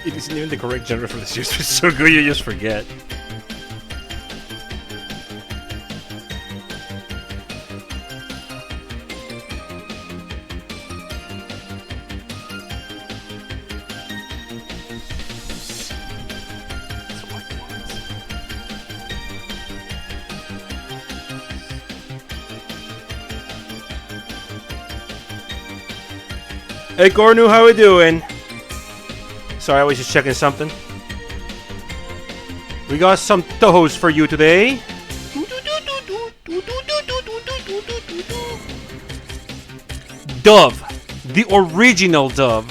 It isn't even the correct genre for the series, but it's so good you just forget. Hey Gornu, how we doing? Sorry, I was just checking something. We got some Tohos for you today. Dove. The original Dove.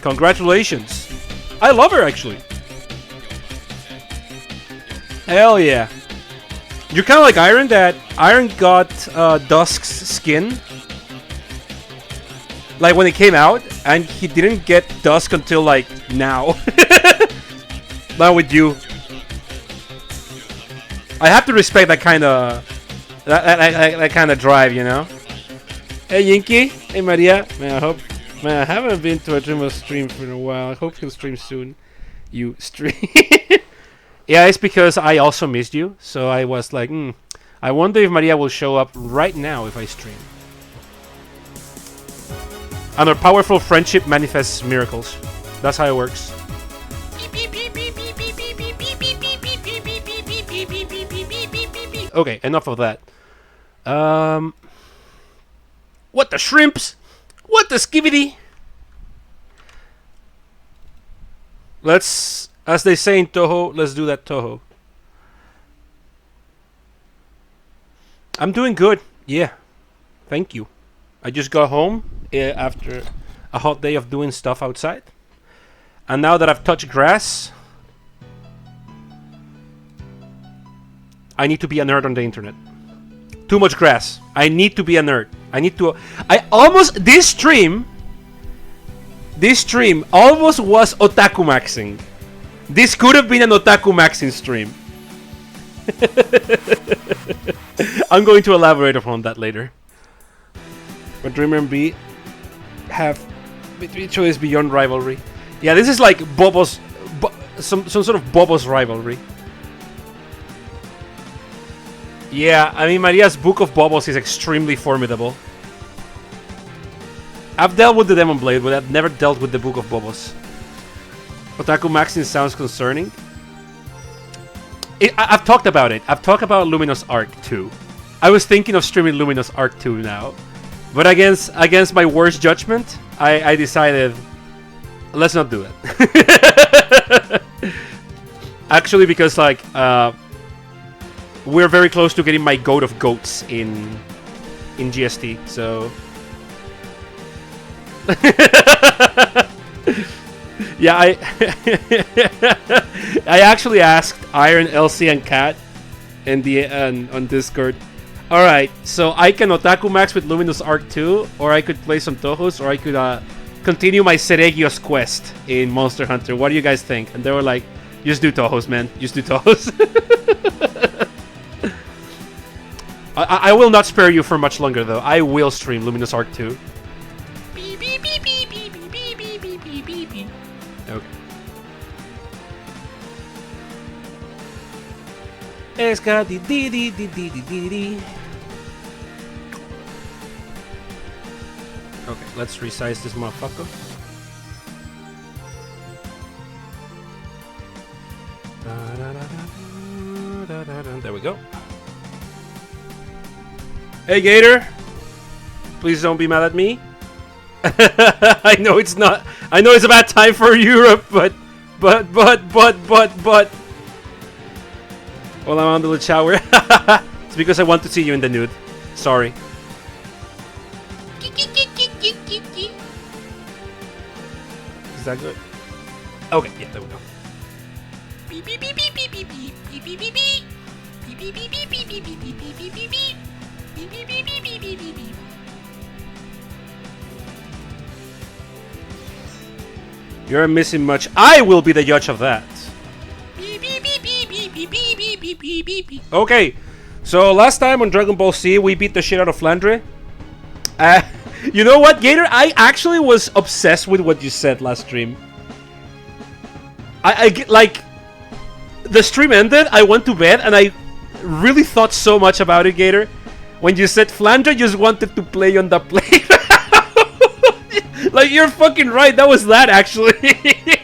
Congratulations. I love her, actually. Hell yeah. You're kind of like Iron, that Iron got Dusk's skin. Like when it came out, and he didn't get Dusk until like now. Not with you. I have to respect that kind of that kind of drive, you know. Hey Yinky, hey Maria. Man, I haven't been to a Dreamer stream for a while. I hope he'll stream soon. You stream. Yeah, it's because I also missed you, so I was like, I wonder if Maria will show up right now if I stream. And our powerful friendship manifests miracles. That's how it works. Okay, enough of that. What the shrimps? What the skivity? Let's, as they say in Toho, let's do that Toho. I'm doing good. Yeah. Thank you. I just got home after a hot day of doing stuff outside. And now that I've touched grass, I need to be a nerd on the internet. Too much grass. I need to be a nerd. This stream almost was otaku maxing. This could have been an otaku maxing stream. I'm going to elaborate upon that later. But Dreamer and B have between choice beyond rivalry. Yeah, this is like Bobo's, some sort of Bobo's rivalry. Yeah, I mean Maria's Book of Bobos is extremely formidable. I've dealt with the Demon Blade, but I've never dealt with the Book of Bobos. Otaku Maxing sounds concerning. I've talked about it. I've talked about Luminous Arc 2. I was thinking of streaming Luminous Arc 2 now. But against my worst judgment, I decided, let's not do it. Actually, because like we're very close to getting my goat of goats in GST, so yeah, I actually asked Iron, Elsie, and Kat on Discord. Alright, so I can Otaku Max with Luminous Arc 2, or I could play some Tohos, or I could continue my Seregios quest in Monster Hunter. What do you guys think? And they were like, just do Tohos, man. Just do Tohos. I will not spare you for much longer, though. I will stream Luminous Arc 2. Okay. Okay, let's resize this motherfucker. There we go. Hey Gator, please don't be mad at me. I know it's not. I know it's a bad time for Europe, but. Well, I'm under the shower. It's because I want to see you in the nude. Sorry. Is that good? Okay, yeah, there we go. You're missing much. I will be the judge of that. Okay, so last time on Dragon Ball Z, we beat the shit out of Flandre. You know what, Gator? I actually was obsessed with what you said last stream. I get like the stream ended. I went to bed and I really thought so much about it, Gator. When you said Flandre just wanted to play on the playground. Like, you're fucking right. That was that, actually.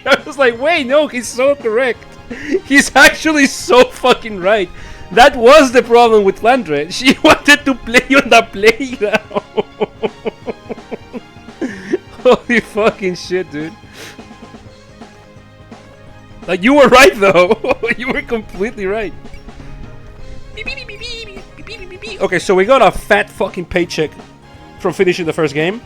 I was like, wait, no, he's so correct. He's actually so fucking right. That was the problem with Flandre. She wanted to play on the playground. Holy fucking shit, dude. Like, you were right, though. You were completely right. Okay, so we got a fat fucking paycheck from finishing the first game.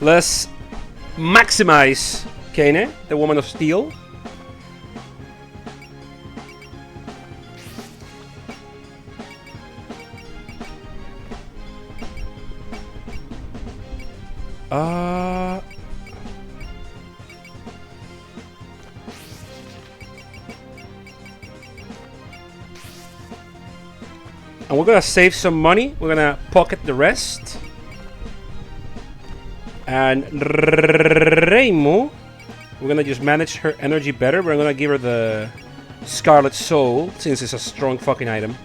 Let's maximize Kane, the Woman of Steel. And we're gonna save some money. We're gonna pocket the rest. And Reimu, we're gonna just manage her energy better. We're gonna give her the Scarlet Soul, since it's a strong fucking item.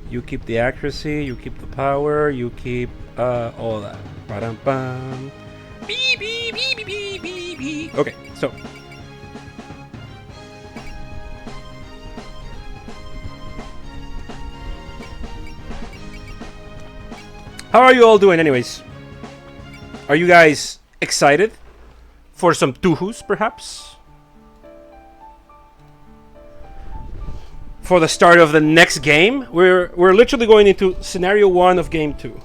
You keep the accuracy, you keep the power, you keep all that. Ba-dum-bum. Okay, so how are you all doing anyways? Are you guys excited for some Tuhus, perhaps? For the start of the next game? We're literally going into scenario 1 of game 2.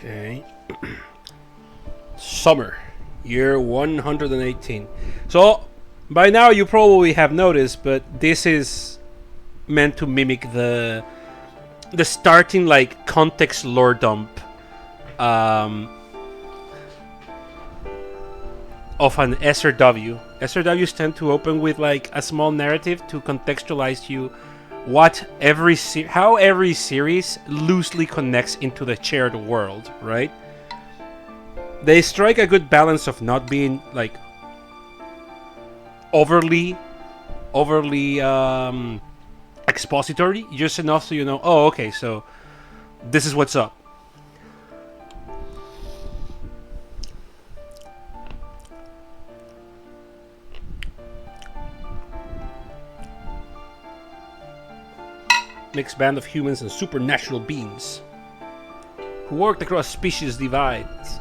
Okay. Summer, year 118. So, by now you probably have noticed, but this is meant to mimic the starting, like, context lore dump of an SRW. SRWs tend to open with, like, a small narrative to contextualize you how every series loosely connects into the shared world, right? They strike a good balance of not being, like, overly expository, just enough so you know, oh, okay, so this is what's up. Mixed band of humans and supernatural beings who worked across species divides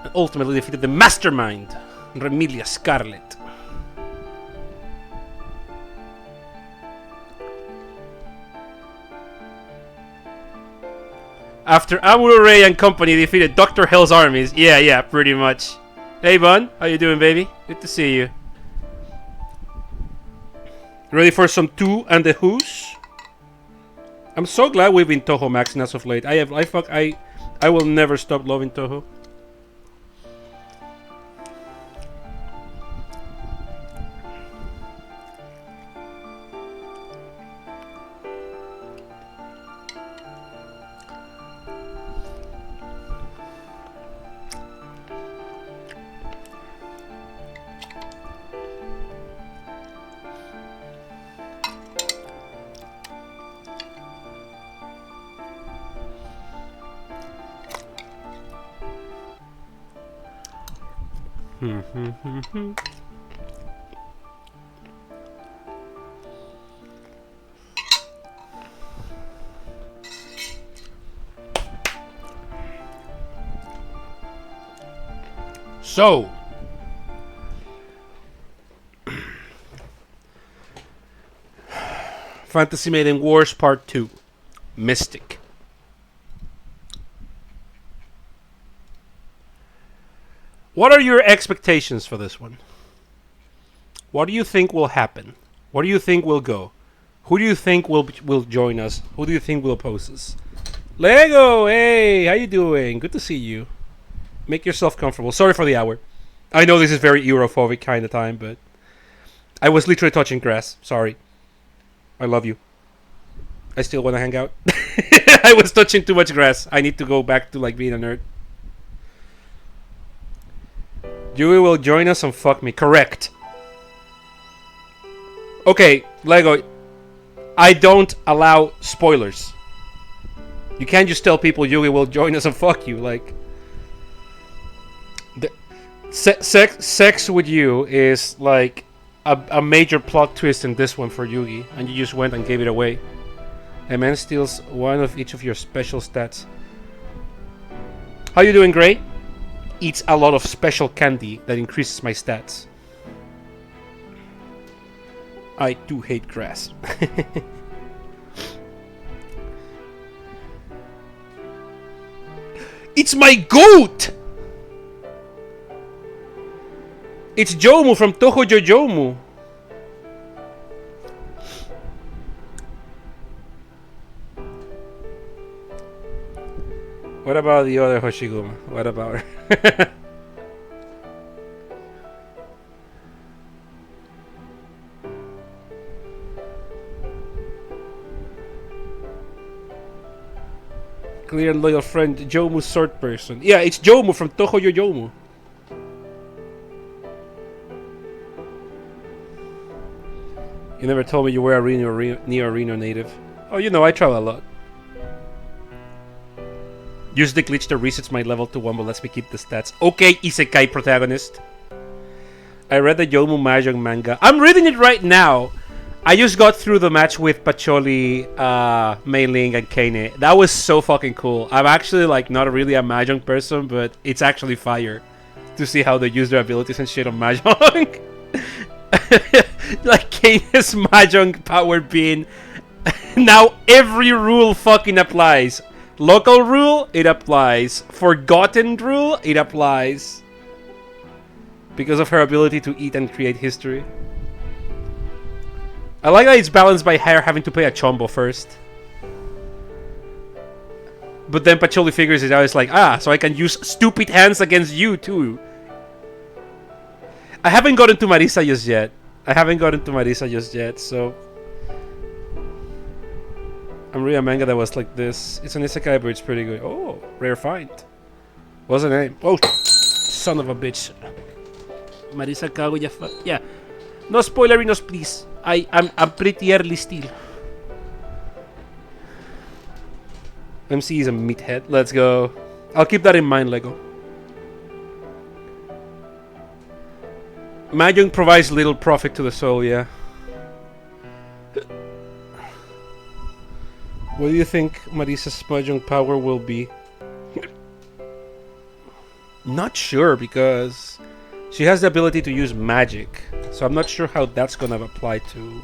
and ultimately defeated the mastermind, Remilia Scarlet. After Amuro Ray and company defeated Dr. Hell's armies. Yeah, pretty much. Hey, Bun. How you doing, baby? Good to see you. Ready for some Two and the Who's? I'm so glad we've been Toho maxing as of late. I will never stop loving Toho. So, Fantasy Maiden Wars Part 2. Mystic. What are your expectations for this one? What do you think will happen? What do you think will go? Who do you think will join us? Who do you think will oppose us? Lego, hey, how you doing? Good to see you. Make yourself comfortable. Sorry for the hour. I know this is very Europhobic kind of time, but I was literally touching grass. Sorry. I love you. I still want to hang out. I was touching too much grass. I need to go back to like being a nerd. Yui will join us and fuck me. Correct. Okay, Lego. I don't allow spoilers. You can't just tell people Yui will join us and fuck you. Like, sex with you is like a major plot twist in this one for Yugi, and you just went and gave it away. A man steals one of each of your special stats. How you doing, Gray? Eats a lot of special candy that increases my stats. I do hate grass. It's my goat! It's Jomu from Toho Jojomu. What about the other Hoshiguma? What about her? Clear and loyal friend, Jomu's sword person. Yeah, it's Jomu from Toho Jojomu. You never told me you were a Neo Reno native. Oh, you know, I travel a lot. Use the glitch that resets my level to 1, but lets me keep the stats. Okay, Isekai protagonist. I read the Yomu Mahjong manga. I'm reading it right now. I just got through the match with Pacholi, Mei Ling, and Kane. That was so fucking cool. I'm actually like not really a Mahjong person, but it's actually fire to see how they use their abilities and shit on Mahjong. Like Kane's Mahjong power being now every rule fucking applies. Local rule, it applies. Forgotten rule, it applies. Because of her ability to eat and create history. I like that it's balanced by her having to pay a chombo first. But then Pacholi figures it out. It's like, so I can use stupid hands against you too. I haven't gotten to Marisa just yet. So I'm reading a manga that was like this. It's an isekai, but it's pretty good. Oh, rare find. What's the name? Oh, son of a bitch. Marisa Kaguya. Yeah. No spoilerinos, please. I'm pretty early still. MC is a meathead. Let's go. I'll keep that in mind, Lego. Mahjong provides little profit to the soul, yeah. What do you think Marisa's Mahjong power will be? Not sure, because she has the ability to use magic. So I'm not sure how that's gonna apply to...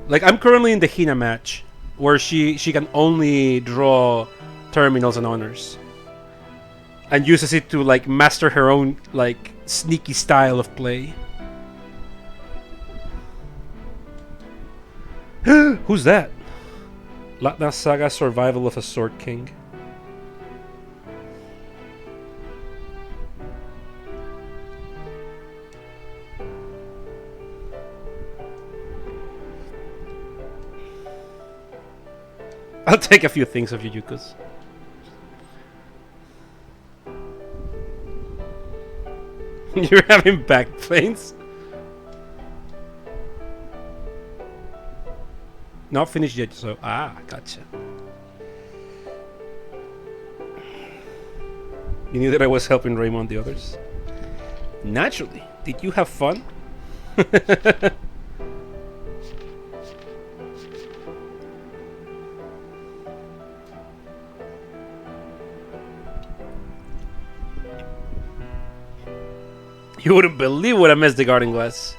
Like, I'm currently in the Hina match, where she can only draw terminals and honors. And uses it to, like, master her own, like, sneaky style of play. Who's that? Latna Saga Survival of a Sword King. I'll take a few things of Yujukus. You're having back pains? Not finished yet, so... gotcha. You knew that I was helping Raymond the others? Naturally. Did you have fun? You wouldn't believe what a mess the garden was.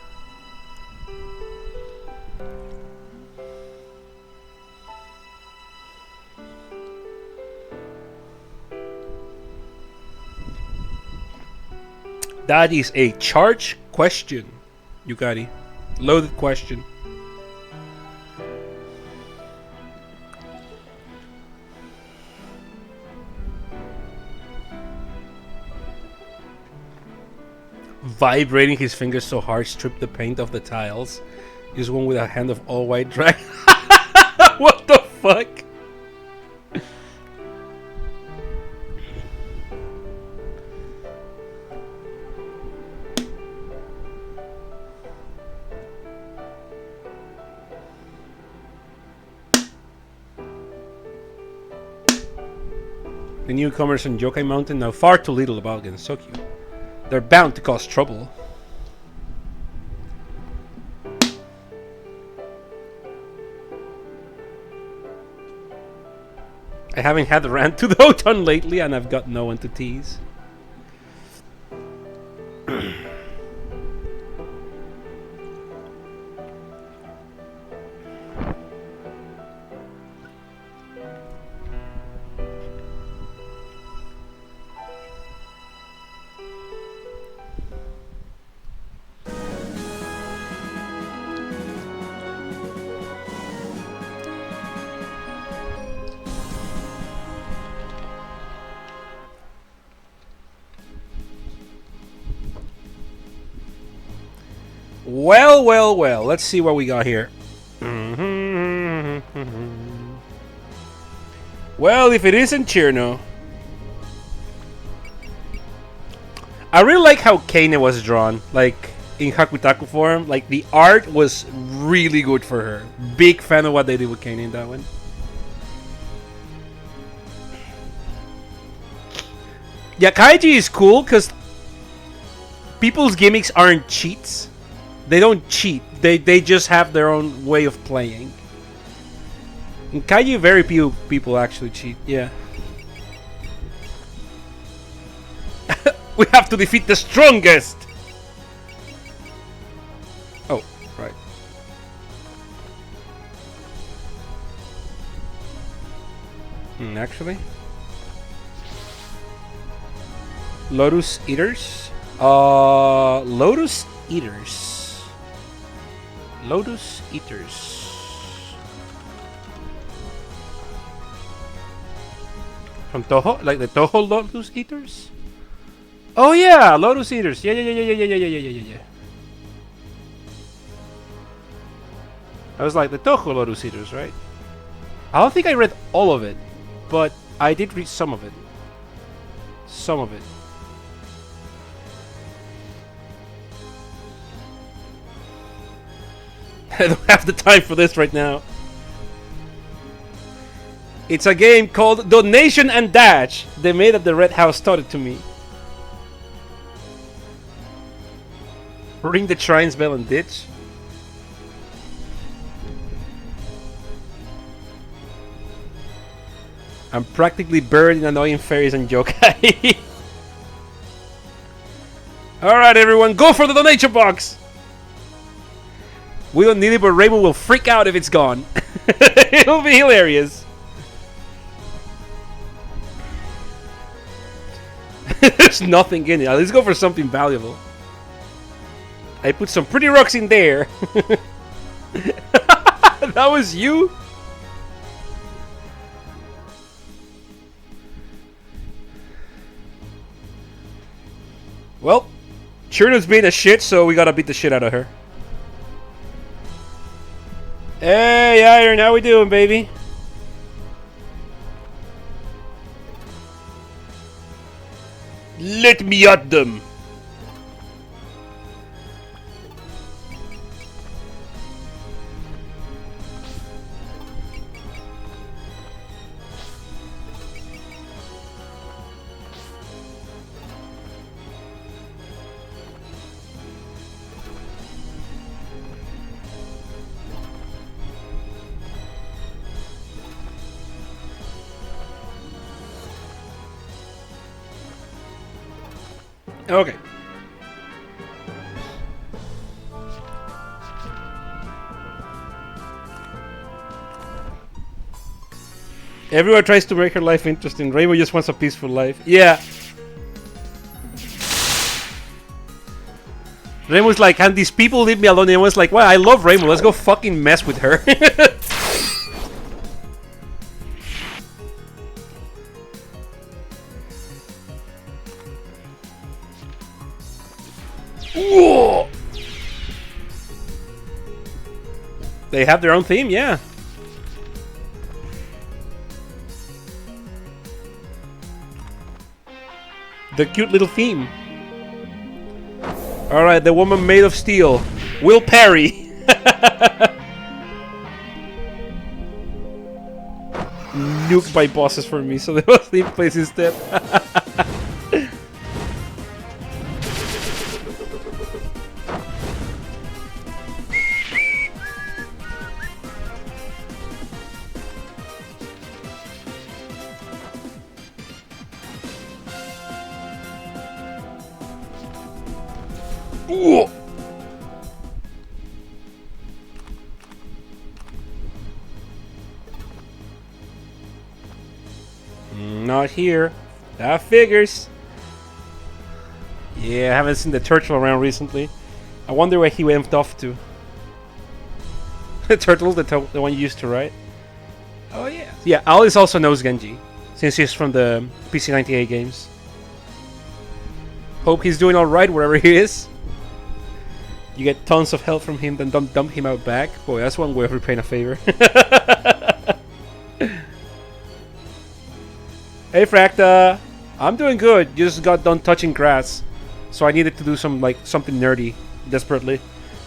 That is a charge question, Yukari. Loaded question. Vibrating his fingers so hard stripped the paint off the tiles. Just one with a hand of all white dragon. What the fuck? The newcomers on Yokai Mountain know far too little about Gensou. They're bound to cause trouble. I haven't had a rant to the Oton lately, and I've got no one to tease. Well, well, well. Let's see what we got here. Well, if it isn't Cherno. I really like how Kane was drawn. Like, in Hakutaku form. Like, the art was really good for her. Big fan of what they did with Kane in that one. Yeah, Kaiji is cool because people's gimmicks aren't cheats. They don't cheat. They just have their own way of playing. In Kaiju, very few people actually cheat. Yeah. We have to defeat the strongest. Oh, right. Actually, Lotus Eaters. Lotus Eaters. Lotus Eaters. From Toho? Like the Toho Lotus Eaters? Oh yeah, Lotus Eaters. Yeah. I was like the Toho Lotus Eaters, right? I don't think I read all of it, but I did read some of it. Some of it. I don't have the time for this right now. It's a game called Donation and Dash. They made at the Red House taught it to me. Ring the Shrine's bell and ditch. I'm practically buried in annoying fairies and yokai. Alright everyone, go for the donation box! We don't need it, but Rainbow will freak out if it's gone. It'll be hilarious. There's nothing in it. Let's go for something valuable. I put some pretty rocks in there. That was you? Well, Cherno's being a shit, so we gotta beat the shit out of her. Hey, Iron, how we doing, baby? Let me at them. Okay. Everyone tries to make her life interesting. Rainbow just wants a peaceful life. Yeah. Reimu's like, can these people leave me alone? And everyone's like, well, I love Reimu. Let's go fucking mess with her. Whoa! They have their own theme, yeah. The cute little theme. Alright, the woman made of steel. Will Parry. Nuked by bosses for me, so they must leave place instead. Ooh. Not here. That figures. Yeah, I haven't seen the turtle around recently. I wonder where he went off to. The turtle, the one you used to ride. Oh yeah. Yeah, Alice also knows Genji, since he's from the PC98 games. Hope he's doing alright wherever he is. You get tons of help from him, then don't dump him out back. Boy, that's one way of repaying a favor. Hey Fracta, I'm doing good. Just got done touching grass, so I needed to do something nerdy, desperately.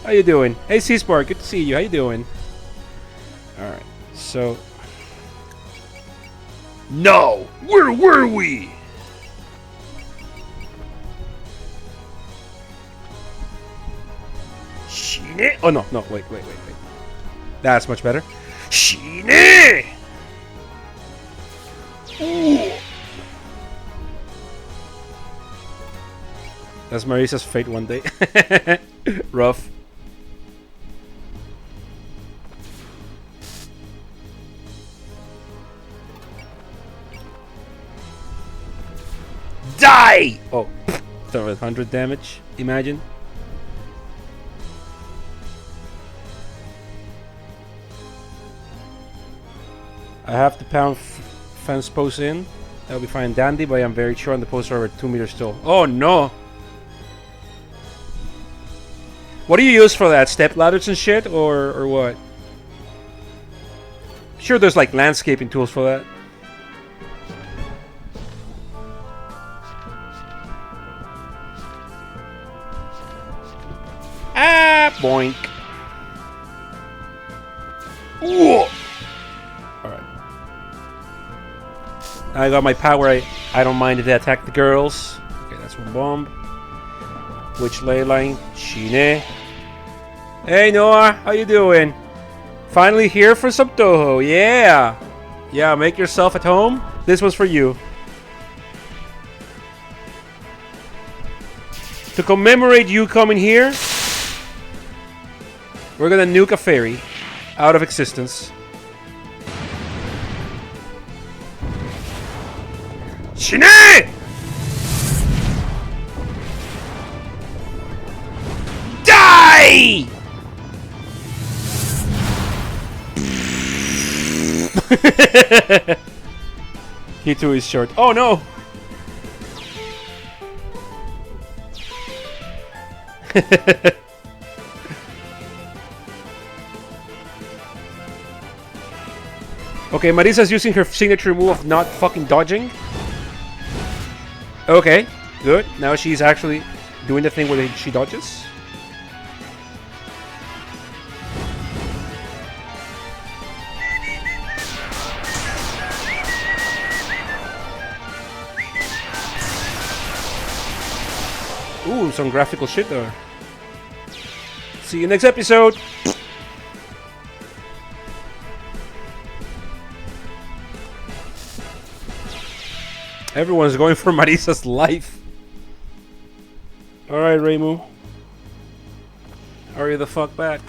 How you doing? Hey C-Spark, good to see you. How you doing? All right, so no, where were we? Shine? Oh no, wait. That's much better. Shine! Ooh. That's Marisa's fate one day. Rough. Die! Oh, start with 100 damage. Imagine. I have to pound fence post in. That'll be fine and dandy, but I'm very sure on the posts are over 2 meters tall. Oh no! What do you use for that? Step ladders and shit, or what? Sure, there's like landscaping tools for that. Ah, boink. Whoa. Alright. I got my power. I don't mind if they attack the girls. Okay, that's one bomb. Which ley line? Shine. Hey Noah, how you doing? Finally here for some Toho. Yeah. Yeah, make yourself at home. This was for you. To commemorate you coming here, we're gonna nuke a fairy out of existence. Shine! Die! He too is short. Oh no! Okay, Marisa's using her signature move of not fucking dodging. Okay, good. Now she's actually doing the thing where she dodges. Ooh, some graphical shit there. See you next episode. Everyone's going for Marisa's life. Alright, Reimu. Hurry the fuck back.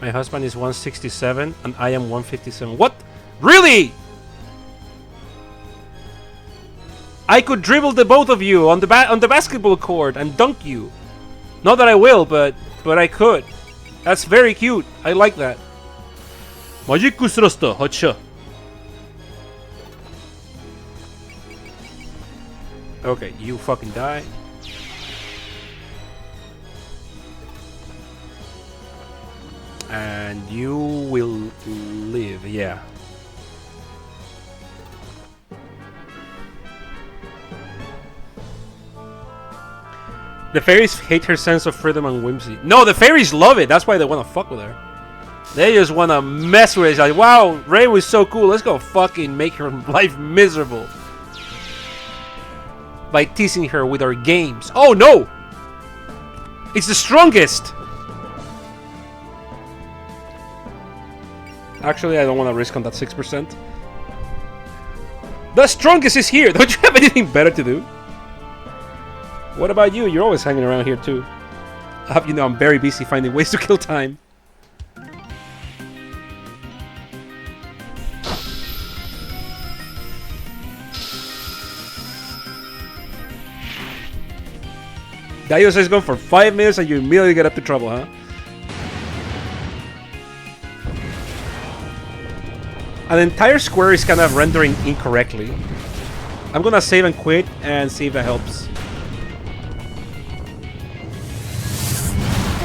My husband is 167 and I am 157. What? Really? I could dribble the both of you on the basketball court and dunk you. Not that I will, but I could. That's very cute. I like that. Magic Thruster, hacha. Okay, you fucking die. And you will live, yeah. The fairies hate her sense of freedom and whimsy. No, the fairies love it. That's why they want to fuck with her. They just want to mess with her. It's like, wow, Ray was so cool. Let's go fucking make her life miserable. By teasing her with our games. Oh, no! It's the strongest! Actually, I don't want to risk on that 6%. The strongest is here! Don't you have anything better to do? What about you? You're always hanging around here too. I hope you know I'm very busy finding ways to kill time. Dayo says going for 5 minutes and you immediately get up to trouble, huh? An entire square is kind of rendering incorrectly. I'm gonna save and quit and see if that helps.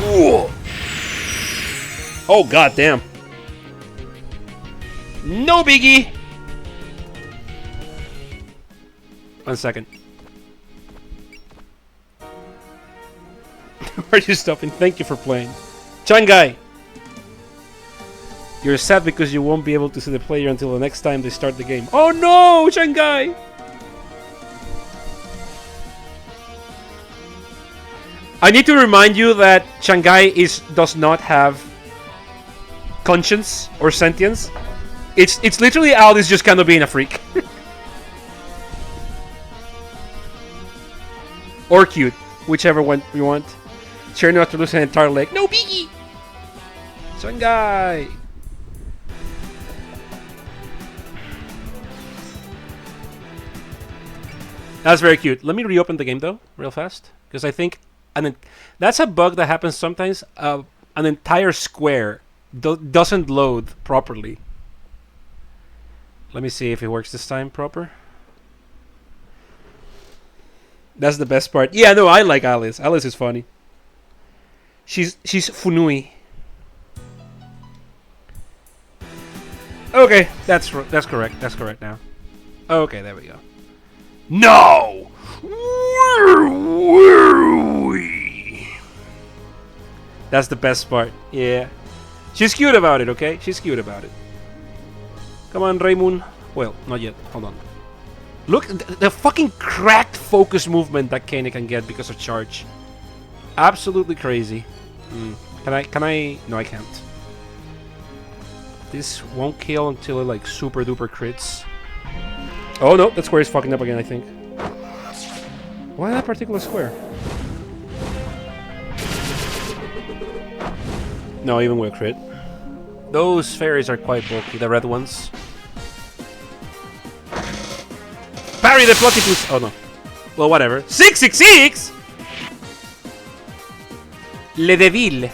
Ooh. Oh, goddamn. No biggie. 1 second. Where are you stopping? Thank you for playing. Changai! You're sad because you won't be able to see the player until the next time they start the game. Oh no, Changai! I need to remind you that Changai does not have conscience or sentience. It's literally Alice just kind of being a freak. Or cute, whichever one you want. Sure not to lose an entire leg. No biggie! Changai! That's very cute. Let me reopen the game though, real fast. Because I think that's a bug that happens sometimes. An entire square doesn't load properly. Let me see if it works this time proper. That's the best part. Yeah, no, I like Alice. Alice is funny. She's funui. Okay, that's correct. That's correct now. Okay, there we go. No! Where were we? That's the best part. Yeah. She's cute about it, okay? She's cute about it. Come on, Raymond. Well, not yet. Hold on. Look, the fucking cracked focus movement that Kane can get because of charge. Absolutely crazy. Can I? No, I can't. This won't kill until it like super duper crits. Oh no, that square is fucking up again, I think. Why that particular square? No, even with crit. Those fairies are quite bulky, the red ones. Parry the platypus! Oh no. Well, whatever. 666! Le Devil.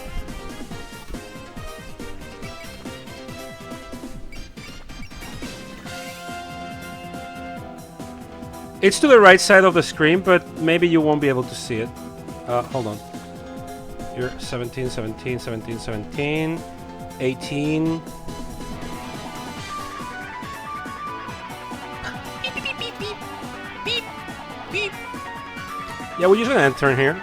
It's to the right side of the screen, but maybe you won't be able to see it. Hold on. You're 17, 17, 17, 17, 18. Yeah, we're using an end turn here.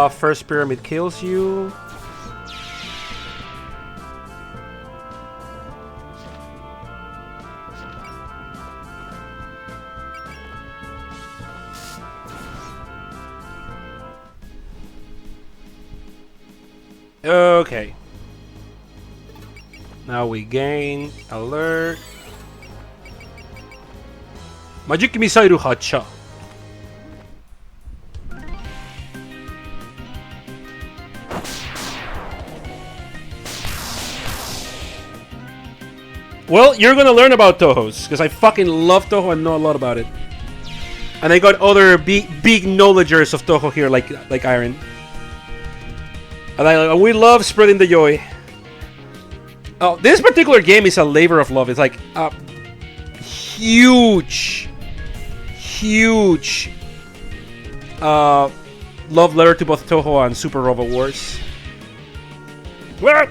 First pyramid kills you. Okay. Now we gain alert. Magic Misairu Hacha. Well, you're gonna learn about Tohos, because I fucking love Toho and know a lot about it. And I got other big knowledgers of Toho here, like Iron. And we love spreading the joy. Oh, this particular game is a labor of love. It's like a huge love letter to both Toho and Super Robot Wars. What?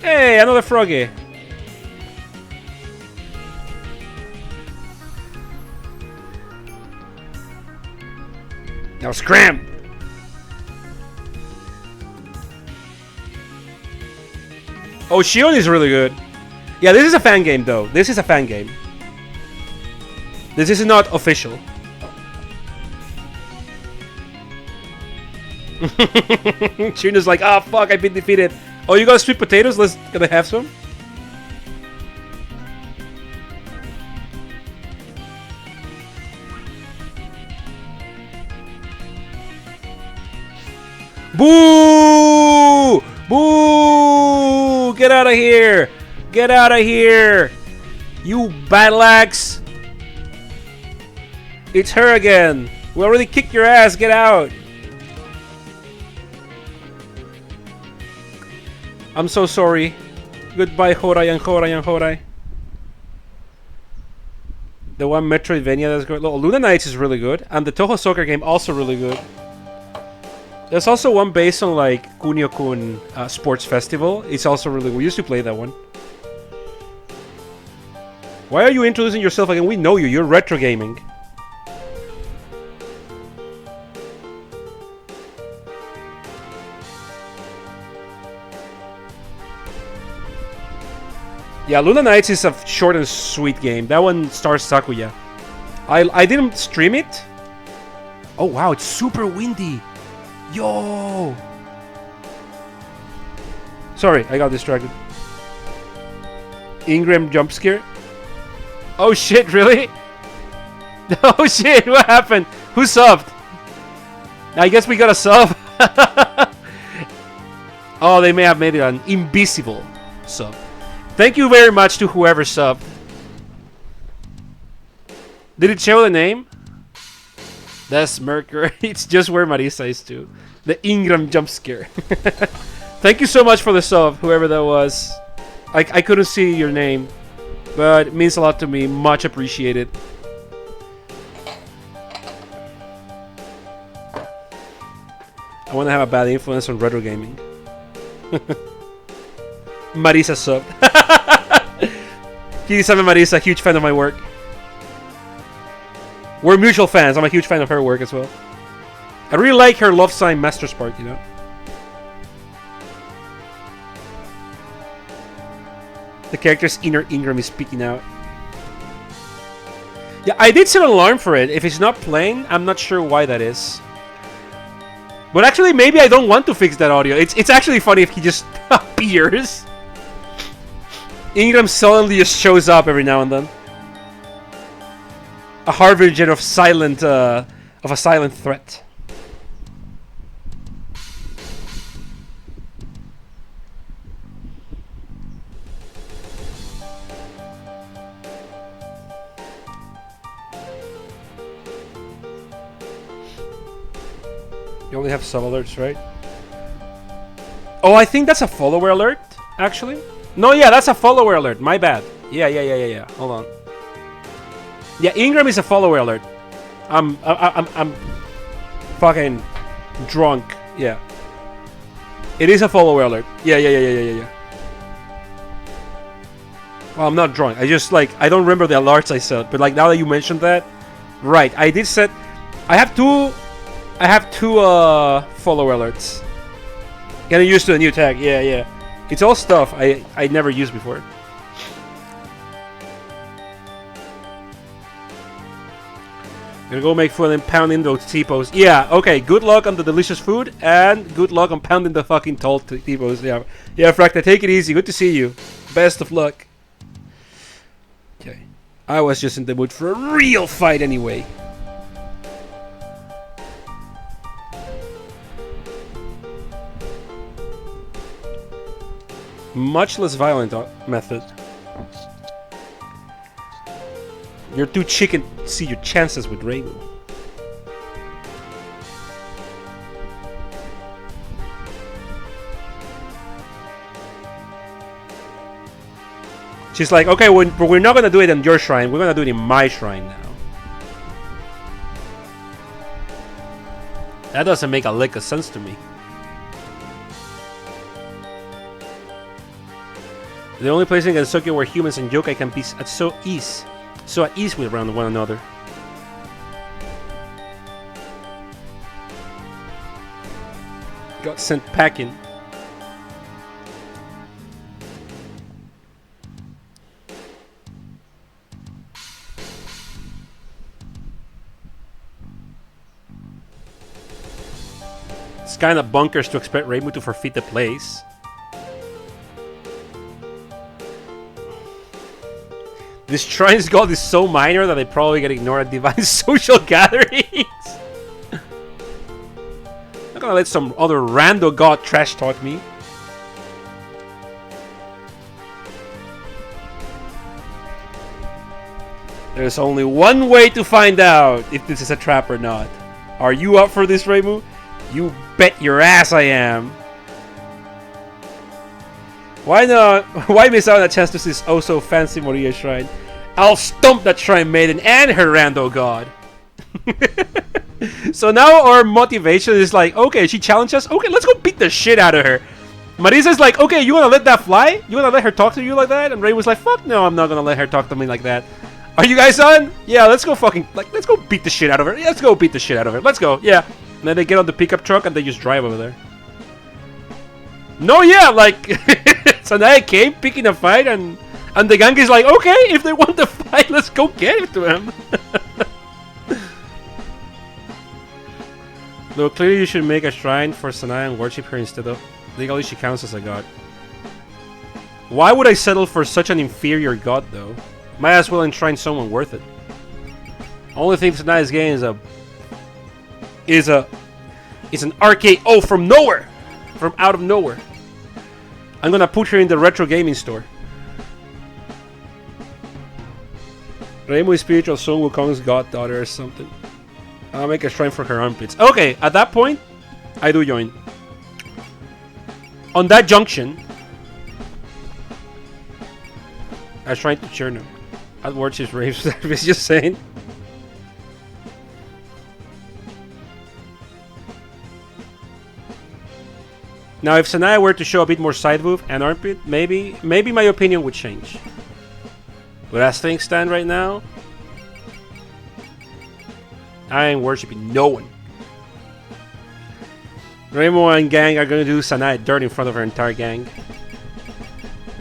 Hey, another froggy. Now scram! Oh, Shion is really good. Yeah, this is a fan game, though. This is a fan game. This is not official. Shun's like, ah, oh, fuck, I've been defeated. Oh, you got sweet potatoes? Can I have some? Boo! Boo! Get out of here! Get out of here! You battle axe! It's her again! We already kicked your ass, get out! I'm so sorry. Goodbye, Horai and Horai and Horai. The one Metroidvania that's good. Luna Knights is really good. And the Toho Soccer game also really good. There's also one based on like Kunio-kun Sports Festival. It's also really good. We used to play that one. Why are you introducing yourself again? We know you. You're retro gaming. Yeah, Luna Knights is a short and sweet game. That one stars Sakuya. I didn't stream it. Oh wow, it's super windy. Yo! Sorry, I got distracted. Ingram jump scare? Oh shit, really? Oh shit, what happened? Who subbed? I guess we got a sub. Oh, they may have made it an invisible sub. Thank you very much to whoever subbed. Did it show the name? That's Mercury. It's just where Marisa is too. The Ingram jump scare. Thank you so much for the sub, whoever that was. I couldn't see your name, but it means a lot to me. Much appreciated. I want to have a bad influence on retro gaming. Marisa sub. Kiri-sama Marisa, huge fan of my work. We're mutual fans. I'm a huge fan of her work as well. I really like her love sign Master Spark, you know. The character's inner Ingram is speaking out. Yeah, I did set an alarm for it. If it's not playing, I'm not sure why that is. But actually, maybe I don't want to fix that audio. It's actually funny if he just appears. Ingram suddenly just shows up every now and then. A harbinger of a silent threat. You only have sub alerts, right? Oh, I think that's a follower alert, actually. No, yeah, that's a follower alert. My bad. Yeah. Hold on. Yeah, Ingram is a follower alert. I'm fucking drunk. Yeah. It is a follower alert. Yeah. Well, I'm not drunk. I just like I don't remember the alerts I set, but like now that you mentioned that, right? I did set. I have two follower alerts. Getting used to the new tag. Yeah. It's all stuff I never used before. Gonna go make food and pounding those T-pos. Yeah, okay. Good luck on the delicious food and good luck on pounding the fucking tall T-pos. Yeah, Fracta, take it easy. Good to see you. Best of luck. Okay. I was just in the mood for a real fight anyway. Much less violent method. You're too chicken to see your chances with Reimu. She's like, okay, we're not gonna do it in your shrine. We're gonna do it in my shrine now. That doesn't make a lick of sense to me. The only place in Gensou where humans and yokai can be so at ease with around one another. Got sent packing. It's kind of bonkers to expect Reimu to forfeit the place. This shrine's god is so minor that they probably get ignored at divine social gatherings. Not gonna let some other rando god trash talk me. There's only one way to find out if this is a trap or not. Are you up for this, Reimu? You bet your ass I am. Why not? Why miss out on a chance to see this oh so fancy Moria shrine? I'll stump that shrine maiden and her rando god. So now our motivation is like, okay, she challenged us. Okay, let's go beat the shit out of her. Marisa's like, okay, you wanna let that fly? You wanna let her talk to you like that? And Ray was like, fuck no, I'm not gonna let her talk to me like that. Are you guys on? Yeah, let's go fucking, like, let's go beat the shit out of her. Yeah, let's go beat the shit out of her. Let's go, yeah. And then they get on the pickup truck and they just drive over there. No, yeah, like, Sanai came picking a fight and the gang is like, okay, if they want to fight, let's go get it to him. Though clearly you should make a shrine for Sanai and worship her instead of... Legally she counts as a god. Why would I settle for such an inferior god though? Might as well enshrine someone worth it. Only thing Sanai's getting is an arcade from nowhere! From out of nowhere. I'm gonna put her in the retro gaming store. Reimu is spiritual Sun Wukong's goddaughter or something. I'll make a shrine for her armpits. Okay, at that point, I do join. On that junction, I was trying to churn him. At words his rave service, just saying. Now, if Sanaya were to show a bit more side move and armpit, maybe my opinion would change. But as things stand right now, I ain't worshipping no one. Reimu and gang are gonna do Sanaya dirt in front of her entire gang.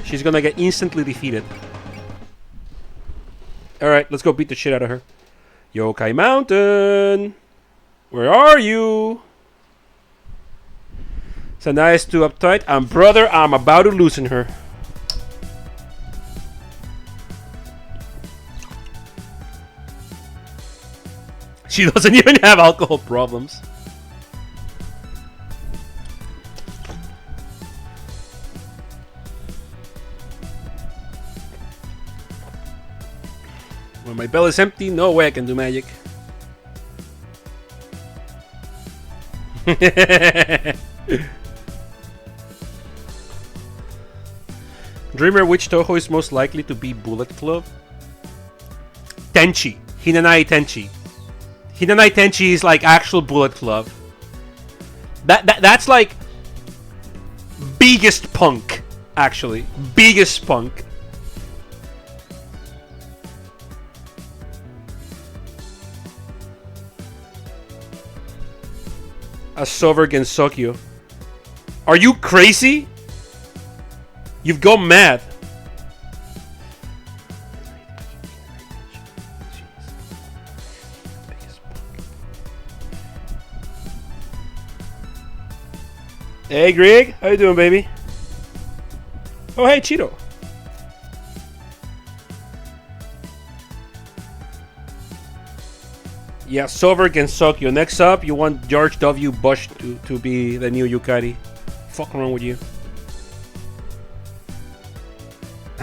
She's gonna get instantly defeated. Alright, let's go beat the shit out of her. Yokai Mountain! Where are you? Sanaya's too uptight, and brother, I'm about to loosen her. She doesn't even have alcohol problems. When my belly's empty, no way I can do magic. Dreamer, which Toho is most likely to be Bullet Club? Tenchi. Hinanai Tenchi. Hinanai Tenchi is like actual Bullet Club. That's like biggest punk, actually. Biggest punk. A Sover Gensokyo. Are you crazy? You've gone mad. Hey Greg, how you doing, baby? Oh hey Cheeto. Yeah, Sover Gensokyo. Next up, you want George W. Bush to be the new Yukari. Fuck wrong with you?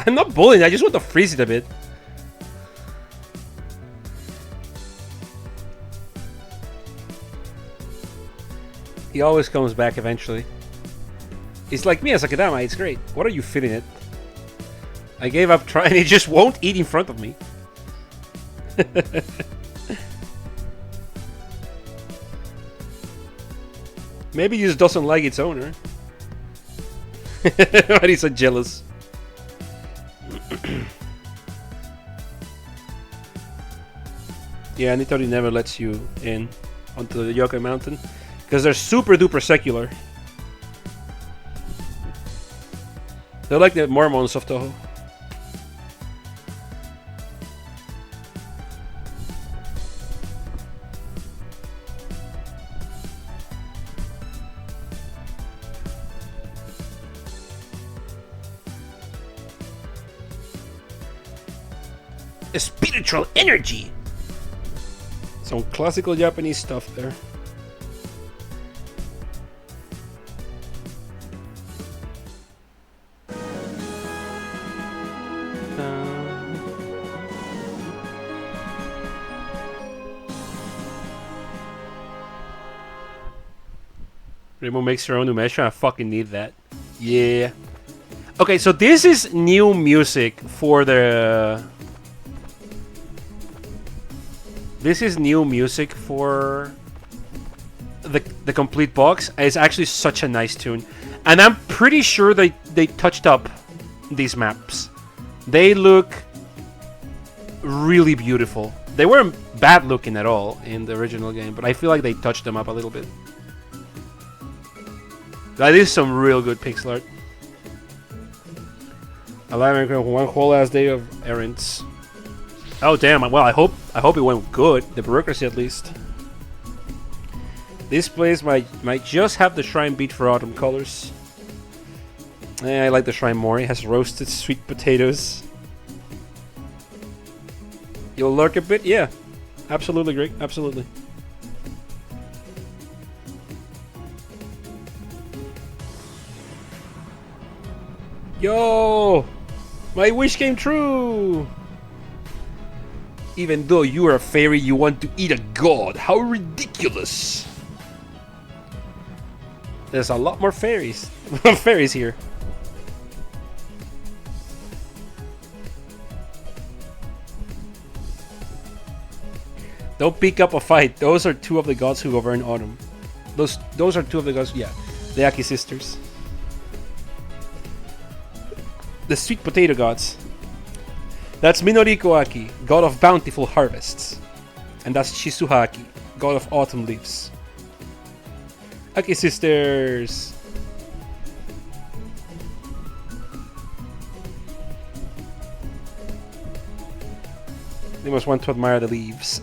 I'm not bullying, I just want to freeze it a bit. He always comes back eventually. It's like me as a Kadama, it's great. What are you feeding it? I gave up trying, it just won't eat in front of me. Maybe he just doesn't like its owner. But he's so jealous. Yeah, Nitori never lets you in onto the Yokai Mountain because they're super duper secular. They're like the Mormons of Toho. A spiritual energy. Some classical Japanese stuff there. Remo makes her own Umesha. I fucking need that. Yeah. Okay, so this is new music for the... This is new music for the complete box. It's actually such a nice tune. And I'm pretty sure they touched up these maps. They look really beautiful. They weren't bad looking at all in the original game, but I feel like they touched them up a little bit. That is some real good pixel art. Alive one whole ass day of errands. Oh damn! Well, I hope it went good. The bureaucracy, at least. This place might just have the shrine beat for autumn colors. I like the shrine more. It has roasted sweet potatoes. You'll lurk a bit, yeah. Absolutely, Greg. Absolutely. Yo! My wish came true! Even though you are a fairy, you want to eat a god. How ridiculous! There's a lot more fairies. Fairies here. Don't pick up a fight. Those are two of the gods who govern autumn. Those are two of the gods, yeah. The Aki sisters. The sweet potato gods. That's Minoriko Aki, god of bountiful harvests. And that's Shizuha Aki, god of autumn leaves. Aki sisters! They must want to admire the leaves.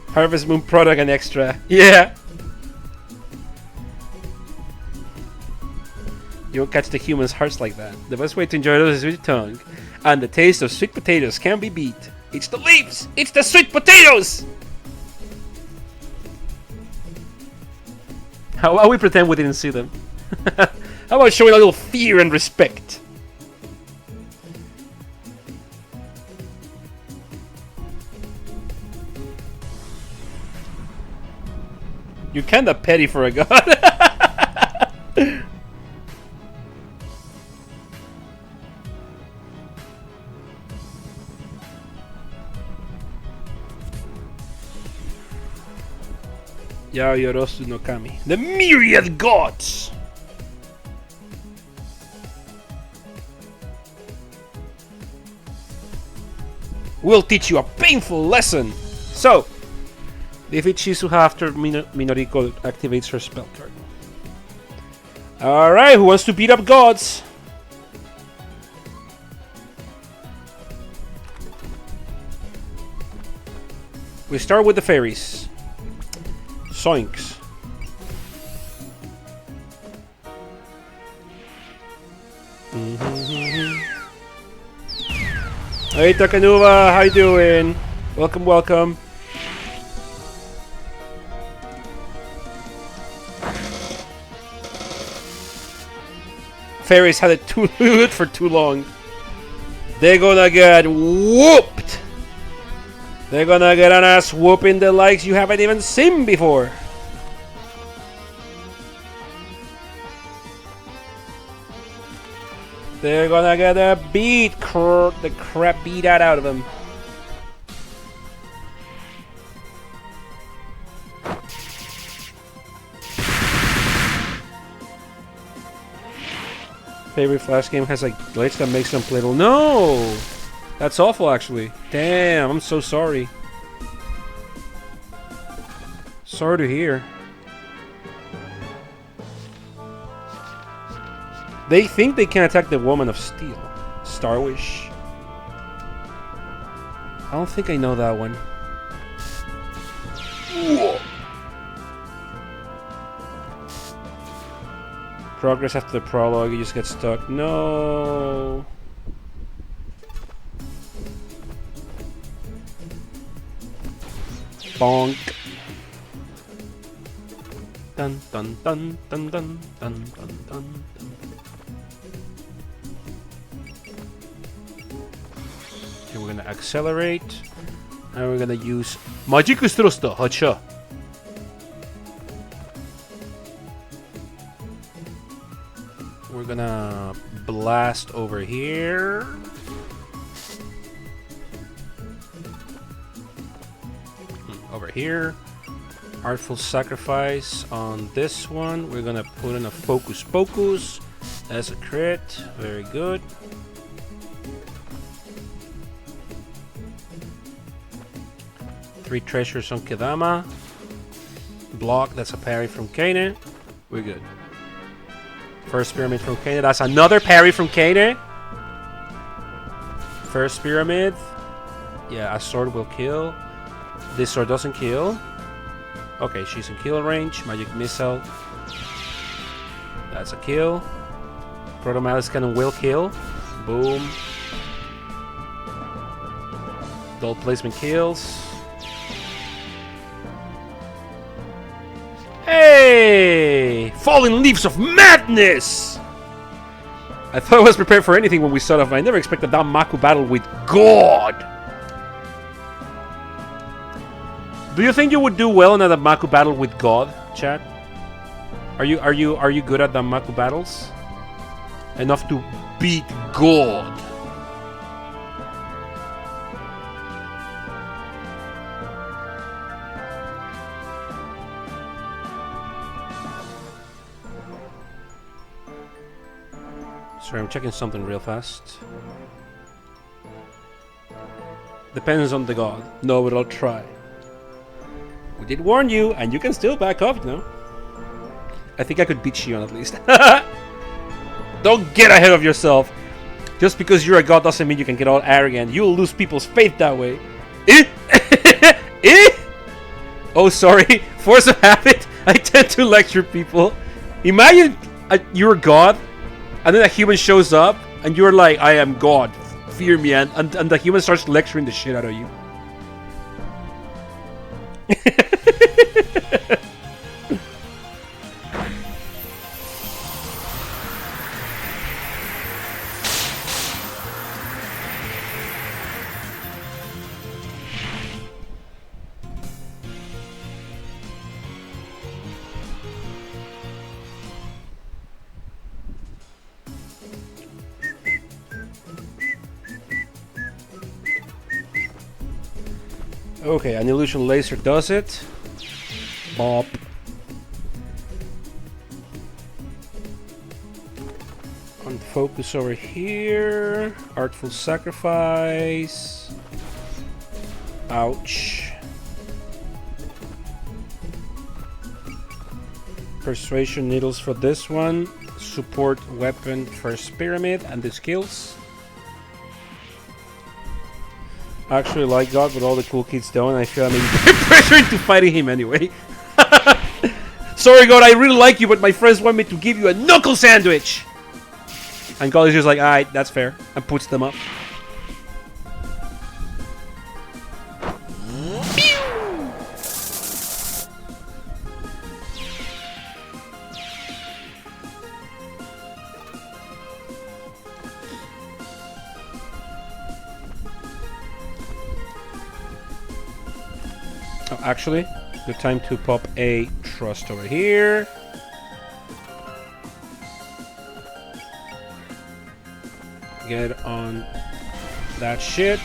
Harvest Moon product and extra. Yeah! You won't catch the human's hearts like that. The best way to enjoy those is with your tongue. And the taste of sweet potatoes can't be beat. It's the leaves! It's the sweet potatoes! How about we pretend we didn't see them? How about showing a little fear and respect? You're kinda petty for a god. Yao Yorosu no Kami. The myriad gods! We'll teach you a painful lesson! So, defeat Shizuha after Minoriko activates her spell card. Alright, who wants to beat up gods? We start with the fairies. Soinks. Hey Takanuva, how you doing? Welcome, welcome. Fairies had it too good for too long. They're gonna get whooped. They're gonna get an ass whooping the likes you haven't even seen before. They're gonna get the crap beat out of them. Favorite Flash game has like glitch that makes them playable. No! That's awful, actually. Damn, I'm so sorry. Sorry to hear. They think they can attack the Woman of Steel. Starwish. I don't think I know that one. Progress after the prologue, you just get stuck. No. Bonk. Dun dun dun dun dun dun dun dun. Okay, we're gonna accelerate, and we're gonna use Magicus Thruster. Hacha. We're gonna blast over here. Over here. Artful Sacrifice on this one. We're gonna put in a Focus Pocus. That's a crit. Very good. Three treasures on Kedama. Block. That's a parry from Kane. We're good. First pyramid from Kane. That's another parry from Kane. First pyramid. Yeah, a sword will kill. This sword doesn't kill. Okay, she's in kill range. Magic Missile. That's a kill. Proto Malice Cannon will kill. Boom. Dull Placement kills. Hey! Falling Leaves of Madness! I thought I was prepared for anything when we started off. I never expected that Maku battle with God! Do you think you would do well in a Maku battle with God, chat? Are you good at the Maku battles? Enough to beat God? Sorry, I'm checking something real fast. Depends on the god. No, but I'll try. We did warn you, and you can still back up, you know? I think I could beat Shion at least. Don't get ahead of yourself. Just because you're a god doesn't mean you can get all arrogant. You'll lose people's faith that way. Oh, sorry. Force of habit. I tend to lecture people. Imagine you're a god, and then a human shows up, and you're like, I am God. Fear me. And the human starts lecturing the shit out of you. Okay, an illusion laser does it. Bop. On focus over here. Artful Sacrifice. Ouch. Persuasion needles for this one. Support weapon first pyramid and the skills. I actually like God, but all the cool kids don't. I feel I'm pressure into fighting him anyway. Sorry, God, I really like you, but my friends want me to give you a knuckle sandwich. And God is just like, alright, that's fair. And puts them up. Actually, good time to pop a trust over here. Get on that shit.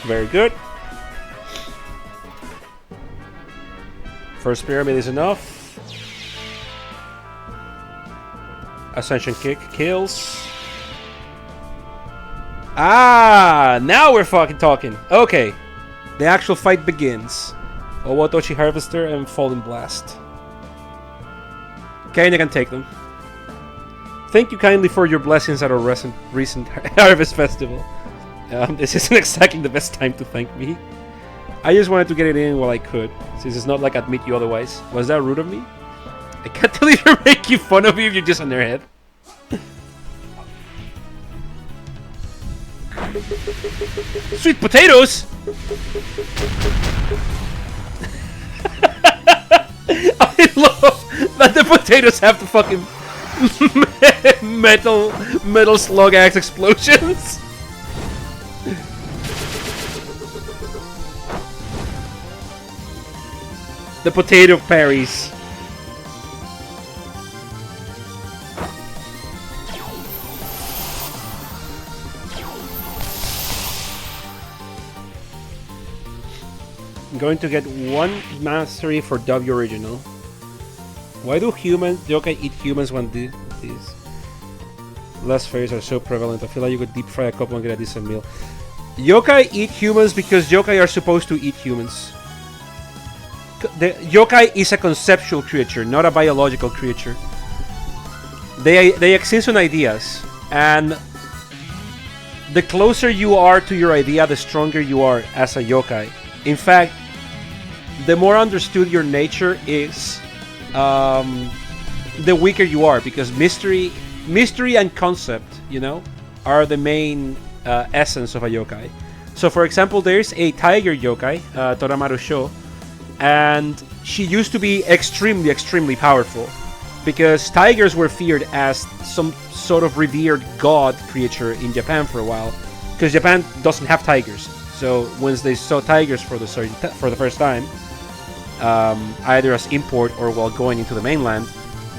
Very good. First pyramid is enough. Ascension kick kills. Ah, now we're fucking talking. Okay, the actual fight begins. Owatochi Harvester and Falling Blast. Kaina can take them. Thank you kindly for your blessings at our recent Harvest Festival. This isn't exactly the best time to thank me. I just wanted to get it in while I could, since it's not like I'd meet you otherwise. Was that rude of me? I can't tell if you're making fun of you if you're just on their head. Sweet potatoes! I love that the potatoes have the fucking metal slug axe explosions. The potato parries. I'm going to get 1 mastery for W original. Why do yokai eat humans when these less fairies are so prevalent? I feel like you could deep fry a couple and get a decent meal. Yokai eat humans because yokai are supposed to eat humans. The yokai is a conceptual creature, not a biological creature. They exist on ideas, and the closer you are to your idea, the stronger you are as a yokai. In fact, the more understood your nature is, the weaker you are, because mystery and concept, you know, are the main essence of a yokai. So, for example, there's a tiger yokai, Toramaru Sho, and she used to be extremely powerful, because tigers were feared as some sort of revered god creature in Japan for a while, because Japan doesn't have tigers. So when they saw tigers for the first time, either as import or while going into the mainland,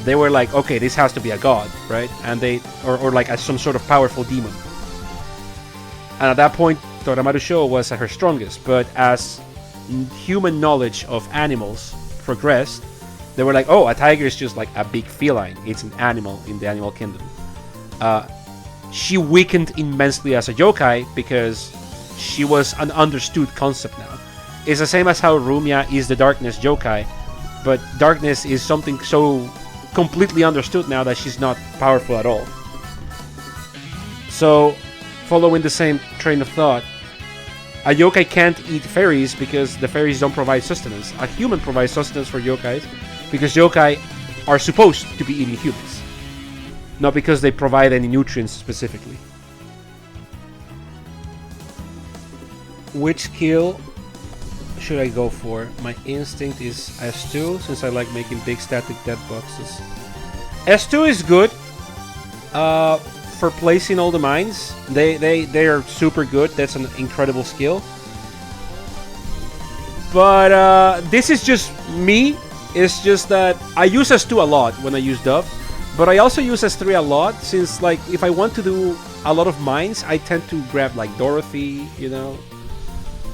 they were like, okay, this has to be a god, right? And they or like as some sort of powerful demon. And at that point, Toramaru Sho was at her strongest. But as human knowledge of animals progressed, they were like, oh, a tiger is just like a big feline. It's an animal in the animal kingdom. She weakened immensely as a yokai because she was an understood concept now. It's the same as how Rumia is the darkness yokai, but darkness is something so completely understood now that she's not powerful at all. So, following the same train of thought, a yokai can't eat fairies because the fairies don't provide sustenance. A human provides sustenance for yokais because yokai are supposed to be eating humans, not because they provide any nutrients specifically. Which skill should I go for? My instinct is S2, since I like making big static dead boxes. S2 is good for placing all the mines. They are super good. That's an incredible skill. But this is just me. It's just that I use S2 a lot when I use Dove, but I also use S3 a lot, since like if I want to do a lot of mines, I tend to grab like Dorothy, you know,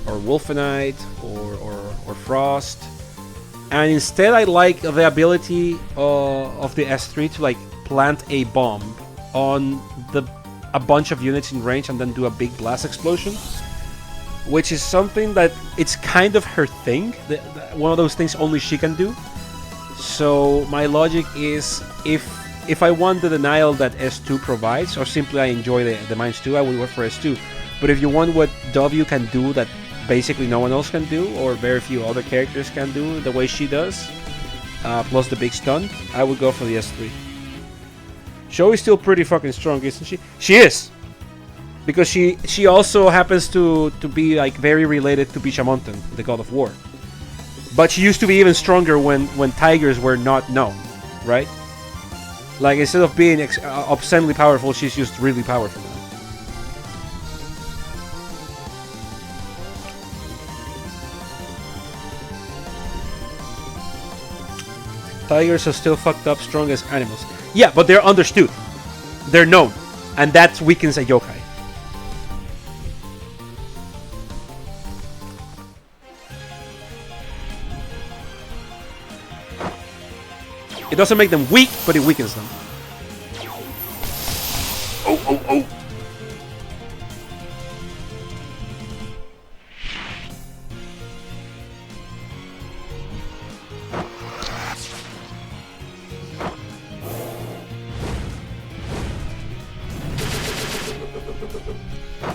or Wolfenite, or Frost, and instead I like the ability of the S3 to like plant a bomb on a bunch of units in range and then do a big blast explosion, which is something that it's kind of her thing. One of those things only she can do. So my logic is, if I want the denial that S2 provides, or simply I enjoy the mines too, I would work for S2. But if you want what W can do that basically no one else can do, or very few other characters can do the way she does, plus the big stun, I would go for the S3. Sho is still pretty fucking strong, isn't she? She is! Because she also happens to be like very related to Bishamonten, the god of war. But she used to be even stronger when tigers were not known, right? Like, instead of being obscenely powerful, she's just really powerful now. Tigers are still fucked up, strong as animals. Yeah, but they're understood. They're known. And that weakens a yokai. It doesn't make them weak, but it weakens them. Oh, oh, oh!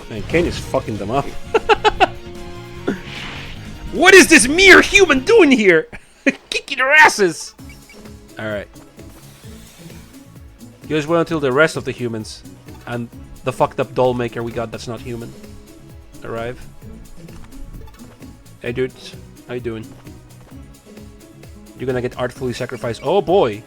Man, Kane is fucking them up. What is this mere human doing here? Kicking their asses! Alright. You just wait until the rest of the humans and the fucked up doll maker we got that's not human arrive. Hey dudes, how you doing? You're gonna get artfully sacrificed. Oh boy!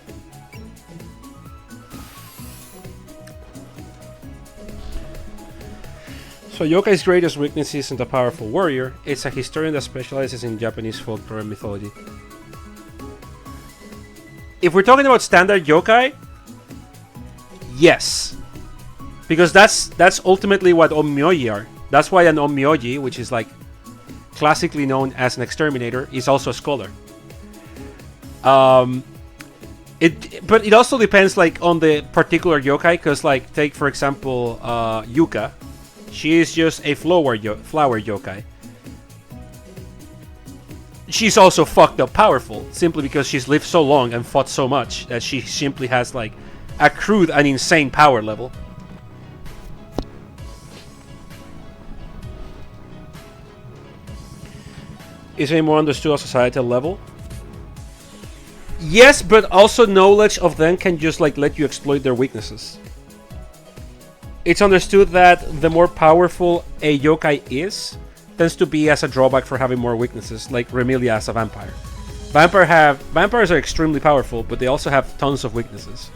So Yokai's greatest weakness isn't a powerful warrior, it's a historian that specializes in Japanese folklore and mythology. If we're talking about standard yokai, yes. Because that's ultimately what onmyoji are. That's why an onmyoji, which is like classically known as an exterminator, is also a scholar. But it also depends like on the particular yokai, because like take for example Yuka. She is just a flower yokai. She's also fucked up powerful, simply because she's lived so long and fought so much that she simply has like accrued an insane power level. Is it more understood at societal level? Yes, but also knowledge of them can just like let you exploit their weaknesses. It's understood that the more powerful a yokai is, tends to be as a drawback for having more weaknesses, like Remilia as a vampire. Vampires are extremely powerful, but they also have tons of weaknesses.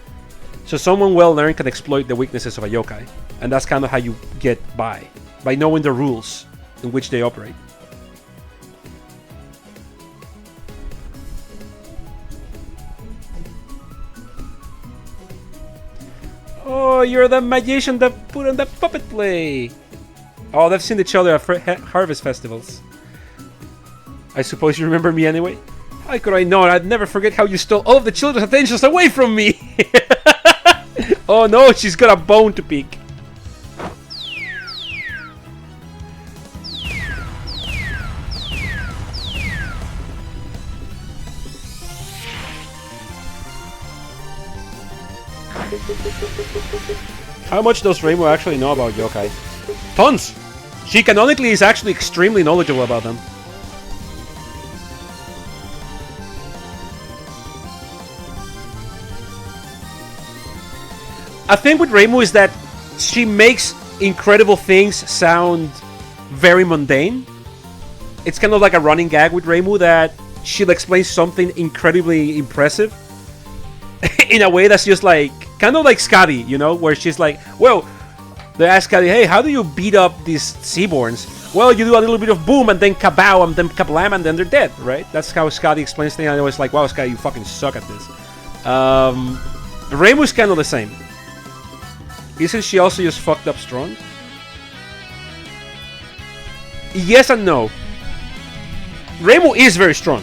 So someone well-learned can exploit the weaknesses of a yokai, and that's kind of how you get by knowing the rules in which they operate. Oh, you're the magician that put on the puppet play! Oh, they've seen each other at harvest festivals. I suppose you remember me anyway? How could I know? I'd never forget how you stole all of the children's attentions away from me! Oh no, she's got a bone to pick. How much does Reimu actually know about yokai? Tons! She canonically is actually extremely knowledgeable about them. A thing with Reimu is that she makes incredible things sound very mundane. It's kind of like a running gag with Reimu that she'll explain something incredibly impressive in a way that's just like, kind of like Skadi, you know, where she's like, well, they ask Skadi, hey, how do you beat up these Seaborns? Well, you do a little bit of boom and then kabow and then kablam and then they're dead, right? That's how Skadi explains things. And I was like, wow, Skadi, you fucking suck at this. Reimu's kind of the same. Isn't she also just fucked up strong? Yes and no. Reimu is very strong.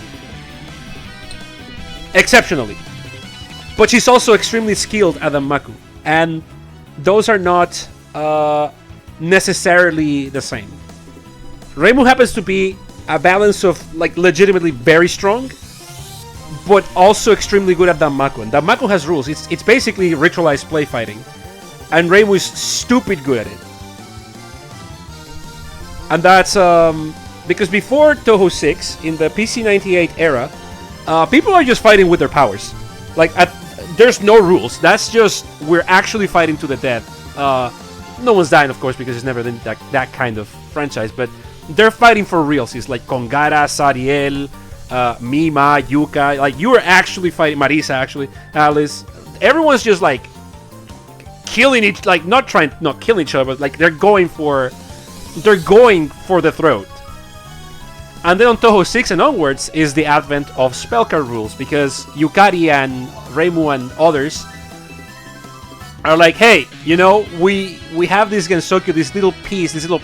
Exceptionally. But she's also extremely skilled at the Maku. And those are not necessarily the same. Reimu happens to be a balance of like legitimately very strong, but also extremely good at Danmaku. And Danmaku has rules. It's basically ritualized play fighting. And Reimu is stupid good at it. And that's because before Toho 6, in the PC98 era, people are just fighting with their powers. Like, there's no rules. That's just, we're actually fighting to the death. No one's dying, of course, because it's never been that kind of franchise, but they're fighting for realsies, like Kongara, Sariel, Mima, Yuka. Like, you are actually fighting, Marisa, actually, Alice. Everyone's just, like, killing each, like, not killing each other, but, like, they're going for the throat. And then on Toho 6 and onwards is the advent of spellcard rules, because Yukari and Reimu and others are like, hey, you know, we have this Gensokyo, this little piece, this little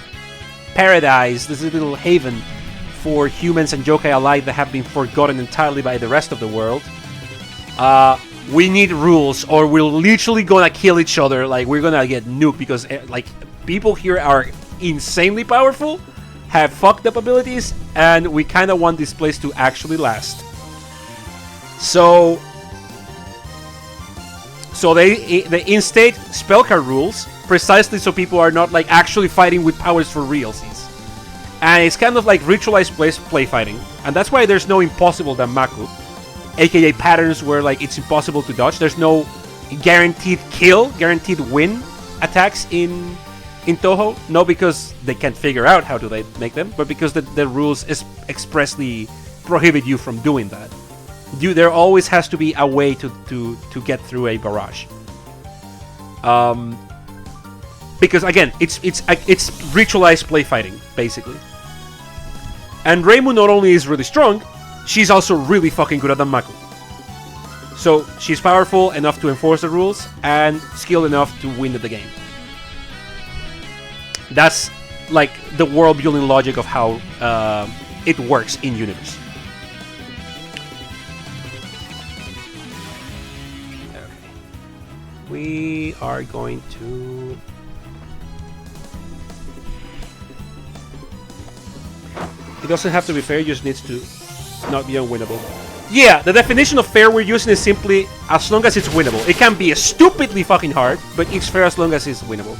paradise, this little haven for humans and yokai alike that have been forgotten entirely by the rest of the world. We need rules, or we're literally gonna kill each other. Like, we're gonna get nuked because like people here are insanely powerful, have fucked up abilities, and we kind of want this place to actually last. So they instate spellcard rules precisely so people are not like actually fighting with powers for realsies. And it's kind of like ritualized play fighting, and that's why there's no impossible Danmaku, aka patterns where like it's impossible to dodge. There's no guaranteed kill, guaranteed win attacks in Toho. No, because they can't figure out how do they make them, but because the rules expressly prohibit you from doing that. There always has to be a way to get through a barrage. Because again, it's ritualized play fighting basically. And Reimu not only is really strong, she's also really fucking good at Danmaku. So she's powerful enough to enforce the rules and skilled enough to win the game. That's like the world building logic of how it works in universe. Okay. We are going to... It doesn't have to be fair, it just needs to not be unwinnable. Yeah, the definition of fair we're using is simply as long as it's winnable. It can be stupidly fucking hard, but it's fair as long as it's winnable.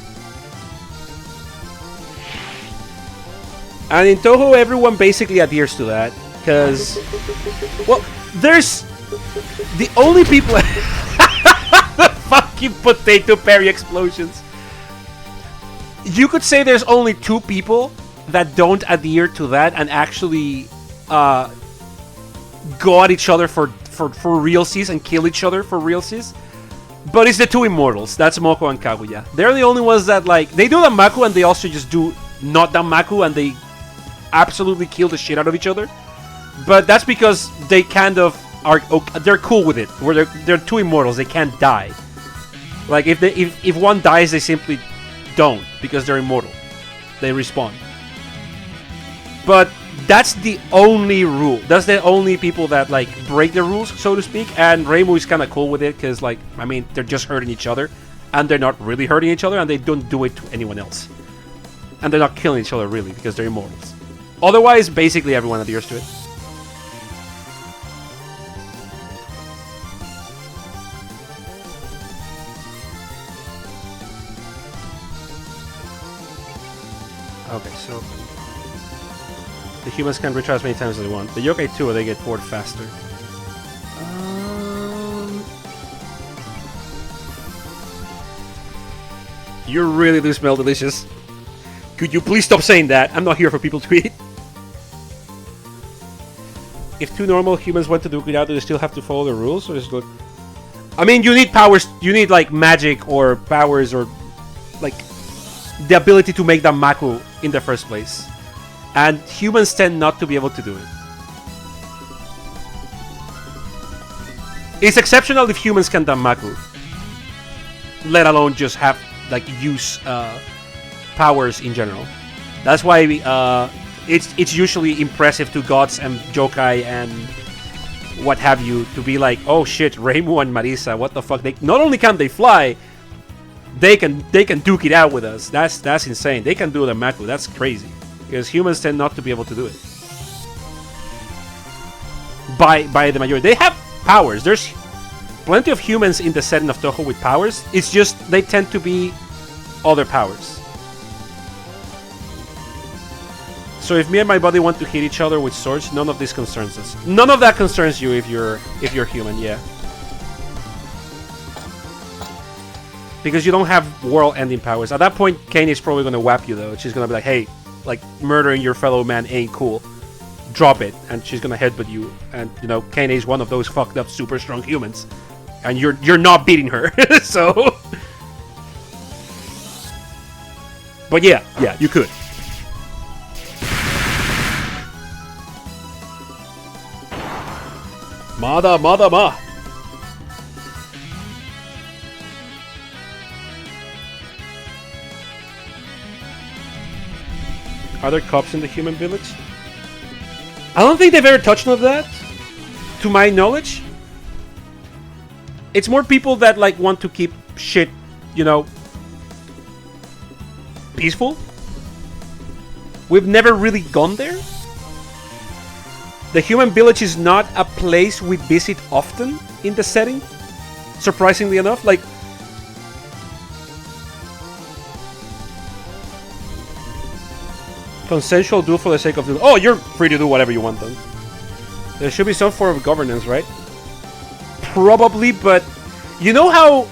And in Toho, everyone basically adheres to that, because, well, there's the only people... The fucking potato parry explosions. You could say there's only two people that don't adhere to that and actually go at each other for realsies and kill each other for realsies. But it's the two immortals. That's Moko and Kaguya. They're the only ones that, like, they do Danmaku and they also just do not Danmaku and they absolutely kill the shit out of each other. But that's because they kind of are, they're cool with it. Where they're two immortals, they can't die. Like, if one dies, they simply don't, because they're immortal. They respawn. But that's the only rule. That's the only people that, like, break the rules, so to speak. And Reimu is kind of cool with it, because, like, I mean, they're just hurting each other. And they're not really hurting each other, and they don't do it to anyone else. And they're not killing each other, really, because they're immortals. Otherwise, basically everyone adheres to it. Okay, so the humans can retry as many times as they want. The yokai too, they get bored faster. You really do smell delicious. Could you please stop saying that? I'm not here for people to eat. If two normal humans went to duke it out, do they still have to follow the rules? Or is it like... I mean, you need powers. You need, like, magic or powers or, like, the ability to make Danmaku in the first place. And humans tend not to be able to do it. It's exceptional if humans can Danmaku. Let alone just have, like, use powers in general. That's why it's usually impressive to gods and yokai and what have you to be like, oh shit, Reimu and Marisa, what the fuck? They not only can they fly, they can duke it out with us. That's insane. They can do the Danmaku. That's crazy. Because humans tend not to be able to do it. By the majority. They have powers. There's plenty of humans in the setting of Toho with powers. It's just they tend to be other powers. So if me and my buddy want to hit each other with swords, none of this concerns us. None of that concerns you if you're human, yeah. Because you don't have world-ending powers. At that point, Kane is probably going to whap you, though. She's going to be like, hey, like, murdering your fellow man ain't cool. Drop it. And she's going to headbutt you. And, you know, Kane is one of those fucked up, super strong humans. And you're not beating her. So... But yeah, you could. Mada, mada, ma. Are there cops in the human village? I don't think they've ever touched on that, to my knowledge. It's more people that like want to keep shit, you know, peaceful. We've never really gone there. The human village is not a place we visit often in the setting, surprisingly enough. Like, consensual do for the sake of doing. Oh, you're free to do whatever you want then. There should be some form of governance, right? Probably, but you know how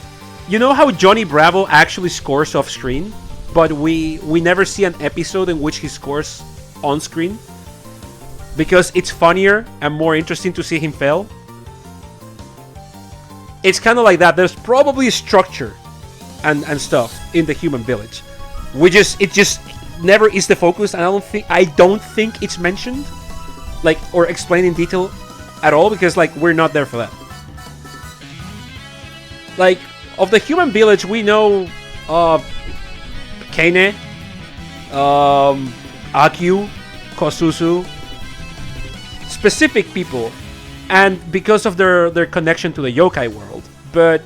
Johnny Bravo actually scores off screen, but we never see an episode in which he scores on screen because it's funnier and more interesting to see him fail. It's kind of like that. There's probably structure and stuff in the human village. It just never is the focus, and I don't think it's mentioned, like, or explained in detail at all, because like we're not there for that. Like, of the human village, we know Kane, Akyu, Kosusu, specific people, and because of their connection to the yokai world. But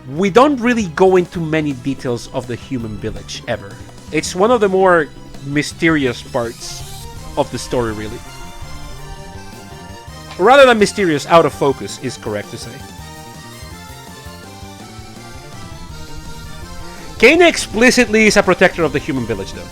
we don't really go into many details of the human village ever. It's one of the more mysterious parts of the story, really. Rather than mysterious, out of focus is correct to say. Kane explicitly is a protector of the human village, though.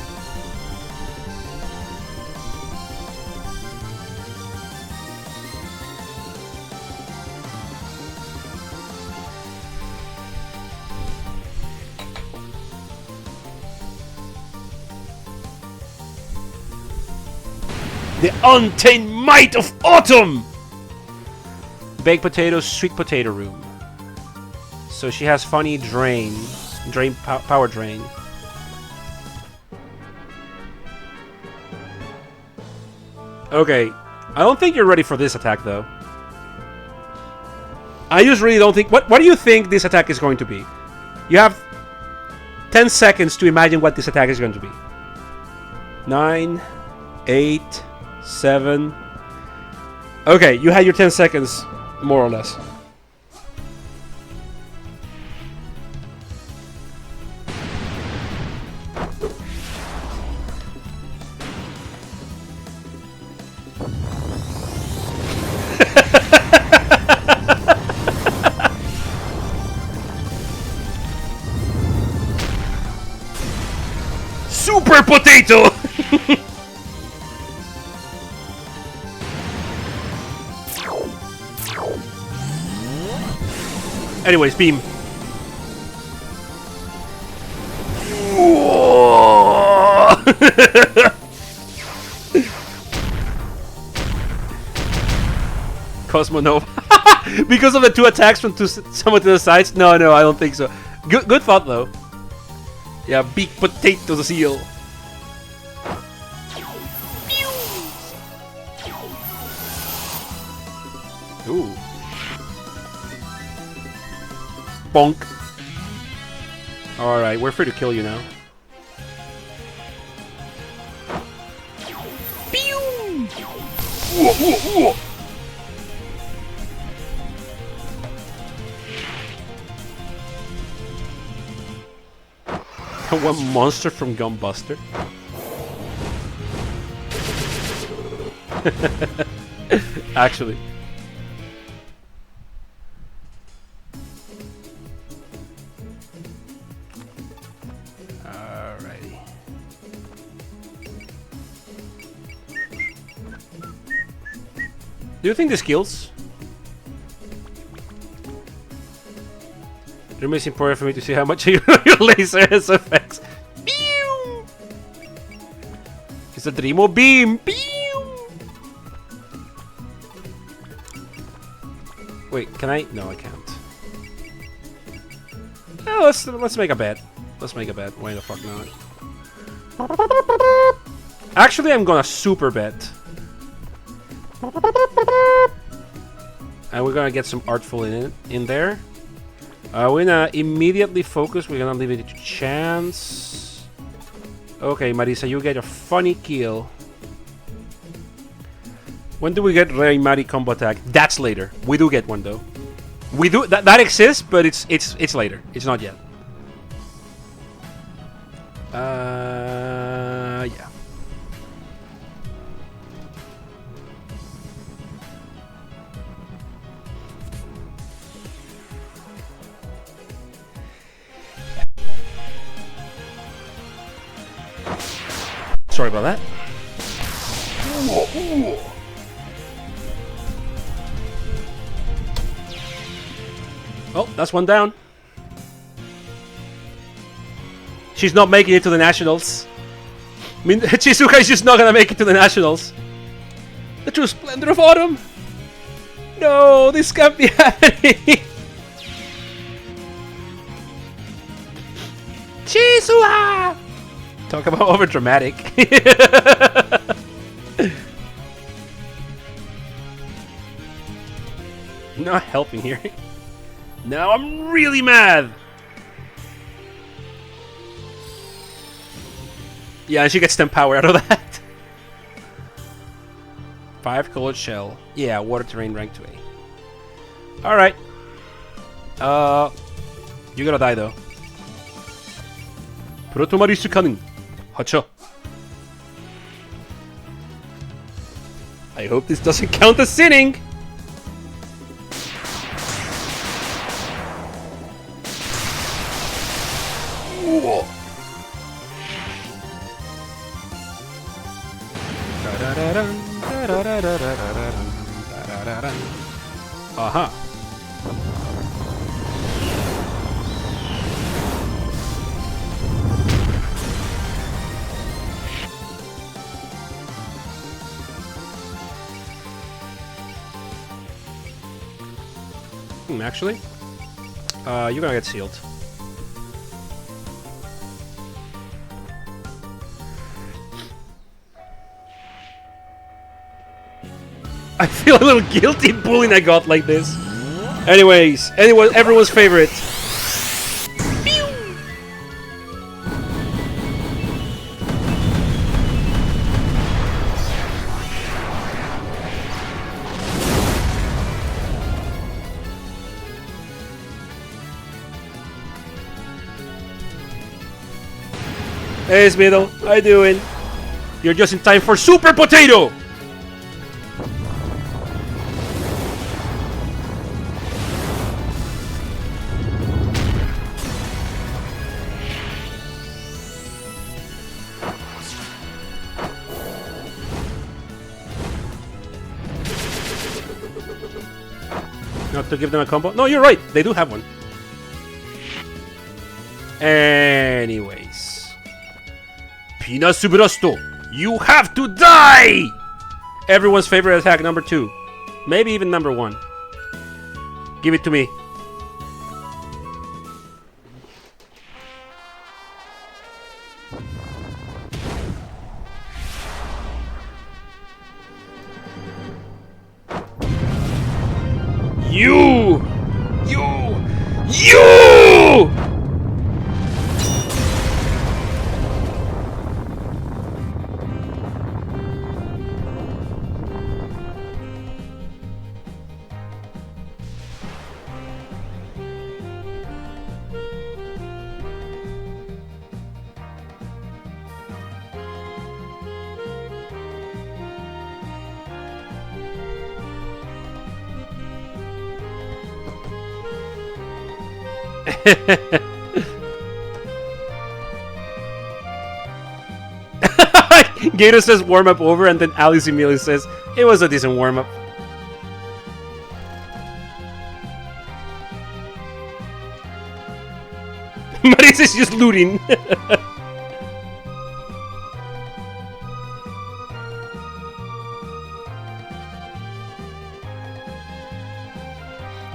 The untamed might of autumn! Baked potatoes, sweet potato room. So she has funny power drain. Okay, I don't think you're ready for this attack, though. I just really don't think... What do you think this attack is going to be? You have 10 seconds to imagine what this attack is going to be. 9, 8, 7... Okay, you had your 10 seconds, more or less. Super potato! Anyways, beam. Cosmonova. Because of the 2 attacks from someone to the sides? No, I don't think so. Good thought, though. Yeah, big potato seal. Ooh. Bonk. Alright, we're free to kill you now. Pew! One monster from Gunbuster. Actually. Alrighty. Do you think the skills? It remains important for me to see how much your laser has effects. Pew! It's a Dreamo beam. Pew! Wait, can I? No, I can't. Oh, let's make a bet. Let's make a bet. Why the fuck not? Actually, I'm gonna super bet. And we're gonna get some artful in there. We're gonna immediately focus. We're gonna leave it to chance. Okay, Marisa, you get a funny kill. When do we get Rei Mari combo attack? That's later. We do get one though. We do that exists, but it's later. It's not yet. Yeah. Sorry about that. Oh, that's one down. She's not making it to the Nationals. I mean, Chizuka is just not gonna make it to the Nationals. The true splendor of autumn. No, this can't be happening. Chizuka! Talk about overdramatic. Not helping here. Now I'm really mad. Yeah, and she gets 10 power out of that. 5 colored shell. Yeah, water terrain rank 2A. Alright. You're gonna die though. 프로토마리스 가능. 하차. I hope this doesn't count as sinning. Whoa. Aha. Actually, you're gonna get sealed. I feel a little guilty bullying I got like this. Anyways, everyone's favorite. Hey, Smidle, how you doing? You're just in time for Super Potato! Not to give them a combo? No, you're right. They do have one. Anyways. Pina Subrasto, you have to die! Everyone's favorite attack, number 2. Maybe even number 1. Give it to me. You! Gator says warm up over, and then Alice immediately says it was a decent warm up. Maris is just looting.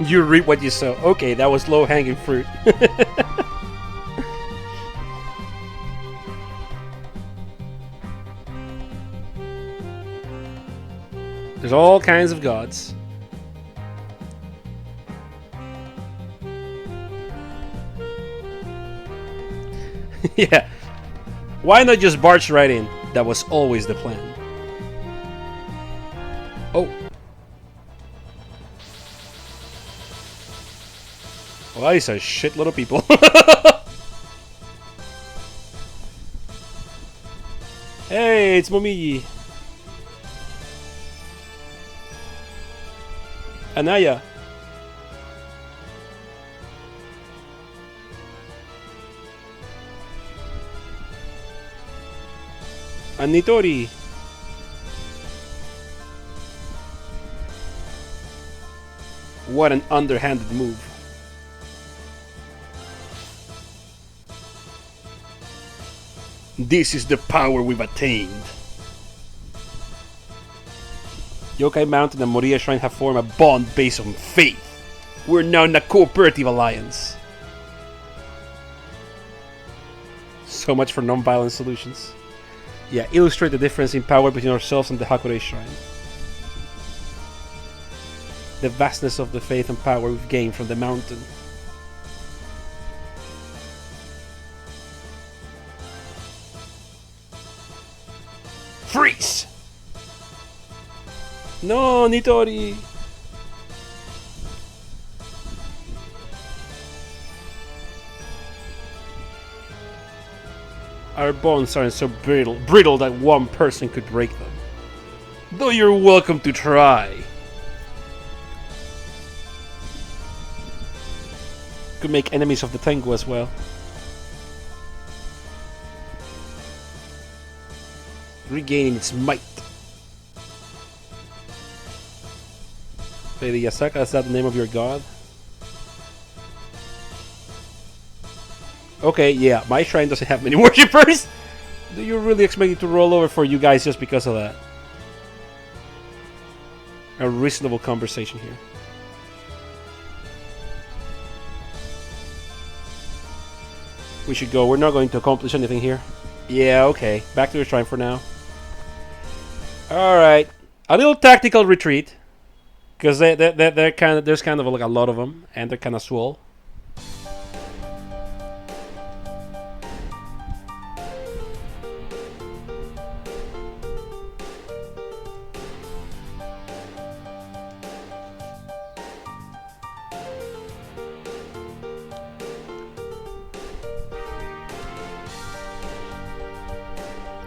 You reap what you sow. Okay, that was low hanging fruit. There's all kinds of gods. Yeah. Why not just barge right in? That was always the plan. Oh. Well, he's a shitload of people. Hey, it's Momiji. Anaya. Anitori. What an underhanded move. This is the power we've attained. Yokai Mountain and Moriya Shrine have formed a bond based on faith. We're now in a cooperative alliance. So much for non-violent solutions. Yeah, illustrate the difference in power between ourselves and the Hakure Shrine. The vastness of the faith and power we've gained from the mountain. Freeze! No, Nitori! Our bonds aren't so brittle that one person could break them. Though you're welcome to try. Could make enemies of the Tengu as well. Regaining its might. Lady Yasaka, is that the name of your god? Okay, yeah, my shrine doesn't have many worshippers. Do you really expect it to roll over for you guys just because of that? A reasonable conversation here. We should go. We're not going to accomplish anything here. Yeah, okay. Back to the shrine for now. Alright. A little tactical retreat. Because they're kind of, there's kind of like a lot of them. And they're kind of swole.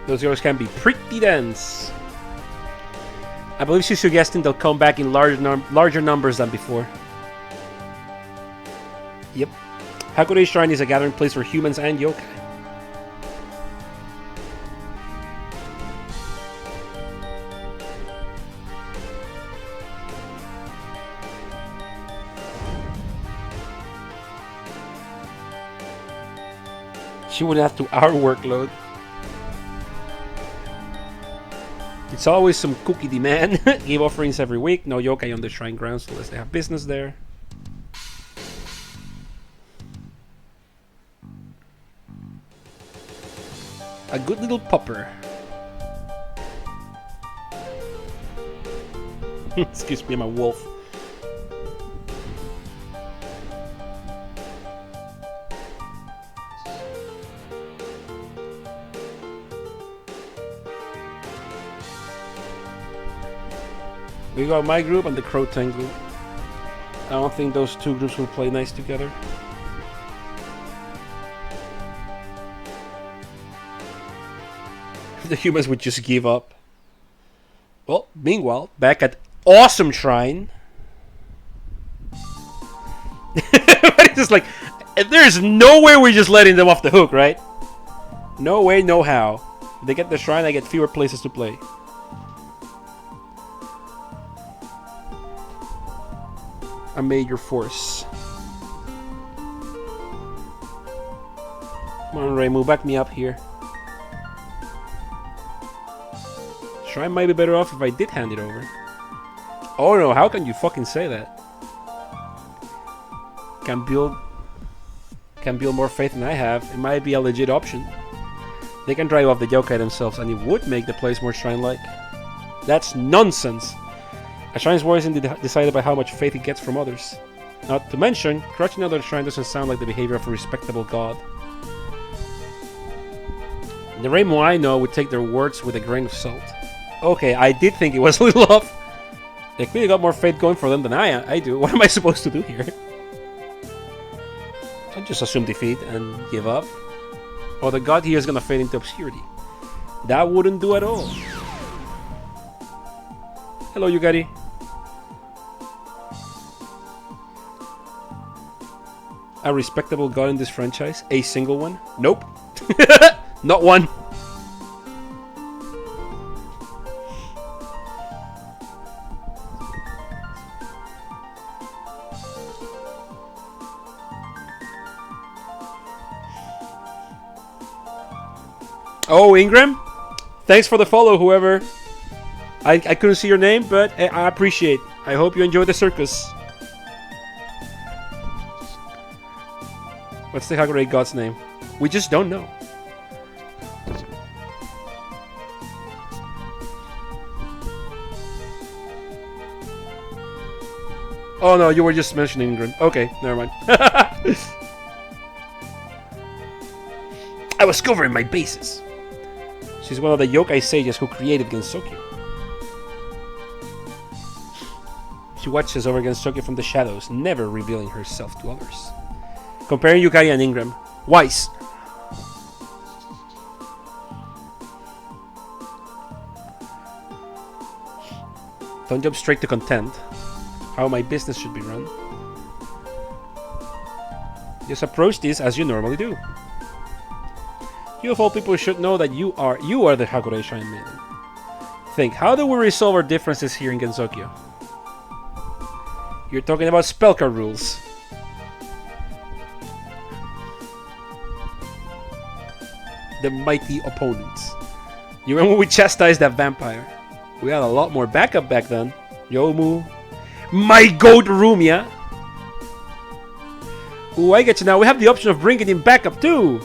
Those girls can be pretty dense. I believe she's suggesting they'll come back in larger numbers than before. Yep. Hakure Shrine is a gathering place for humans and yokai. She would add to our workload. It's always some cookie demand. Give offerings every week. No yokai on the shrine grounds unless they have business there. A good little pupper. Excuse me, I'm a wolf. We got my group and the Crow Tengu. I don't think those two groups will play nice together. The humans would just give up. Well, meanwhile, back at Awesome Shrine. It's just like, there's no way we're just letting them off the hook, right? No way, no how. If they get the shrine, I get fewer places to play. A major force. Come on, Ray, move back me up here. Shrine might be better off if I did hand it over. Oh no, how can you fucking say that? Can build more faith than I have. It might be a legit option. They can drive off the yokai themselves and it would make the place more shrine-like. That's nonsense. A shrine's worth isn't decided by how much faith it gets from others. Not to mention, crushing another shrine doesn't sound like the behavior of a respectable god. The Rainbow I know would take their words with a grain of salt. Okay, I did think it was a little off. They clearly got more fate going for them than I do. What am I supposed to do here? I just assume defeat and give up. Or the god here is gonna fade into obscurity. That wouldn't do at all. Hello, Yugari. A respectable god in this franchise? A single one? Nope. Not one. Oh, Ingram? Thanks for the follow, whoever. I couldn't see your name, but I appreciate. I hope you enjoy the circus. What's the Hagure god's name? We just don't know. Oh no, you were just mentioning Ingram. Okay, never mind. I was covering my bases. She's one of the yokai sages who created Gensou. She watches over Gensou from the shadows, never revealing herself to others. Comparing Yukari and Ingram. Wise. Don't jump straight to content. How my business should be run. Just approach this as you normally do. You of all people should know that you are the Hagure Shrine Maiden. Think, how do we resolve our differences here in Gensokyo? You're talking about spellcard rules. The mighty opponents. You remember when we chastised that vampire? We had a lot more backup back then. Yomu. My goat room, yeah? Ooh, I get you now. We have the option of bringing in backup too.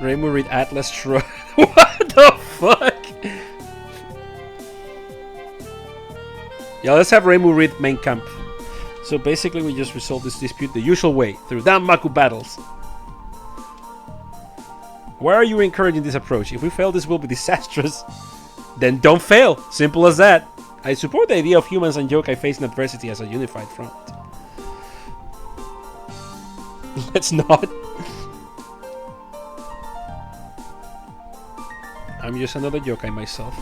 Rainbow read Atlas Shrug. What the fuck? Yeah, let's have Rainbow read main camp. So basically we just resolve this dispute the usual way, through Danmaku battles. Why are you encouraging this approach? If we fail, this will be disastrous. Then don't fail. Simple as that. I support the idea of humans and yokai facing adversity as a unified front. Let's not. I'm just another yokai myself.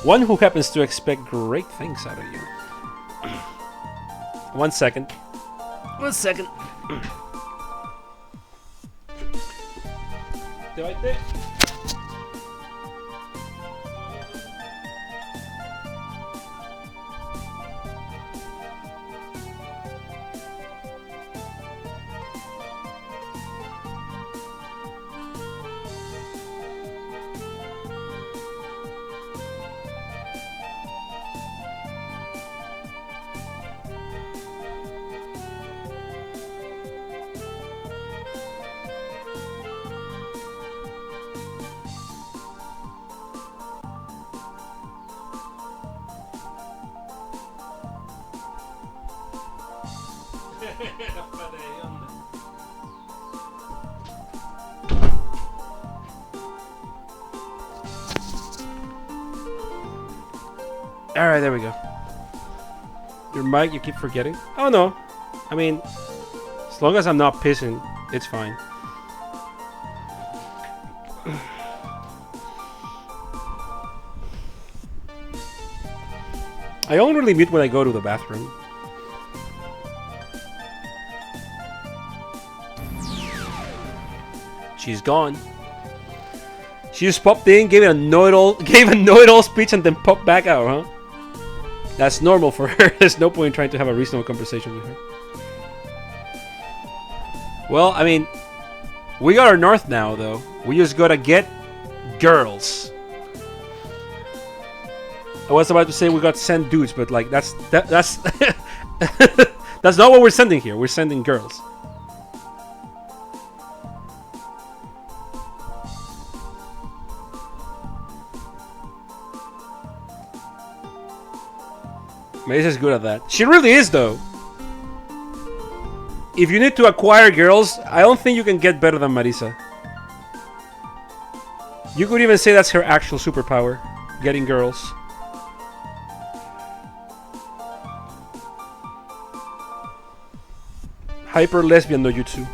One who happens to expect great things out of you. 1 second. 1 second. Right. Alright, there we go. Your mic, you keep forgetting? Oh no. I mean, as long as I'm not pissing, it's fine. I only really mute when I go to the bathroom. She's gone. She just popped in, gave a know-it-all speech, and then popped back out, huh? That's normal for her. There's no point in trying to have a reasonable conversation with her. Well, I mean, we got our north now, though. We just gotta get girls. I was about to say we got to send dudes, but like that's that's not what we're sending here. We're sending girls. Maze is good at that. She really is, though. If you need to acquire girls, I don't think you can get better than Marisa. You could even say that's her actual superpower, getting girls. Hyper lesbian no jutsu.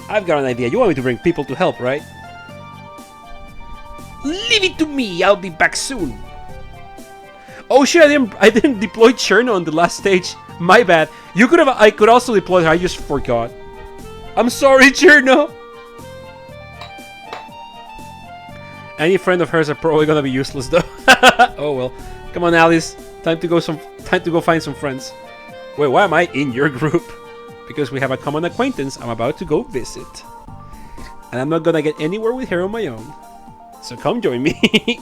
I've got an idea. You want me to bring people to help, right? Leave it to me. I'll be back soon. Oh shit! I didn't deploy Cherno on the last stage. My bad. You could have. I could also deploy her. I just forgot. I'm sorry, Cherno. Any friend of hers are probably gonna be useless though. Oh well. Come on, Alice. Time to go find some friends. Wait, why am I in your group? Because we have a common acquaintance I'm about to go visit. And I'm not gonna get anywhere with her on my own. So come join me.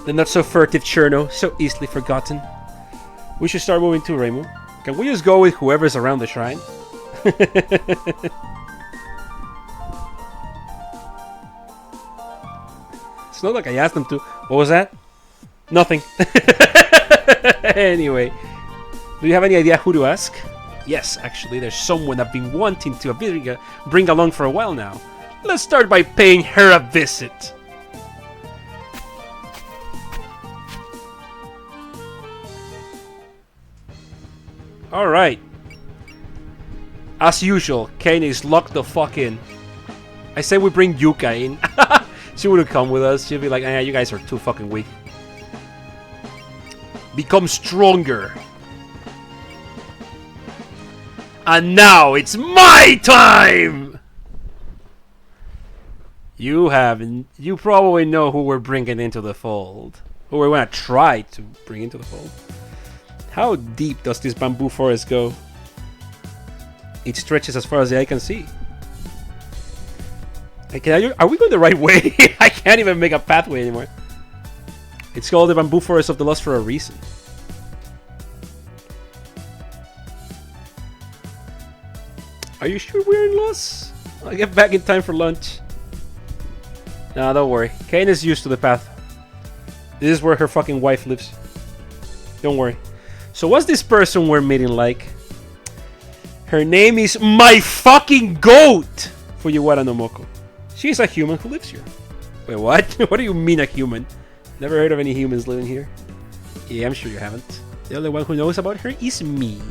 The not so furtive Cherno, so easily forgotten. We should start moving too, Reimu. Can we just go with whoever's around the shrine? It's not like I asked them to. What was that? Nothing. Anyway, do you have any idea who to ask? Yes, actually, there's someone I've been wanting to bring along for a while now. Let's start by paying her a visit. Alright. As usual, Kane is locked the fuck in. I say we bring Yuka in. She wouldn't come with us. She'd be like, eh, you guys are too fucking weak. Become stronger. And now it's my time! You probably know who we're bringing into the fold. Who we're gonna try to bring into the fold. How deep does this bamboo forest go? It stretches as far as the eye can see. Are we going the right way? I can't even make a pathway anymore. It's called the bamboo forest of the lost for a reason. Are you sure we're in loss? I'll get back in time for lunch. No, don't worry. Kane is used to the path. This is where her fucking wife lives. Don't worry. So what's this person we're meeting like? Her name is my fucking goat! Fujiwara no Moko. She's a human who lives here. Wait, what? What do you mean a human? Never heard of any humans living here. Yeah, I'm sure you haven't. The only one who knows about her is me.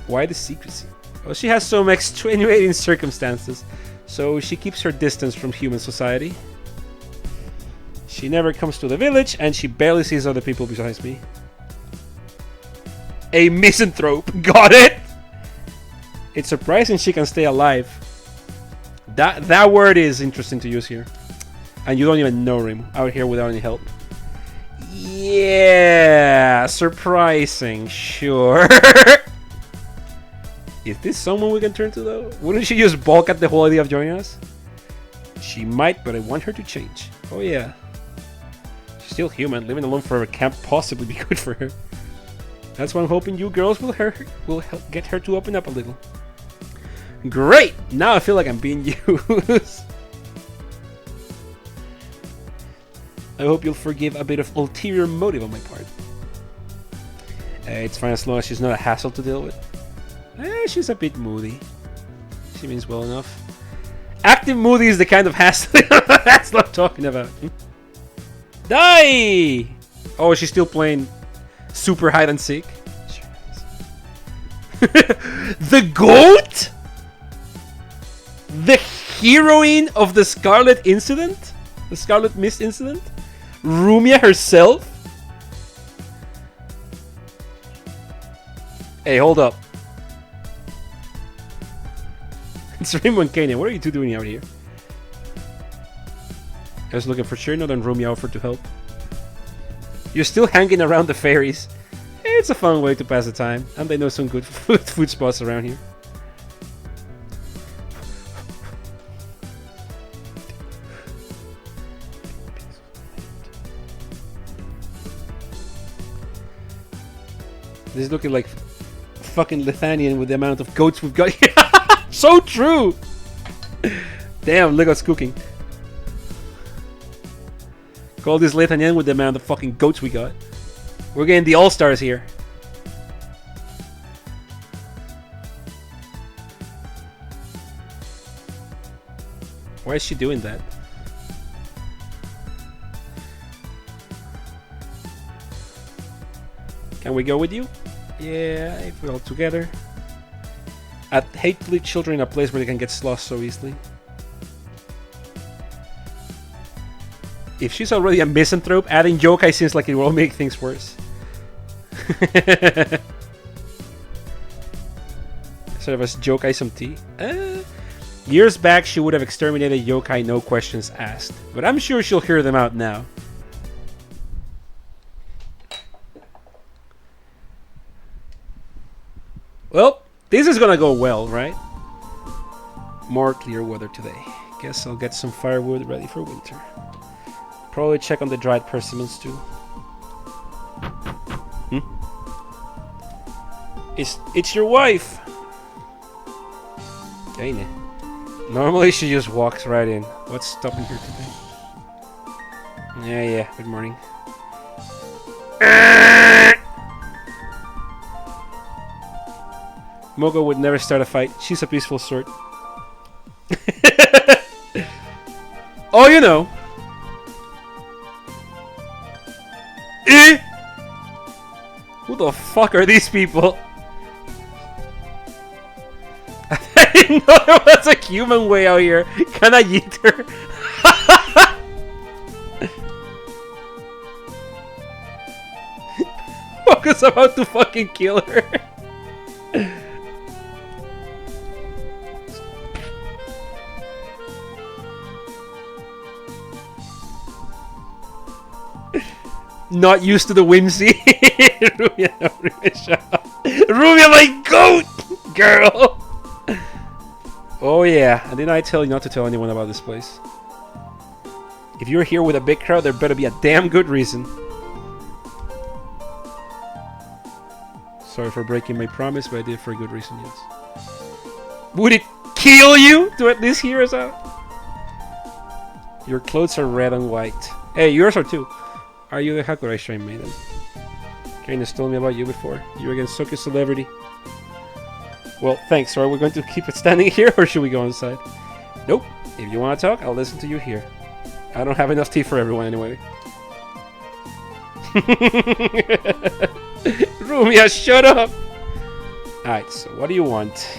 Why the secrecy? Well, she has some extenuating circumstances, so she keeps her distance from human society. She never comes to the village, and she barely sees other people besides me. A misanthrope. Got it? It's surprising she can stay alive. That word is interesting to use here. And you don't even know him out here without any help. Yeah, surprising, sure. Is this someone we can turn to though? Wouldn't she just balk at the whole idea of joining us? She might, but I want her to change. Oh yeah. She's still human. Living alone forever can't possibly be good for her. That's why I'm hoping you girls will help get her to open up a little. Great! Now I feel like I'm being used. I hope you'll forgive a bit of ulterior motive on my part. It's fine as long as she's not a hassle to deal with. She's a bit moody. She means well enough. Active moody is the kind of hassle that's what I'm talking about. Die! Oh, she's still playing super hide and seek. The goat? The heroine of the Scarlet Incident? The Scarlet Mist Incident? Rumia herself? Hey, hold up. It's Rainbow and Kenya. What are you two doing out here? I was looking for Shirno, then Rumia offered to help. You're still hanging around the fairies. It's a fun way to pass the time, and they know some good food spots around here. This is looking like fucking Lithuanian with the amount of goats we've got here. So true! Damn, look what's cooking. Call this late and end with the amount of fucking goats we got. We're getting the all-stars here. Why is she doing that? Can we go with you? Yeah, if we're all together. I'd hate to leave children in a place where they can get lost so easily. If she's already a misanthrope, adding yokai seems like it will make things worse. Sort of as yokai some tea. Years back, she would have exterminated yokai, no questions asked. But I'm sure she'll hear them out now. Well, this is gonna go well, right? More clear weather today. Guess I'll get some firewood ready for winter. Probably check on the dried persimmons too. It's your wife! Dang it. Normally she just walks right in. What's stopping her today? Yeah, good morning. Moko would never start a fight. She's a peaceful sort. Oh, you know. Who the fuck are these people? I didn't know there was a human way out here. Can I eat her? Moko's about to fucking kill her. Not used to the whimsy. Rumia, my goat! Girl! Oh yeah, and didn't I tell you not to tell anyone about this place? If you're here with a big crowd, there better be a damn good reason. Sorry for breaking my promise, but I did it for a good reason, yes. Would it kill you to at least hear us out? Your clothes are red and white. Hey, yours are too. Are you the Hakurai Shrine Maiden? Kaina's told me about you before. You're a Gensoku celebrity. Well, thanks. So are we going to keep it standing here, or should we go inside? Nope. If you want to talk, I'll listen to you here. I don't have enough tea for everyone anyway. Rumia, shut up! Alright, so what do you want?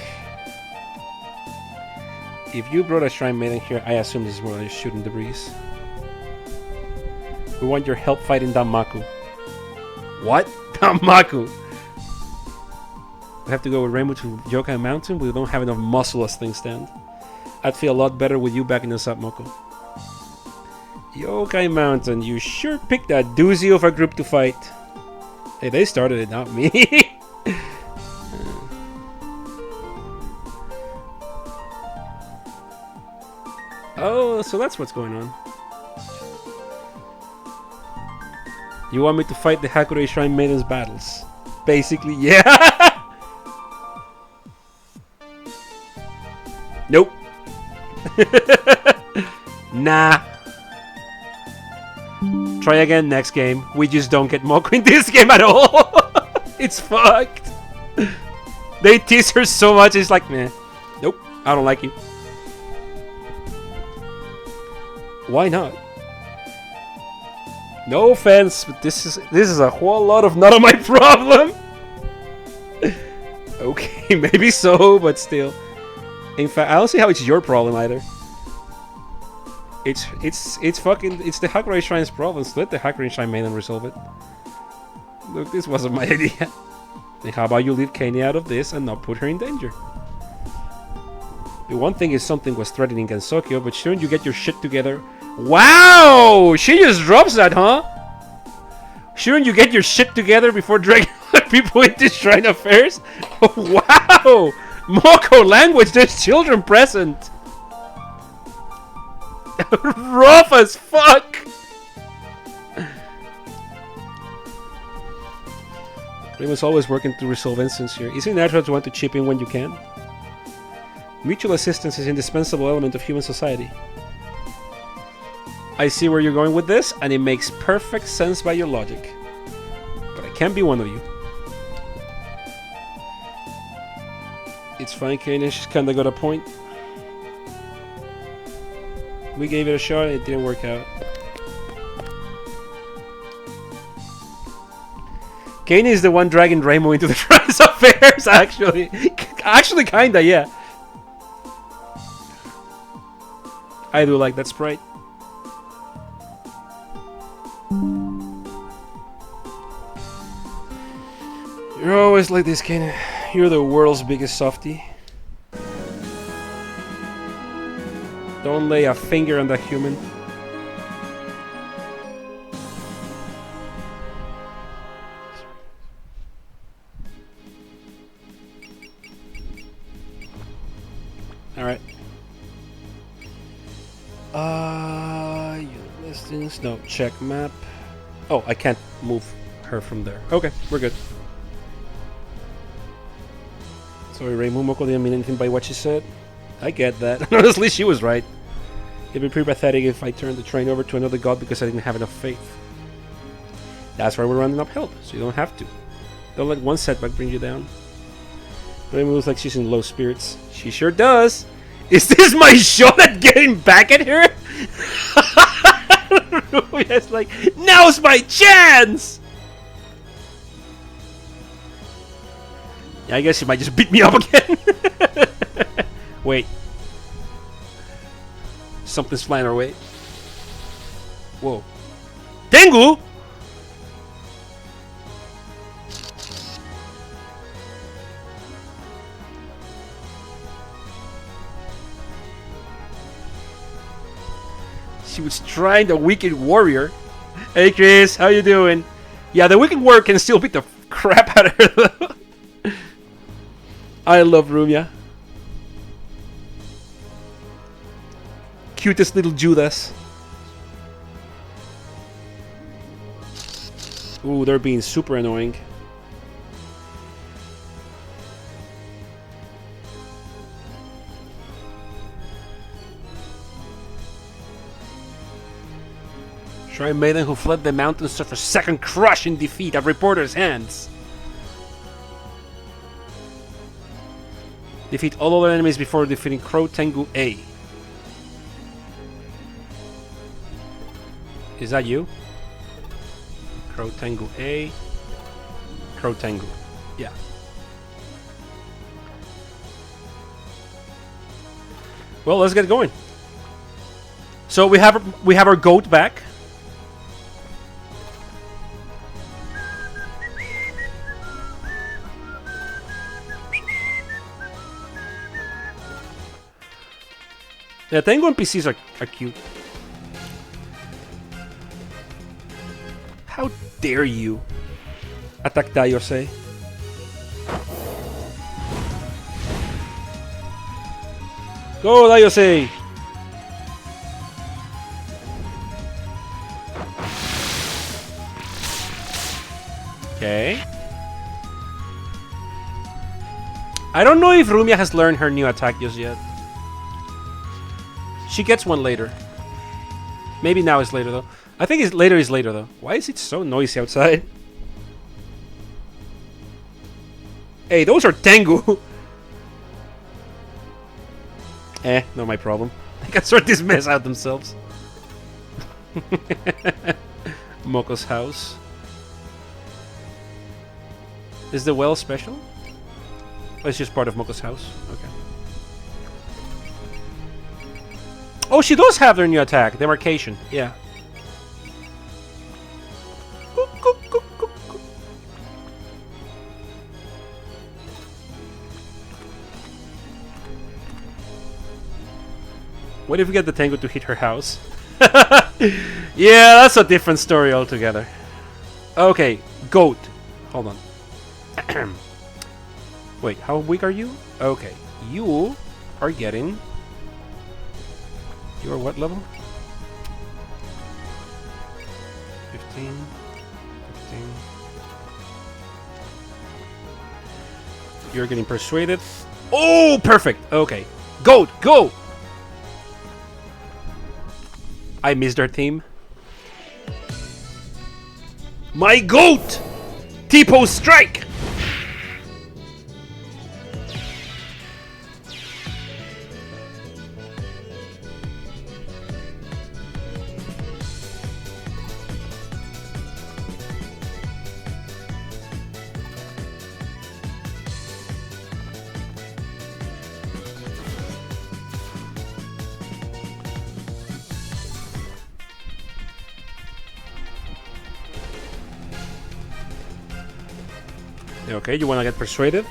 If you brought a Shrine Maiden here, I assume this is more than shooting the breeze. We want your help fighting Danmaku. What? Danmaku? We have to go with Rainbow to Yokai Mountain, but we don't have enough muscle as things stand. I'd feel a lot better with you backing us up, Moko. Yokai Mountain, you sure picked a doozy of a group to fight. Hey, they started it, not me. Oh, so that's what's going on. You want me to fight the Hakurai Shrine Maiden's battles? Basically, yeah! Nope. Nah. Try again next game. We just don't get Moko in this game at all. It's fucked. They tease her so much, it's like, meh. Nope, I don't like you. Why not? No offense, but this is a whole lot of not my problem. Okay, maybe so, but still. In fact, I don't see how it's your problem either. It's the Hakurai Shrine's problem, so let the Hakurai Shrine Maiden resolve it. Look, this wasn't my idea. Then how about you leave Kaine out of this and not put her in danger? The one thing is something was threatening Gensokyo, but shouldn't you get your shit together? Wow! She just drops that, huh? Shouldn't you get your shit together before dragging people into shrine affairs? Wow! Moko language, there's children present! Rough as fuck! Raymond's always working to resolve incidents here. Isn't it natural to want to chip in when you can? Mutual assistance is an indispensable element of human society. I see where you're going with this, and it makes perfect sense by your logic. But I can't be one of you. It's fine, Kanan. She's kinda got a point. We gave it a shot and it didn't work out. Kanan is the one dragging Raimo into the trans affairs, actually. Actually, kinda, yeah. I do like that sprite. You're always like this, Kanan. You're the world's biggest softie. Don't lay a finger on that human. Alright. Your listings. No, check map. Oh, I can't move her from there. Okay, we're good. Sorry, Reimu Moko didn't mean anything by what she said. I get that. Honestly, she was right. It'd be pretty pathetic if I turned the train over to another god because I didn't have enough faith. That's why we're running uphill, so you don't have to. Don't let one setback bring you down. Reimu looks like she's in low spirits. She sure does. Is this my shot at getting back at her? It's like, now's my chance! I guess she might just beat me up again. Wait. Something's flying our way. Whoa. Tengu! She was trying the Wicked Warrior. Hey Chris, how you doing? Yeah, the Wicked Warrior can still beat the crap out of her though. I love Rumia. Cutest little Judas. Ooh, they're being super annoying. Try Maiden who fled the mountains suffer second crush in defeat at reporters' hands. Defeat all other enemies before defeating Crow Tengu A. Is that you? Crow Tengu A. Crow Tengu. Yeah. Well, let's get going. So we have our goat back. Yeah, Tengu NPCs are cute. How dare you attack Dayose? Go, Dayose! Okay. I don't know if Rumia has learned her new attack just yet. She gets one later. Maybe now is later though. I think it's later though. Why is it so noisy outside? Hey, those are Tengu! Not my problem. They can sort this mess out themselves. Moko's house. Is the well special? Oh, it's just part of Moko's house? Okay. Oh, she does have their new attack, Demarcation. Yeah. What if we get the Tengu to hit her house? Yeah, that's a different story altogether. Okay, goat. Hold on. Wait, how weak are you? Okay, you are getting... You are what level? 15. You're getting persuaded. Oh, perfect. Okay. Goat, go! I missed their theme. My goat! T-pose strike! Okay, you wanna get persuaded?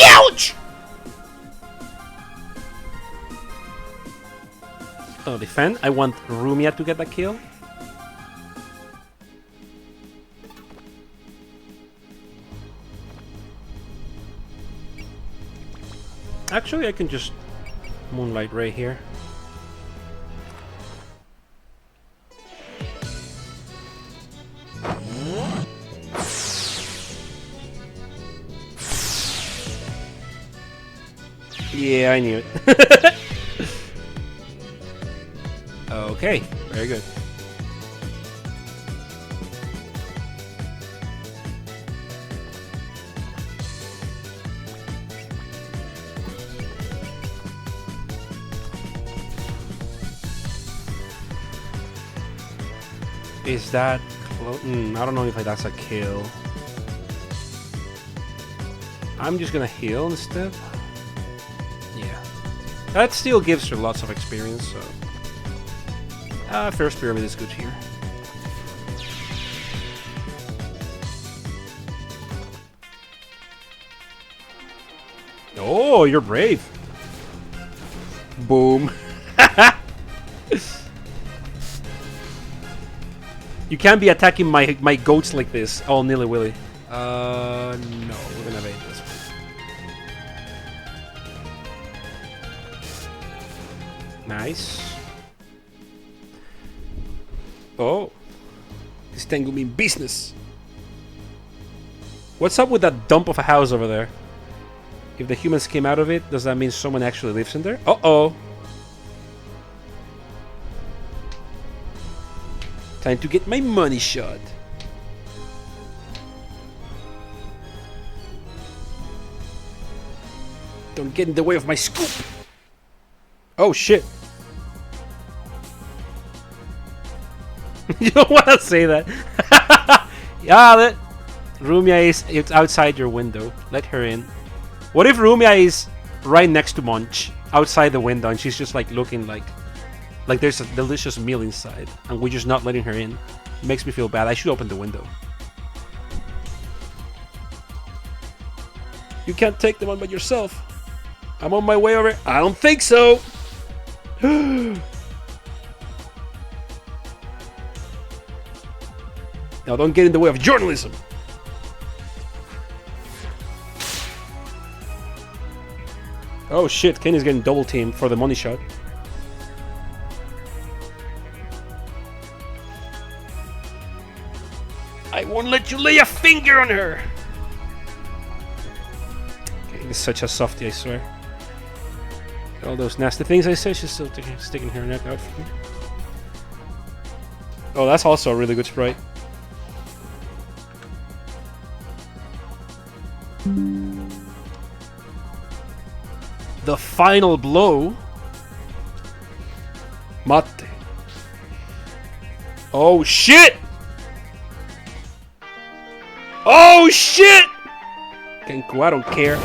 Ouch! Oh, defend. I want Rumia to get the kill. Actually, I can just Moonlight Ray here. Yeah, I knew it. Okay, very good. Is that close? I don't know if that's a kill. I'm just gonna heal instead. Yeah. That still gives her lots of experience, so... first pyramid is good here. Oh, you're brave. Boom. You can't be attacking my goats like this, all nilly-willy. No, we're gonna evade this one. Nice. Oh. This Tengu mean business. What's up with that dump of a house over there? If the humans came out of it, does that mean someone actually lives in there? Uh-oh. Time to get my money shot. Don't get in the way of my scoop. Oh shit. You don't want to say that. Yeah, Rumia is outside your window. Let her in. What if Rumia is right next to Munch, outside the window, and she's just like looking like there's a delicious meal inside, and we're just not letting her in? It makes me feel bad. I should open the window. You can't take them on by yourself. I'm on my way over. I don't think so. Now don't get in the way of journalism. Oh shit, Kenny's getting double teamed for the money shot. I won't let you lay a finger on her. Okay, this is such a softie, I swear. All those nasty things I said, she's still sticking her neck out for me. Oh, that's also a really good sprite. The final blow. Mate. Oh shit! Oh shit! Kenku, I don't care.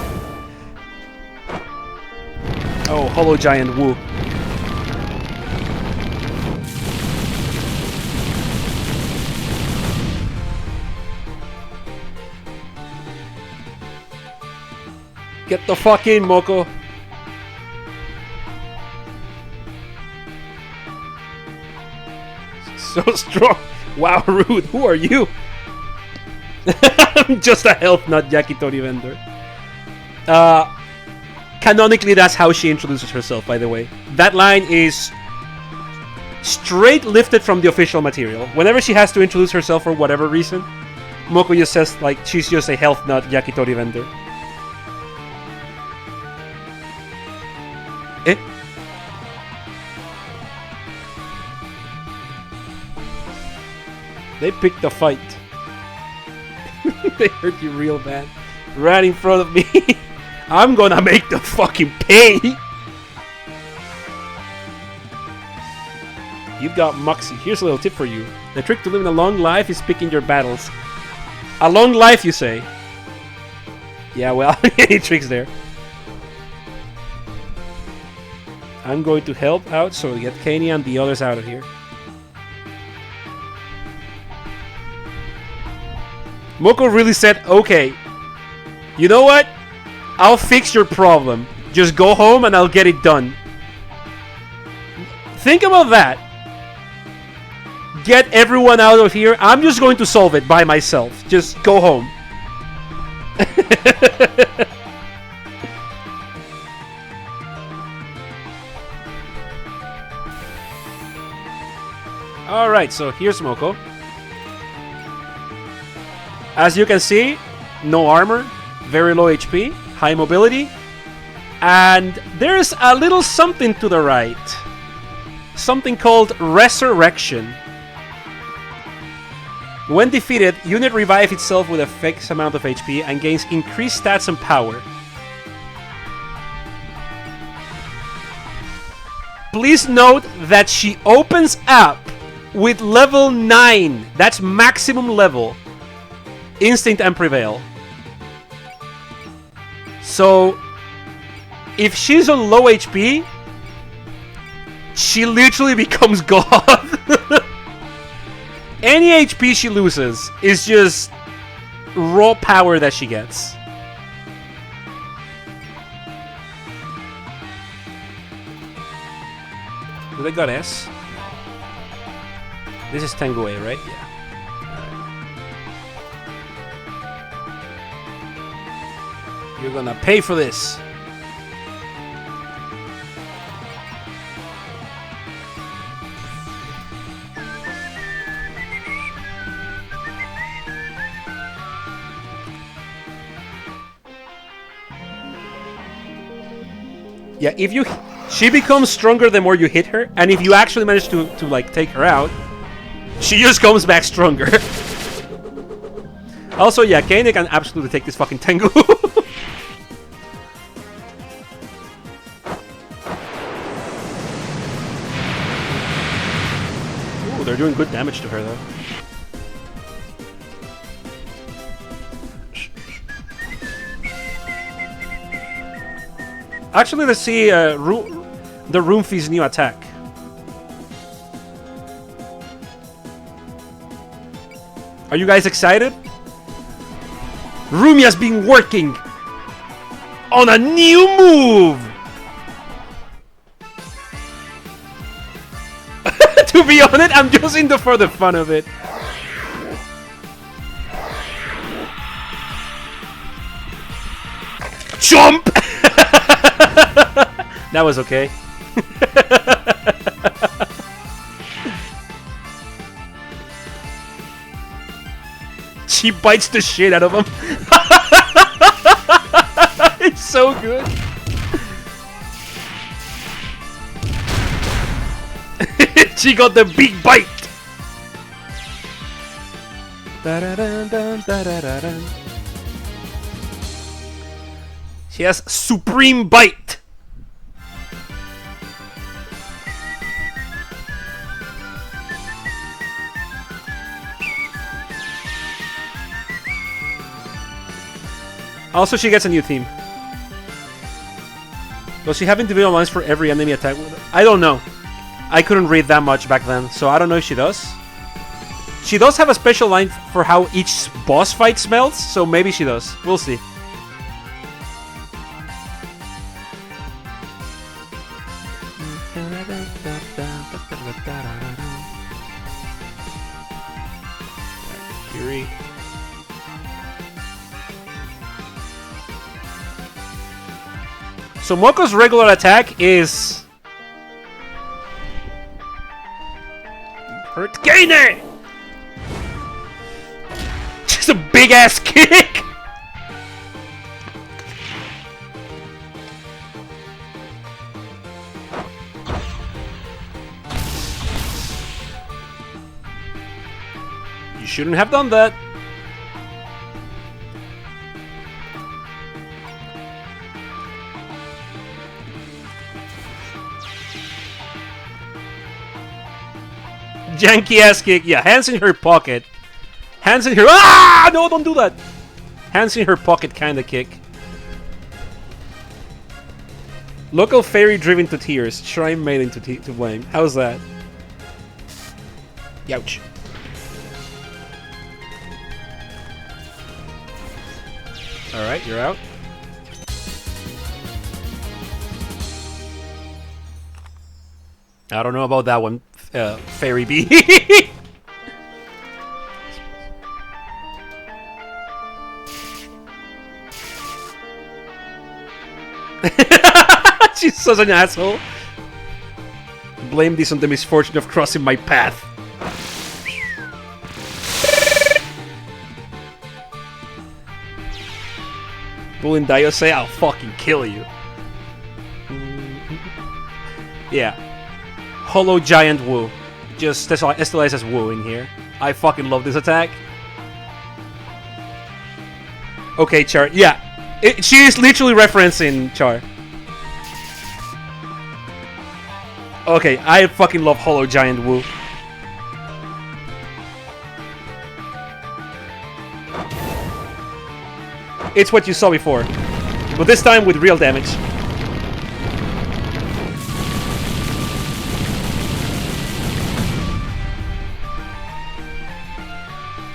Oh, Hollow Giant Woo. Get the fuck in, Moko. So strong. Wow, rude. Who are you? I'm just a health nut yakitori vendor. Canonically, that's how she introduces herself, by the way. That line is Straight lifted from the official material. Whenever she has to introduce herself for whatever reason, Moko just says like she's just a health nut yakitori vendor. Eh? They picked a fight. They hurt you real bad. Right in front of me. I'm gonna make them fucking pay. You've got Moxie. Here's a little tip for you. The trick to living a long life is picking your battles. A long life, you say? Yeah, well, any tricks there. I'm going to help out so we get Kanye and the others out of here. Moko really said, okay, you know what? I'll fix your problem. Just go home and I'll get it done. Think about that. Get everyone out of here. I'm just going to solve it by myself. Just go home. Alright, so here's Moko. As you can see, no armor, very low HP, high mobility, and there's a little something to the right. Something called Resurrection. When defeated, unit revives itself with a fixed amount of HP and gains increased stats and power. Please note that she opens up with level 9. That's maximum level. Instinct and Prevail. So, if she's on low HP, she literally becomes God. Any HP she loses is just raw power that she gets. Did I got S? This is Tengu, right? Yeah. You're gonna pay for this. Yeah, if you... She becomes stronger the more you hit her, and if you actually manage to like, take her out, she just comes back stronger. Also, yeah, Kane can absolutely take this fucking Tengu. Ooh, they're doing good damage to her, though. Actually, let's see the Roomfie's new attack. Are you guys excited? Rumi has been working on a new move! To be honest, I'm just in for the fun of it. Jump! That was okay. She bites the shit out of him. It's so good. She got the big bite. She has supreme bite. Also, she gets a new team. Does she have individual lines for every enemy attack? I don't know. I couldn't read that much back then, so I don't know if she does. She does have a special line for how each boss fight smells, so maybe she does. We'll see. Fury. So Moko's regular attack is Hurt Gainer! Just a big ass kick! You shouldn't have done that. Janky ass kick. Yeah, hands in her pocket. Hands in her. Ah! No, don't do that. Hands in her pocket kind of kick. Local fairy driven to tears. Shrine Maiden to blame. How's that? Youch. Alright, you're out. I don't know about that one, Fairy Bee. She's such an asshole. Blame this on the misfortune of crossing my path. Bull and Dio say I'll fucking kill you. Yeah. Hollow Giant Wu. Just stylized as Wu in here. I fucking love this attack. Okay, Char. Yeah. She is literally referencing Char. Okay, I fucking love Hollow Giant Wu. It's what you saw before, but this time with real damage.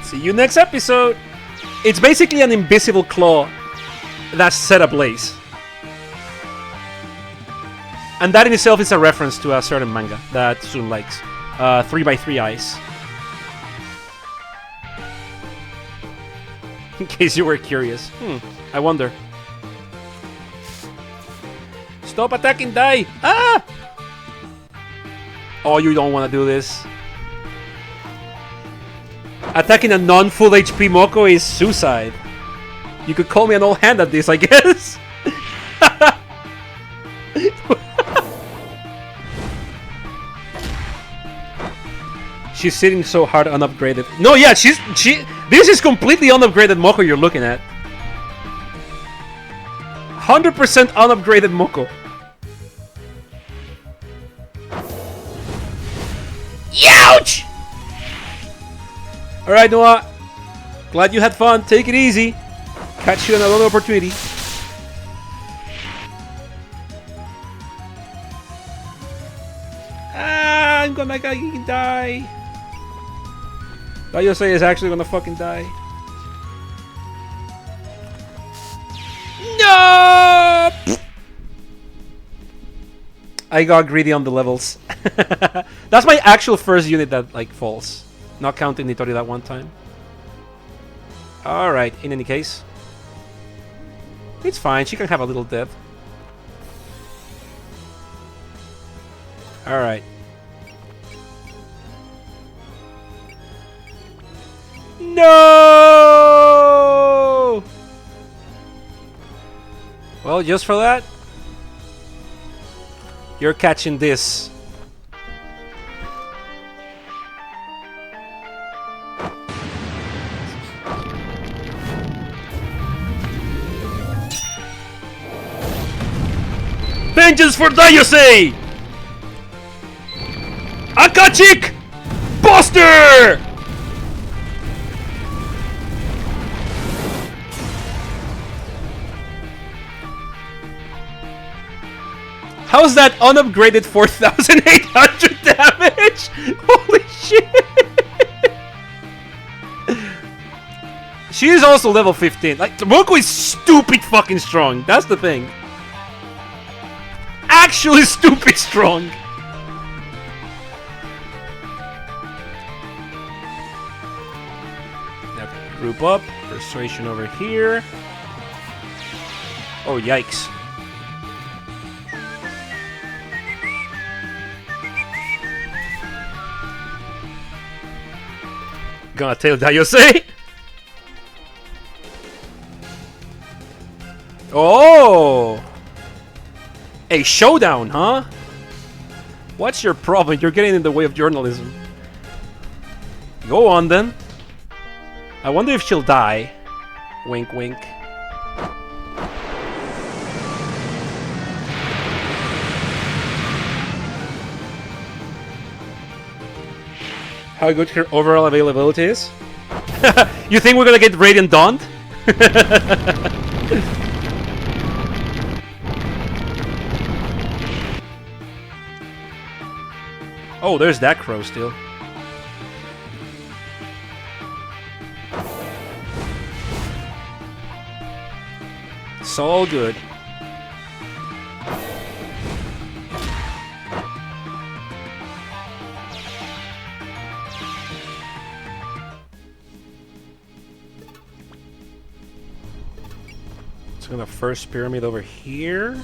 See you next episode! It's basically an invisible claw that's set ablaze. And that in itself is a reference to a certain manga that Sun likes. 3x3 Eyes. In case you were curious. I wonder. Stop attacking Dai! Ah! Oh, you don't want to do this. Attacking a non-full HP Moko is suicide. You could call me an old hand at this, I guess. She's sitting so hard unupgraded. No, yeah, this is completely unupgraded Moko you're looking at. 100% unupgraded Moko. Youch! Alright, Noah. Glad you had fun. Take it easy. Catch you on another opportunity. Ah, I'm gonna die. Daiose is actually gonna fucking die. No! I got greedy on the levels. That's my actual first unit that like falls. Not counting Nitori that one time. Alright, in any case. It's fine, she can have a little death. Alright. No! Well, just for that, you're catching this. Vengeance for Daiose! Akachik! Buster! How's that unupgraded 4,800 damage? Holy shit! She is also level 15. Like, Tomoko is stupid fucking strong. That's the thing. Actually stupid strong. Now, group up. Persuasion over here. Oh, yikes. Gonna tell that you say. Oh! A showdown, huh? What's your problem? You're getting in the way of journalism. Go on then. I wonder if she'll die. Wink, wink. How good her overall availability is? You think we're gonna get Radiant Dawned? Oh, there's that crow still. It's all good. It's gonna first pyramid over here.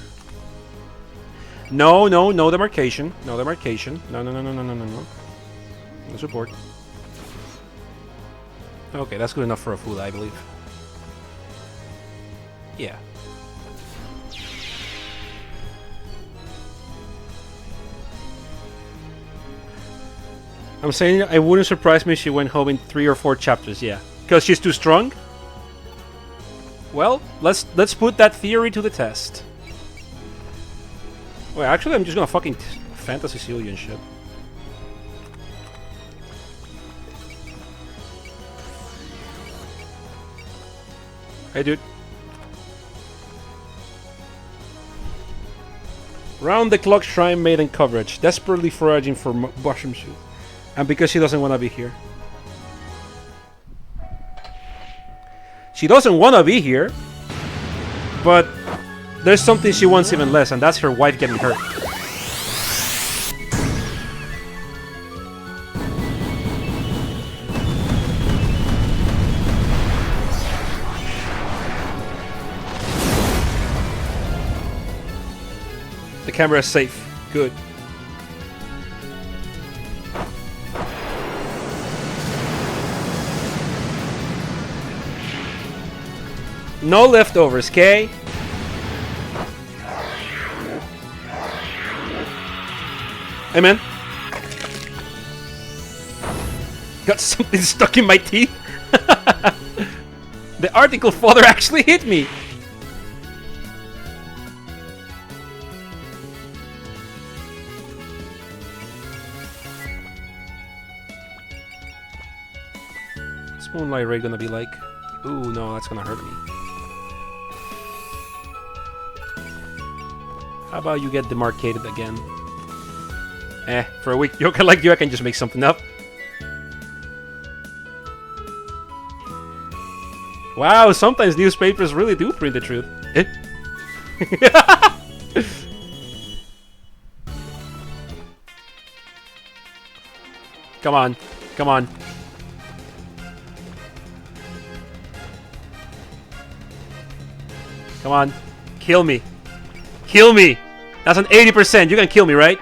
No, no, no demarcation. No demarcation. No, no, no, no, no, no, no, no. No support. Okay, that's good enough for a fool, I believe. Yeah. I'm saying it wouldn't surprise me if she went home in 3 or 4 chapters, yeah. Because she's too strong? Well, let's put that theory to the test. Wait, actually, I'm just gonna fucking fantasy seal you and shit. Hey, dude. Round the clock Shrine Maiden coverage. Desperately foraging for mushroom shoot. And because she doesn't want to be here. She doesn't want to be here. But there's something she wants even less, and that's her wife getting hurt. The camera is safe. Good. No leftovers, okay? Hey, man. Got something stuck in my teeth. The article father actually hit me. What's Moonlight Ray gonna be like? Ooh, no, that's gonna hurt me. How about you get demarcated again? For a weak joker like you, I can just make something up. Wow, sometimes newspapers really do print the truth. Come on, come on. Come on, kill me. Kill me! That's an 80%. You can kill me, right?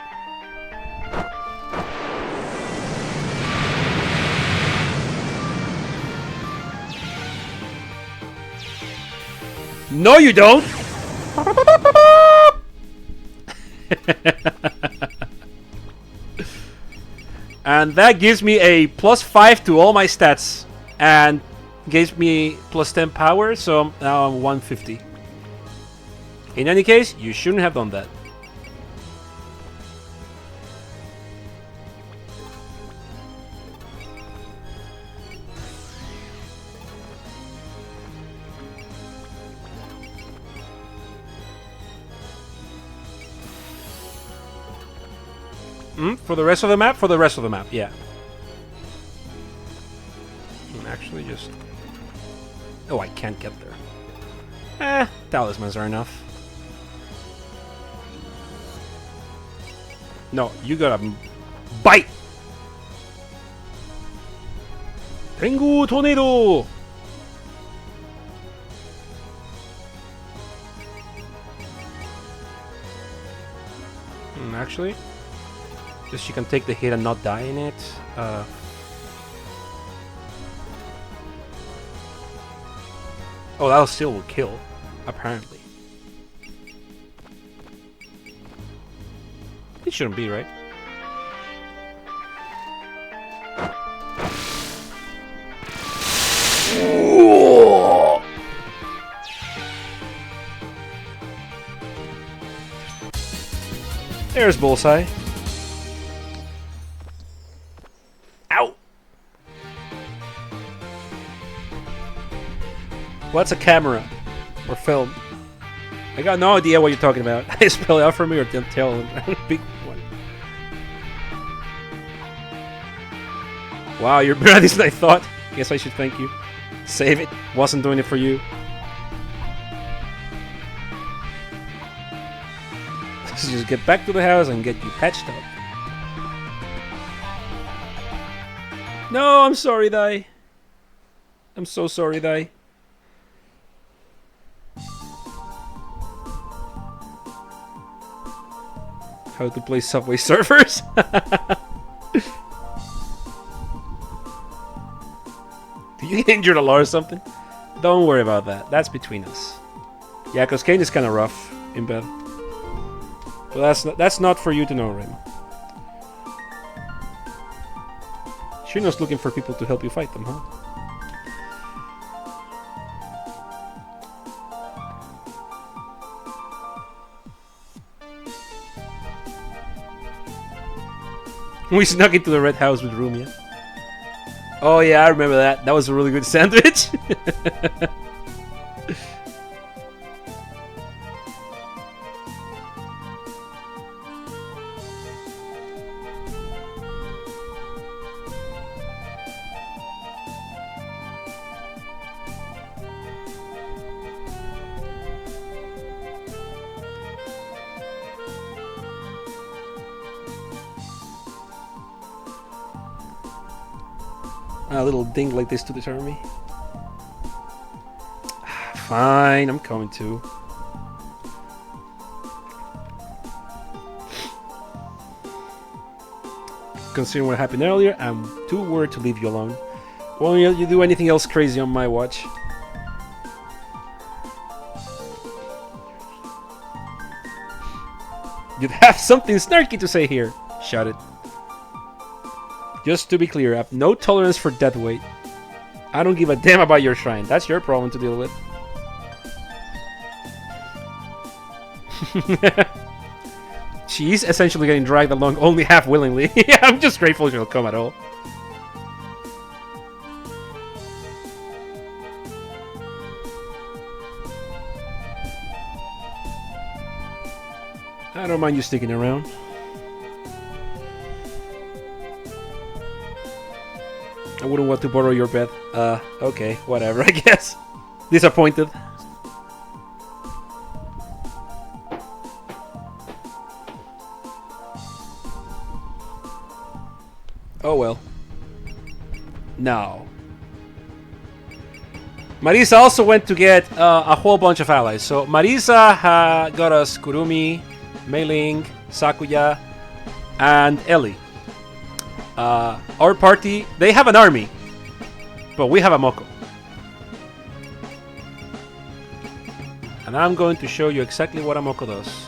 No, you don't! And that gives me a +5 to all my stats. And gives me +10 power, so now I'm 150. In any case, you shouldn't have done that. For the rest of the map? For the rest of the map, yeah. Actually, just... Oh, I can't get there. Talismans are enough. No, you gotta bite! Tengu Tornado! Actually, just she can take the hit and not die in it. Oh, that still will kill, apparently. It shouldn't be, right? There's Bullseye. Ow! What's a camera? Or film? I got no idea what you're talking about. I spell it out for me or tell him. Big one. Wow, you're better at this than I thought. Guess I should thank you. Save it. Wasn't doing it for you. Let's just get back to the house and get you patched up. No, I'm sorry, Dai. I'm so sorry, Dai. How to play Subway Surfers? Did you get injured a lot or something? Don't worry about that. That's between us. Yeah, because Kane is kind of rough in bed. But that's not for you to know, Rim. Shino's looking for people to help you fight them, huh? We snuck into the red house with Rumia. Oh yeah, I remember that. That was a really good sandwich. A little ding like this to deter me. Fine, I'm coming to. Considering what happened earlier, I'm too worried to leave you alone. Won't you do anything else crazy on my watch? You'd have something snarky to say here. Shout it. Just to be clear, I have no tolerance for death weight. I don't give a damn about your shrine. That's your problem to deal with. She's essentially getting dragged along only half willingly. Yeah, I'm just grateful she'll come at all. I don't mind you sticking around. I wouldn't want to borrow your bed. Okay, whatever, I guess. Disappointed. Oh well. No. Marisa also went to get a whole bunch of allies. So Marisa got us Kurumi, Mei Ling, Sakuya, and Ellie. Our party, they have an army, but we have a Moko. And I'm going to show you exactly what a Moko does.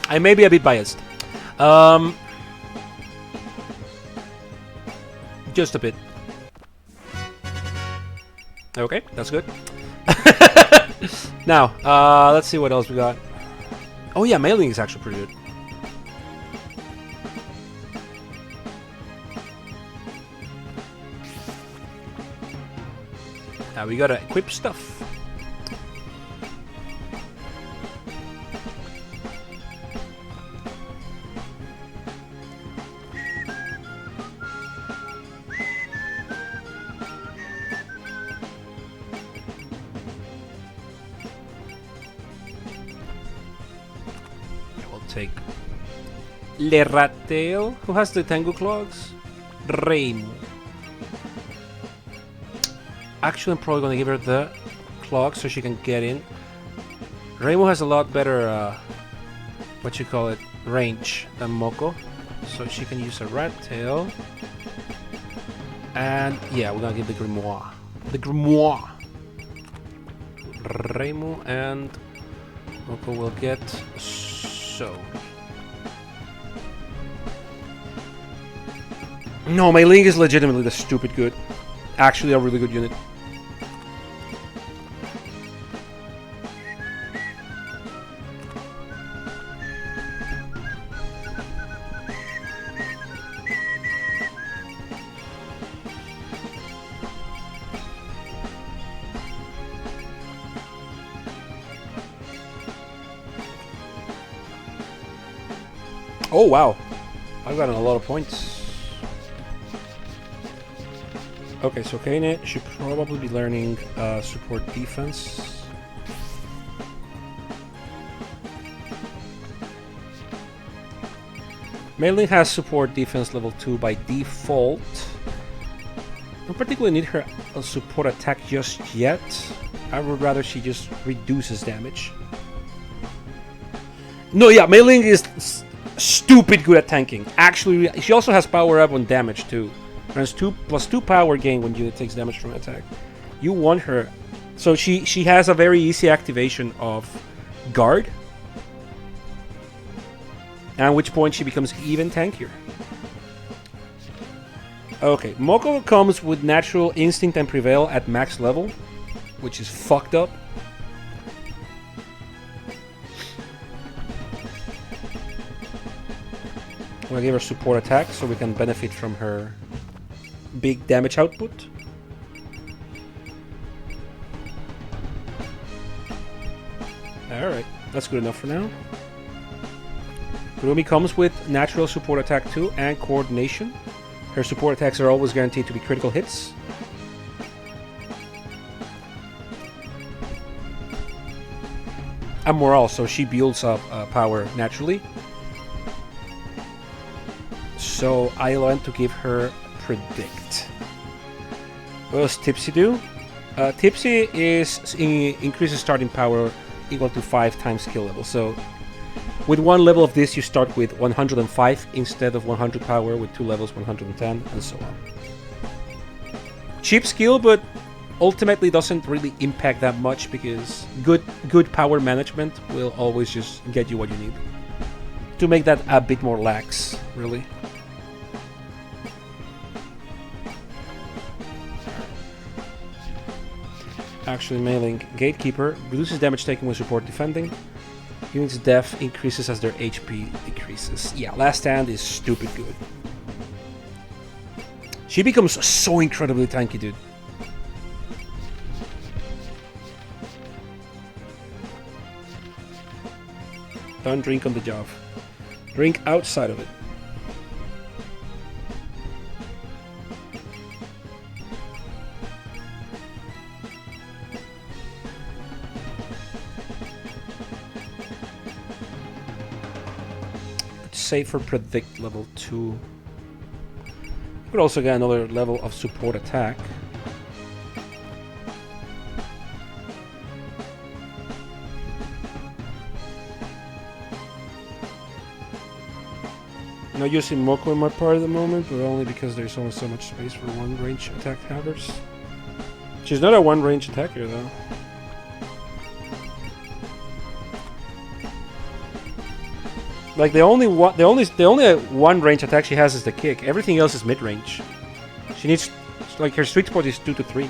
I may be a bit biased. Just a bit. Okay, that's good. Now, let's see what else we got. Oh yeah, Mailing is actually pretty good. Now we gotta equip stuff. Take Le Ratel. Who has the Tengu clogs? Reimu. Actually, I'm probably going to give her the clog so she can get in. Reimu has a lot better what you call it, range than Moko. So she can use a rat tail. And yeah, we're gonna give the Grimoire. The Grimoire! Reimu and Moko will get so. No, my Link is legitimately the stupid good. Actually a really good unit. Oh wow, I've gotten a lot of points. Okay, so Kane should probably be learning support defense. Mei has support defense level 2 by default. I don't particularly need her support attack just yet. I would rather she just reduces damage. No, yeah, Mei Ling is stupid good at tanking. Actually, she also has power up on damage too. Runs +2 power gain when unit takes damage from an attack. You want her, so she has a very easy activation of guard, at which point she becomes even tankier. Okay, Moko comes with natural instinct and prevail at max level, which is fucked up. I'm gonna give her support attack so we can benefit from her big damage output. Alright, that's good enough for now. Kurumi comes with natural support attack too and coordination. Her support attacks are always guaranteed to be critical hits. And morale, so she builds up power naturally. So I want to give her predict. What does Tipsy do? Tipsy increases starting power equal to 5 times skill level. So with one level of this, you start with 105 instead of 100 power. With 2 levels, 110, and so on. Cheap skill, but ultimately doesn't really impact that much because good power management will always just get you what you need. To make that a bit more lax, really. Actually, mailing Gatekeeper reduces damage taken when support defending. Units' death increases as their HP decreases. Yeah, Last Stand is stupid good. She becomes so incredibly tanky, dude. Don't drink on the job. Drink outside of it. Save for predict level 2. You could also get another level of support attack. I'm not using Moko in my part at the moment, but only because there's only so much space for one range attack havers. She's not a one range attacker though. Like the only one range attack she has is the kick. Everything else is mid range. She needs, like, her sweet spot is 2 to 3,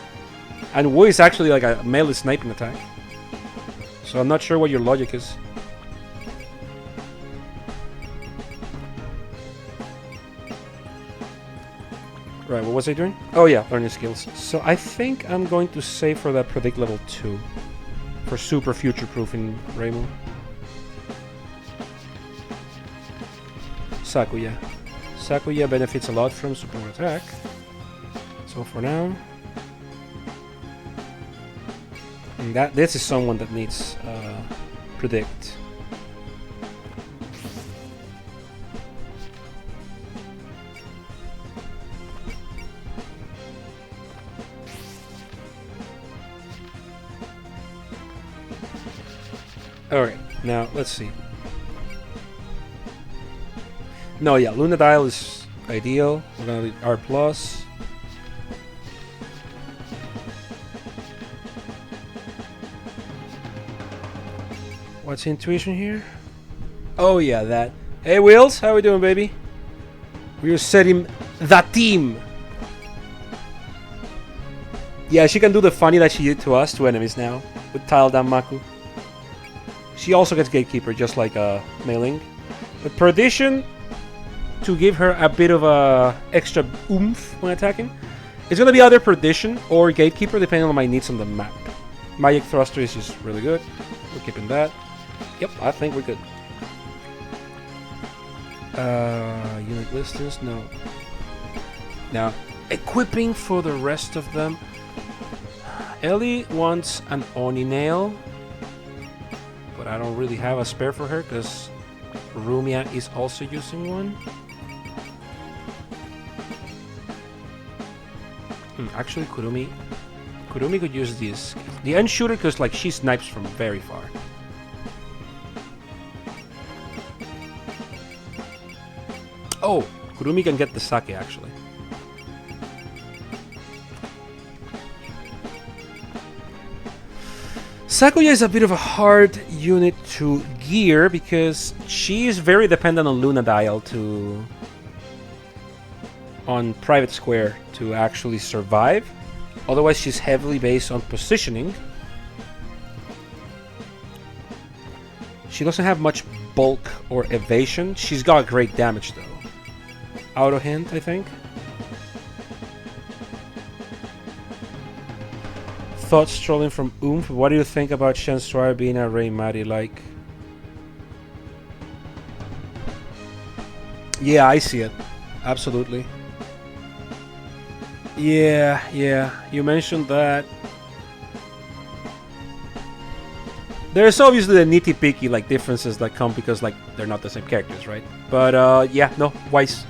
and Wu is actually like a melee sniping attack. So I'm not sure what your logic is. Right, what was I doing? Oh yeah, learning skills. So I think I'm going to save for that predict level 2 for super future proofing Reimu. Sakuya. Sakuya benefits a lot from support attack. So for now, and this is someone that needs predict. Alright, now let's see. No, yeah, Luna Dial is ideal. We're gonna leave R plus. What's intuition here? Oh yeah, that. Hey Wheels, how we doing, baby? We're setting the team. Yeah, she can do the funny that she did to us, to enemies now, with Tile Danmaku. She also gets Gatekeeper, just like Mei Ling. But Perdition, to give her a bit of a extra oomph when attacking, it's gonna be either Perdition or Gatekeeper, depending on my needs on the map. Magic Thruster is just really good. We're keeping that. Yep, I think we're good. Unit listings, no. Now, equipping for the rest of them. Ellie wants an Oni nail, but I don't really have a spare for her because Rumia is also using one. Actually, Kurumi could use this. The end shooter, because like she snipes from very far. Oh, Kurumi can get the sake actually. Sakuya is a bit of a hard unit to gear because she is very dependent on Luna Dial on Private Square to actually survive. Otherwise, she's heavily based on positioning. She doesn't have much bulk or evasion. She's got great damage though. Auto hint, I think. Thoughts strolling from Oomph. What do you think about Shensuai being a Rei Mari like? Yeah, I see it. Absolutely. Yeah. You mentioned that. There's obviously the nitty-picky like differences that come because like they're not the same characters, right? But yeah, no, wise.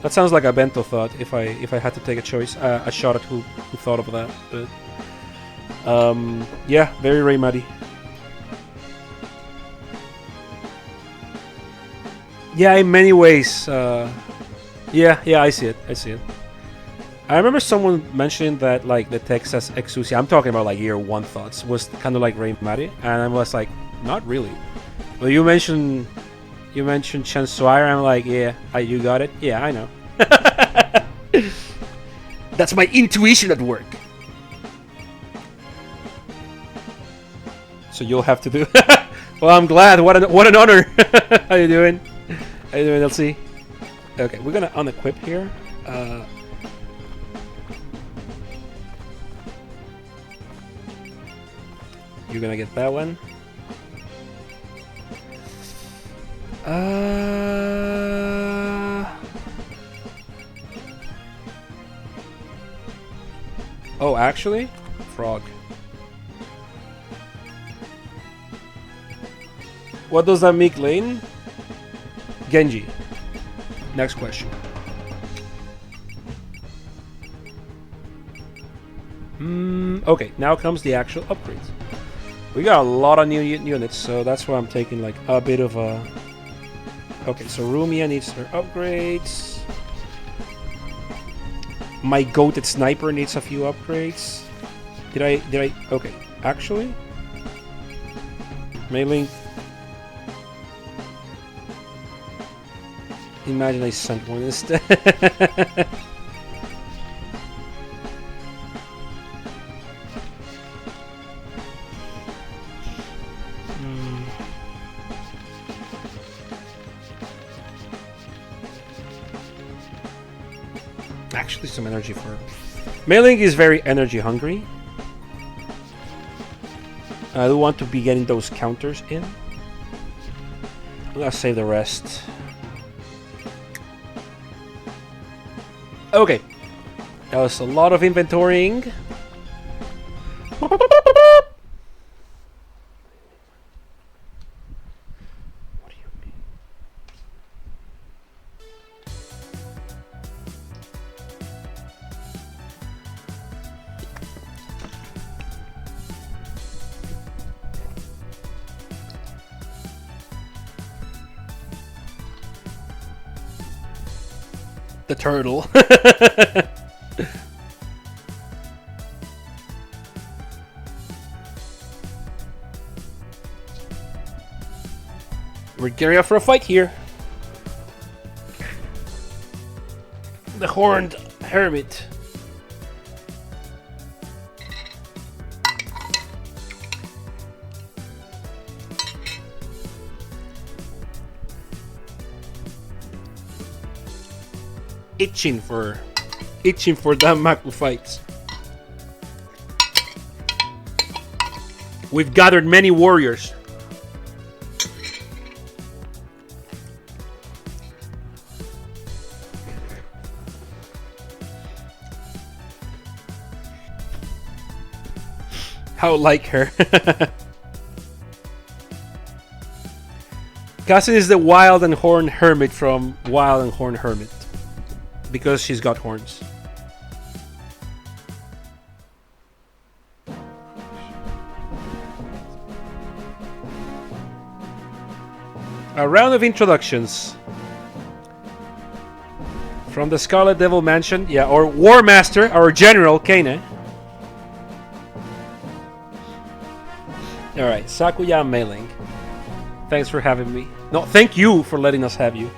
That sounds like a bento thought if I had to take a choice, a shot at who thought of that. But yeah, very Rei Mari. Yeah, in many ways. Yeah, I see it. I remember someone mentioning that like the Texas Exusia, I'm talking about like year one thoughts, was kind of like Rei Mari, and I was like, not really. Well, you mentioned Chansuire, I'm like, yeah, you got it. Yeah, I know. That's my intuition at work. So you'll have to do. Well, I'm glad. What an honor. How you doing? LC? Okay, we're gonna unequip here. You're gonna get that one. Oh, actually? Frog. What does that make lane? Genji. Next question. Okay, now comes the actual upgrades. We got a lot of new units, so that's why I'm taking like a bit of a... Okay, so Rumia needs her upgrades. My goated sniper needs a few upgrades. Did I? Okay, actually, Mei Ling. Imagine I sent one instead. Actually, some energy for... Mei Ling is very energy hungry. I do want to be getting those counters in. I'm gonna save the rest. Okay. That was a lot of inventorying. The turtle. We're gearing up for a fight here. The Horned Hermit. Itching for that Maku fights. We've gathered many warriors. How like her. Cassie is the Wild and Horned Hermit from Wild and Horned Hermit. Because she's got horns. A round of introductions. From the Scarlet Devil Mansion. Yeah, or War Master, our General, Kane. Alright, Sakuya Meiling. Thanks for having me. No, thank you for letting us have you.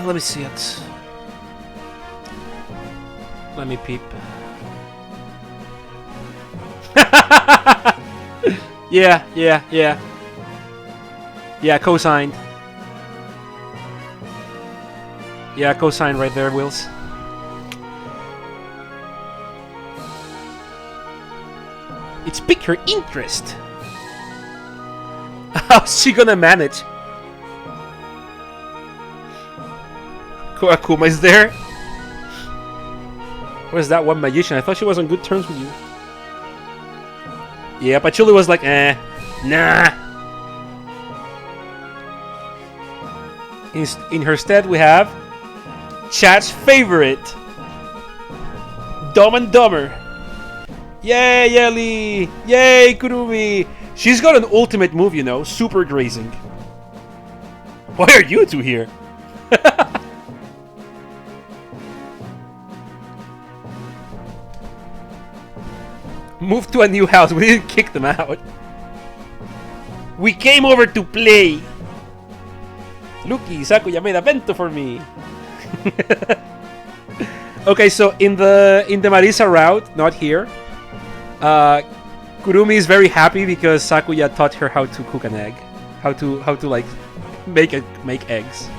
Let me see it. Let me peep. Yeah. Yeah, co-signed. Yeah, co-signed right there, Wills. It's piqued her interest. How's she gonna manage? Akuma is there. Where's that one magician? I thought she was on good terms with you. Yeah, Patchouli was like, nah. In her stead, we have chat's favorite, Dumb and Dumber. Yay, Ellie! Yay, Kurumi! She's got an ultimate move, you know, super grazing. Why are you two here? Moved to a new house. We didn't kick them out. We came over to play. Lucky, Sakuya made a bento for me. Okay, so in the Marisa route, not here. Kurumi is very happy because Sakuya taught her how to cook an egg, how to like make eggs.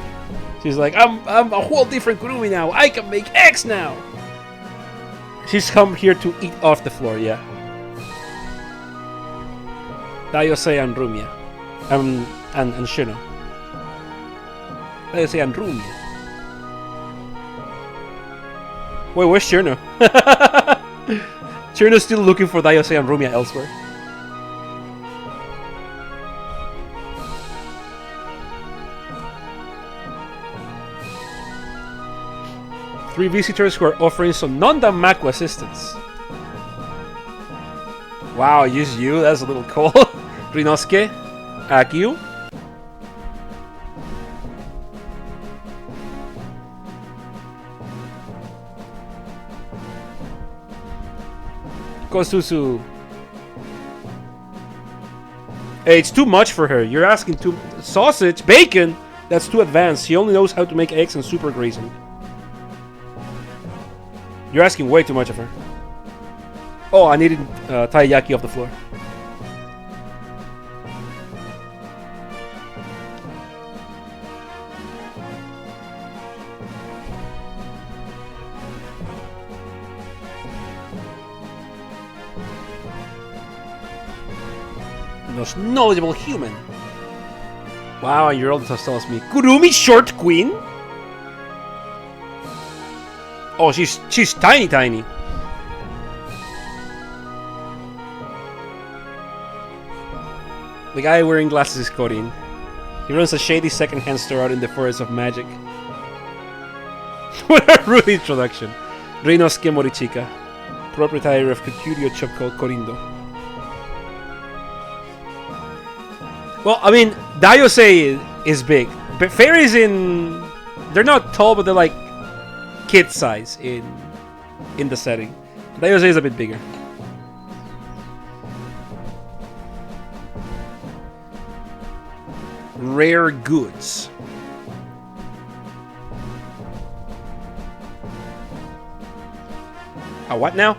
She's like, I'm a whole different Kurumi now. I can make eggs now. She's come here to eat off the floor, yeah. Dayose and Rumia. And Shino. Dayose and Rumia. Wait, where's Shino? Shino's still looking for Dayose and Rumia elsewhere. Three visitors who are offering some non-Danmaku assistance. Wow, use you? That's a little cold. Rinosuke, Akio. Kosusu. Hey, it's too much for her. You're asking too... Sausage? Bacon? That's too advanced. She only knows how to make eggs and super grazing. You're asking way too much of her. Oh, I needed taiyaki off the floor. Most knowledgeable human. Wow, and your oldest tells me Kurumi Short Queen? Oh, she's tiny. The guy wearing glasses is Korin. He runs a shady second-hand store out in the forest of magic. What a rude introduction. Rinosuke Morichika, proprietor of Kikurio shop called Korindo. Well, I mean, Daiosei is big. But fairies in... They're not tall, but they're like kid size in the setting. Daiosei is a bit bigger. Rare goods. A what now?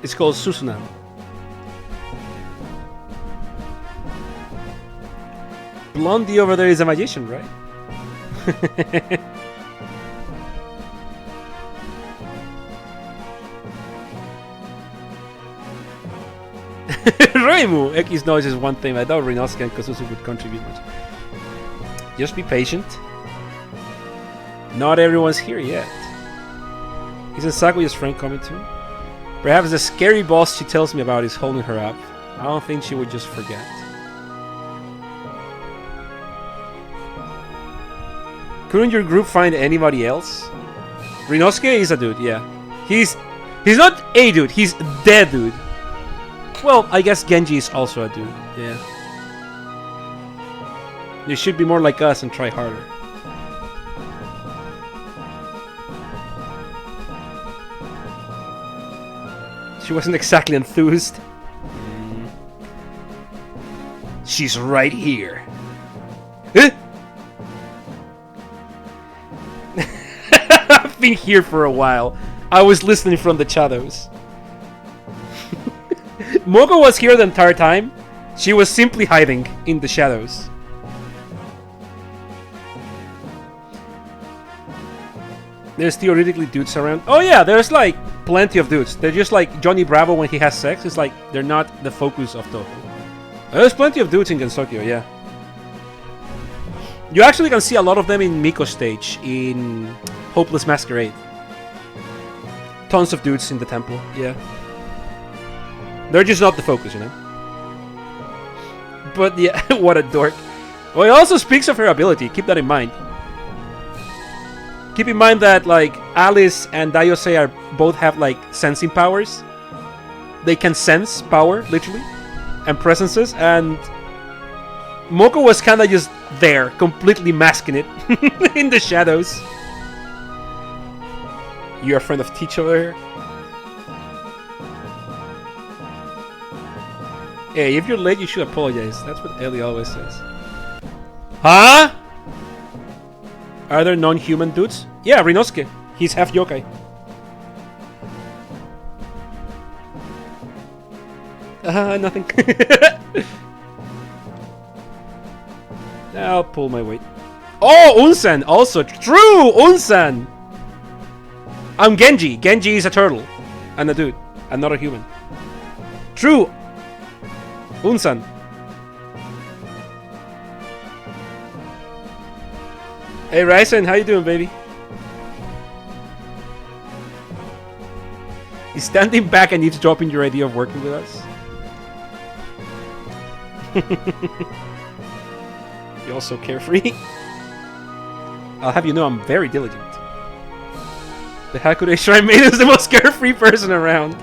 It's called Susunan. Blondie over there is a magician, right? Reimu! Eki's noise is one thing. I doubt Rinosuke and Kosusu would contribute much. Just be patient. Not everyone's here yet. Isn't Sakuya's friend coming too? Perhaps the scary boss she tells me about is holding her up. I don't think she would just forget. Couldn't your group find anybody else? Rinosuke is a dude, yeah. He's not a dude, he's the dude. Well, I guess Genji is also a dude, yeah. You should be more like us and try harder. She wasn't exactly enthused. She's right here. I've been here for a while. I was listening from the shadows. Moko was here the entire time. She was simply hiding in the shadows. There's theoretically dudes around. Oh yeah, there's like plenty of dudes. They're just like Johnny Bravo when he has sex. It's like they're not the focus of Toho. There's plenty of dudes in Gensokyo, yeah. You actually can see a lot of them in Miko stage in Hopeless Masquerade. Tons of dudes in the temple, yeah. They're just not the focus, you know. But yeah, what a dork. Well, it also speaks of her ability. Keep that in mind. Keep in mind that like Alice and Daiosei are both have like sensing powers. They can sense power, literally, and presences, and Moko was kind of just there, completely masking it in the shadows. You're a friend of Teach over here? Hey, if you're late, you should apologize. That's what Ellie always says. Huh? Are there non-human dudes? Yeah, Rinosuke. He's half yokai. Nothing. I'll pull my weight. Oh, Unsan! Also true! Unsan! I'm Genji. Genji is a turtle. And a dude. And not a human. True! Unsan. Hey Ryzen, how you doing, baby? He's standing back and eavesdropping your idea of working with us. You're also carefree. I'll have you know I'm very diligent. The Hakure Shrine Maiden is the most carefree person around.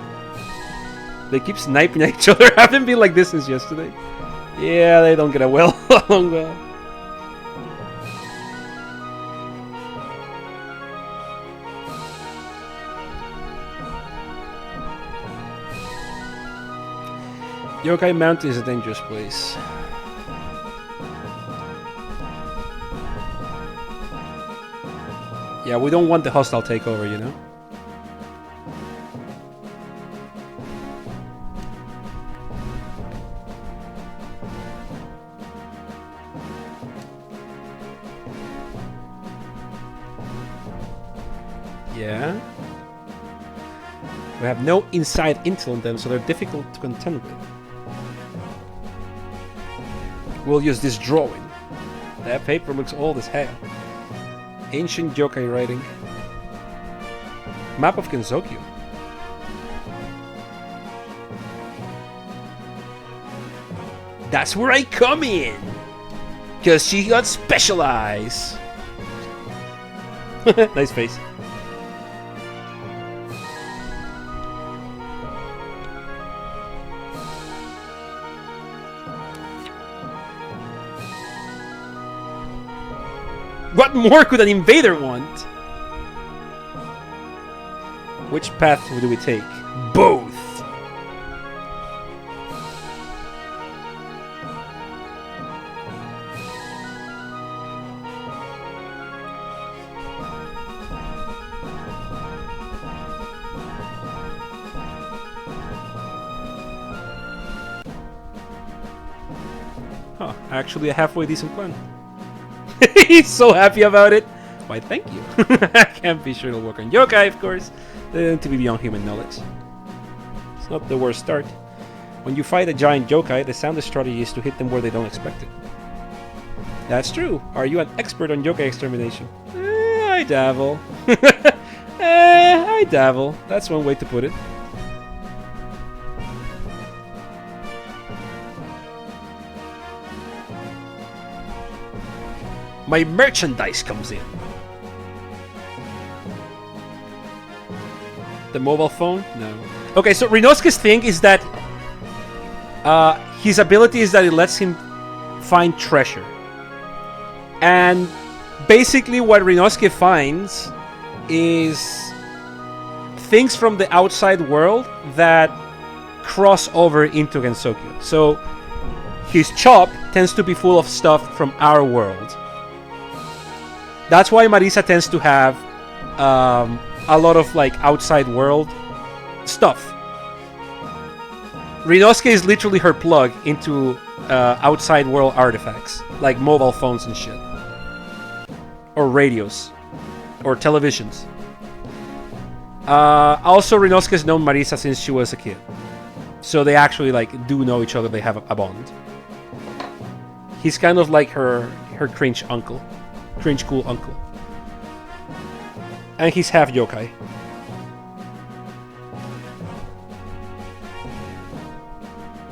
They keep sniping at each other. Haven't been like this since yesterday. Yeah, they don't get along well. Yokai Mountain is a dangerous place. Yeah, we don't want the hostile takeover, you know? Yeah. We have no inside intel on them, so they're difficult to contend with. We'll use this drawing. That paper looks old as hell. Ancient yokai writing. Map of Gensokyo. That's where I come in! Cause she got special eyes! Nice face. What more could an invader want? Which path do we take? Both. Huh, actually a halfway decent plan. He's so happy about it. Why, thank you. I can't be sure it'll work on yokai, of course. They need to be beyond human knowledge. It's not the worst start. When you fight a giant yokai, the soundest strategy is to hit them where they don't expect it. That's true. Are you an expert on yokai extermination? I dabble. I dabble. That's one way to put it. My merchandise comes in. The mobile phone? No. Okay, so Rinosuke's thing is that his ability is that it lets him find treasure. And basically what Rinosuke finds is things from the outside world that cross over into Gensokyo. So his shop tends to be full of stuff from our world. That's why Marisa tends to have a lot of like outside world stuff. Rinosuke is literally her plug into outside world artifacts, like mobile phones and shit. Or radios. Or televisions. Also, Rinosuke's known Marisa since she was a kid. So they actually like do know each other, they have a bond. He's kind of like her cringe uncle. Cringe cool uncle. And he's half yokai.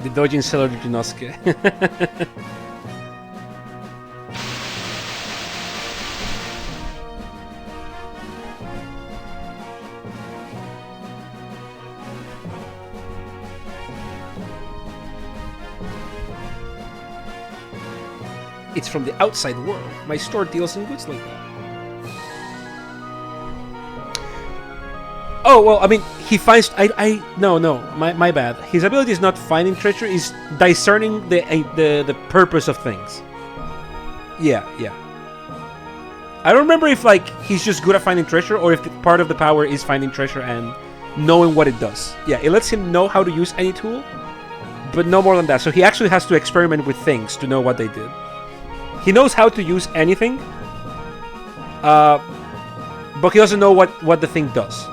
The Dojin seller Rinosuke. It's from the outside world. My store deals in goods like that. Oh, well, I mean, he finds... No, my bad. His ability is not finding treasure, is discerning the purpose of things. Yeah. I don't remember if, like, he's just good at finding treasure, or if part of the power is finding treasure and knowing what it does. Yeah, it lets him know how to use any tool, but no more than that. So he actually has to experiment with things to know what they did. He knows how to use anything, but he doesn't know what the thing does.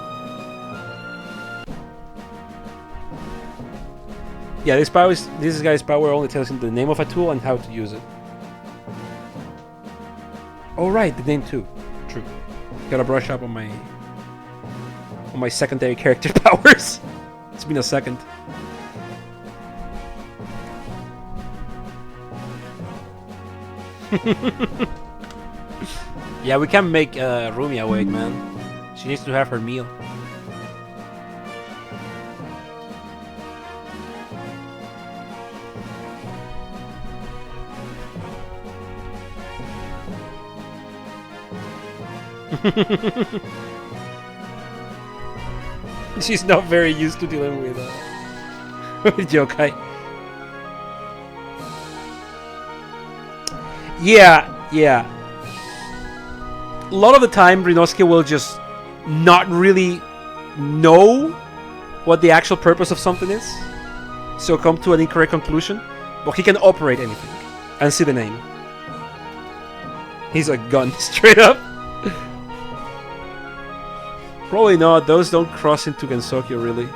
Yeah, this guy's power only tells him the name of a tool and how to use it. Oh right, the name too. True. Gotta brush up on my secondary character powers. It's been a second. Yeah, we can make Rumi awake, man. She needs to have her meal. She's not very used to dealing with yokai. Yeah. A lot of the time, Rinosuke will just not really know what the actual purpose of something is, so come to an incorrect conclusion, but he can operate anything and see the name. He's a gun, straight up. Probably not, those don't cross into Gensokyo really.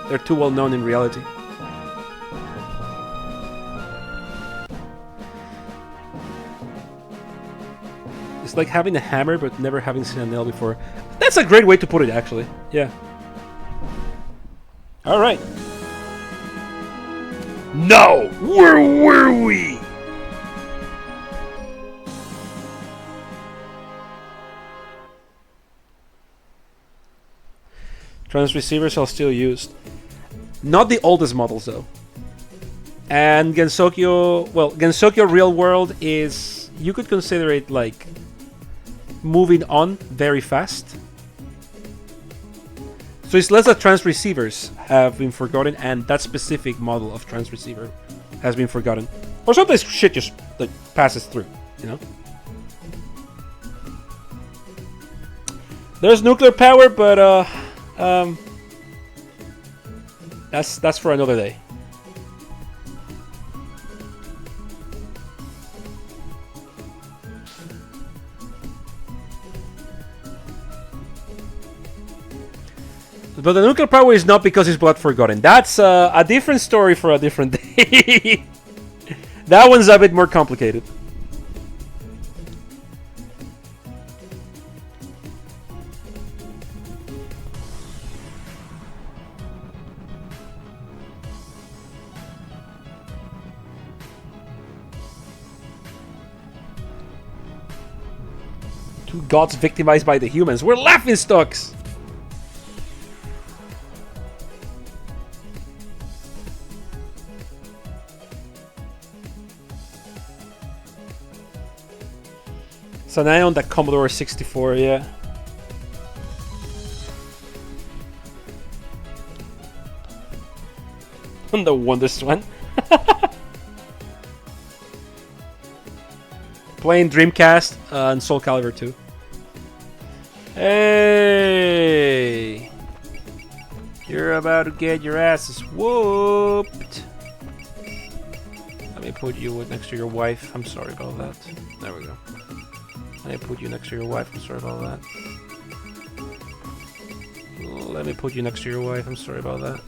They're too well known in reality. It's like having a hammer but never having seen a nail before. That's a great way to put it, actually. Yeah. Alright. Now, where were we? Trans receivers are still used. Not the oldest models, though. And Gensokyo... Well, Gensokyo Real World is... You could consider it like moving on very fast. So it's less that transreceivers have been forgotten, and that specific model of transreceiver has been forgotten. Or sometimes shit just like passes through, you know? There's nuclear power, but that's for another day. But the nuclear power is not because it's blood forgotten. That's a different story for a different day. That one's a bit more complicated. Two gods victimized by the humans. We're laughing stocks. So now on the Commodore 64, yeah. On the Wonderswan. Playing Dreamcast and Soul Calibur 2. Hey! You're about to get your asses whooped. Let me put you next to your wife. I'm sorry about that. There we go. Let me put you next to your wife. I'm sorry about that. Let me put you next to your wife. I'm sorry about that.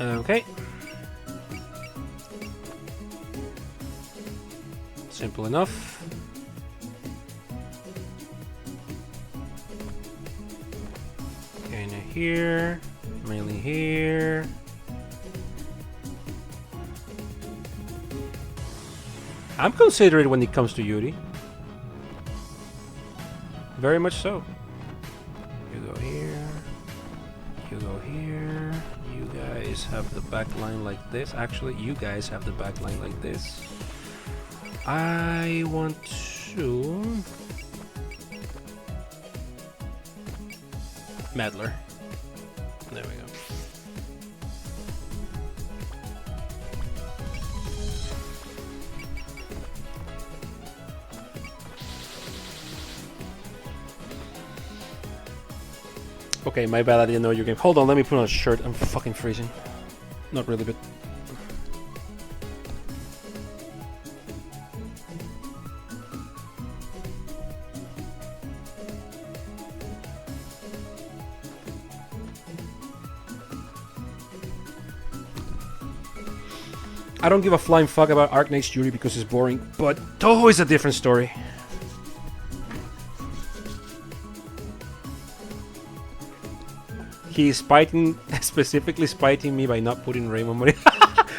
Okay. Simple enough. Kinda here. Mainly here. I'm considerate when it comes to Yuri. Very much so. You go here. You go here. You guys have the back line like this. Actually, you guys have the back line like this. I want to... Meddler. There we go. Okay, my bad, I didn't know your game. Hold on, let me put on a shirt. I'm fucking freezing. Not really, but... I don't give a flying fuck about Arknate's Yuri because it's boring, but Toho is a different story. He's spiting, specifically spiting me by not putting Rainbow Money.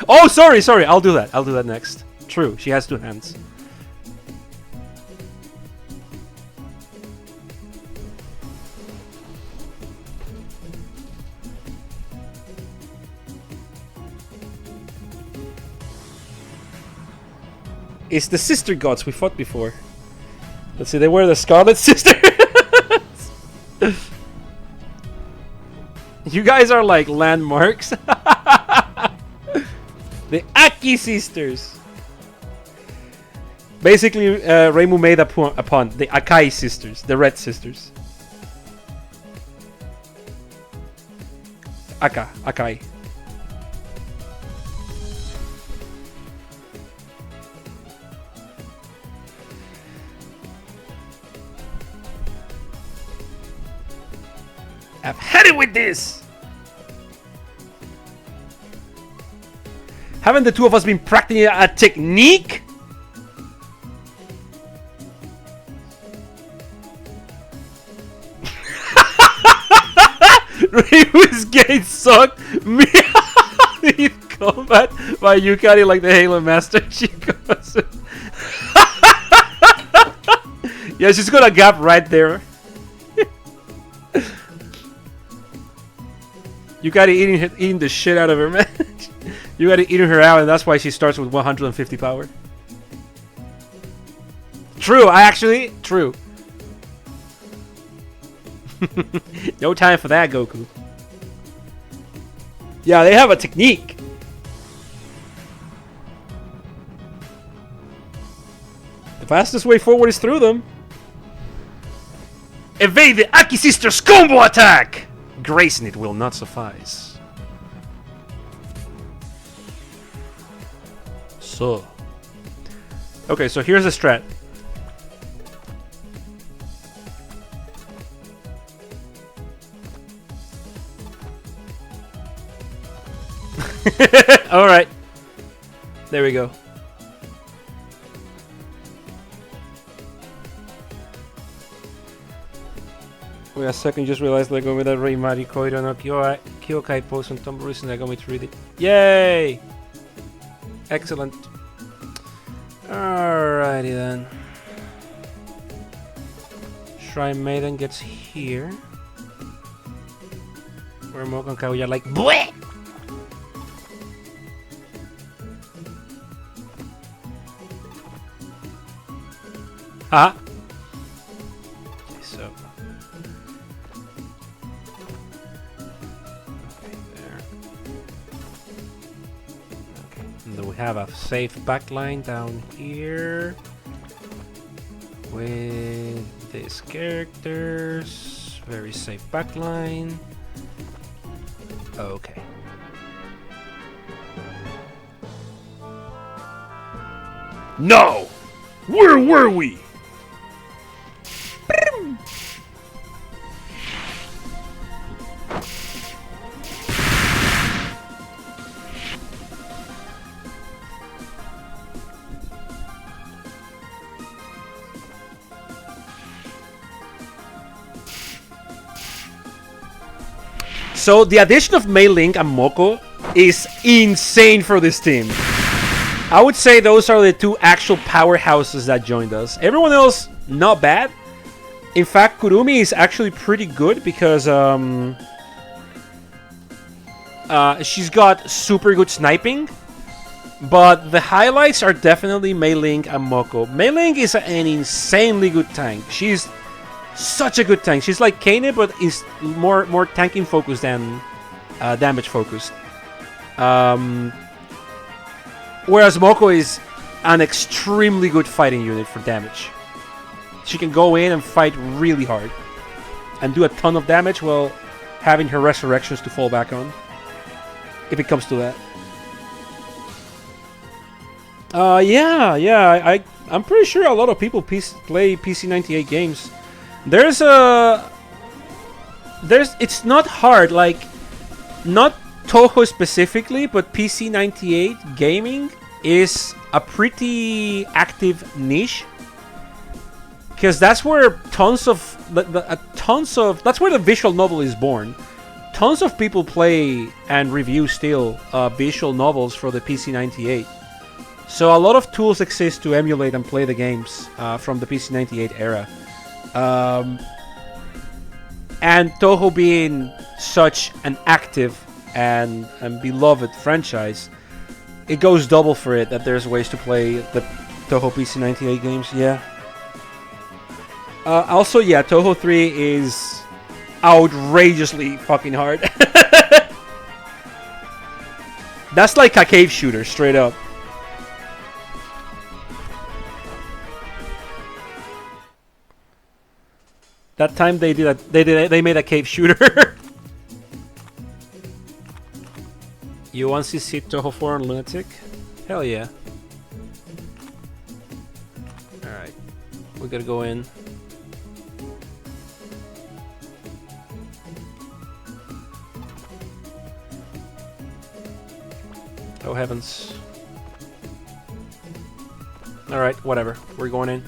Oh, sorry. I'll do that. I'll do that next. True, she has two hands. It's the sister gods we fought before. Let's see, they were the Scarlet Sisters. You guys are like landmarks. The Aki sisters. Basically, Reimu made upon the Akai sisters, the red sisters. Akai. I've had it with this! Haven't the two of us been practicing a technique? Rayu's getting sucked in combat by Yukari like the Halo Master. She goes. Yeah, she's got a gap right there. Yukari eating the shit out of her, man. You gotta eat her out, and that's why she starts with 150 power. True, true. No time for that, Goku. Yeah, they have a technique. The fastest way forward is through them. Evade the Aki Sister's combo attack! Gracing it will not suffice. So. Okay, so here's the strat. Alright. There we go. Wait a second, just realized like over that Rei Mari Koiro no Kyokai post on Tumblr recently. I got me to read it. Yay! Excellent. Alrighty then. Shrine Maiden gets here. Where Moko and Kaguya are like, BWEH! Huh? Okay, so. Okay, there. Okay, and then we have a safe backline down here with these characters. Very safe backline. Okay. No! Where were we? So the addition of Mei Ling and Moko is insane for this team. I would say those are the two actual powerhouses that joined us. Everyone else, not bad. In fact, Kurumi is actually pretty good because she's got super good sniping. But the highlights are definitely Mei Ling and Moko. Mei Ling is an insanely good tank. She's such a good tank. She's like Kane, but is more tanking focused than damage focused. Whereas Moko is an extremely good fighting unit for damage. She can go in and fight really hard and do a ton of damage while having her resurrections to fall back on, if it comes to that. Yeah. I'm pretty sure a lot of people play PC98 games. It's not hard, like, not Toho specifically, but PC98 gaming is a pretty active niche, because that's where that's where the visual novel is born. Tons of people play and review still visual novels for the PC98. So a lot of tools exist to emulate and play the games from the PC98 era. And Toho being such an active and beloved franchise, it goes double for it that there's ways to play the Toho PC98 games. Yeah. Also, yeah, Toho 3 is outrageously fucking hard. That's like a cave shooter, straight up. That time they made a cave shooter. You want to see Toho 4 on Lunatic? Hell yeah. Alright. We gotta go in. Oh heavens. Alright, whatever. We're going in.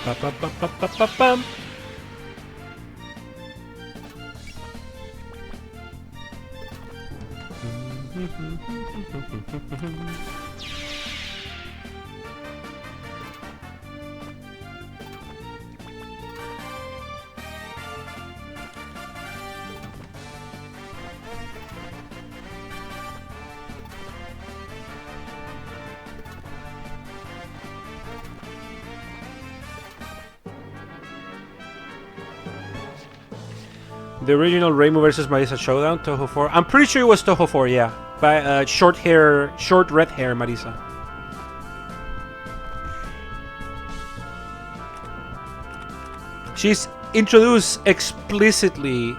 Ba-ba-ba-ba-ba-ba-bam. The original Reimu versus Marisa showdown, Toho 4. I'm pretty sure it was Toho 4, yeah. By short red hair Marisa. She's explicitly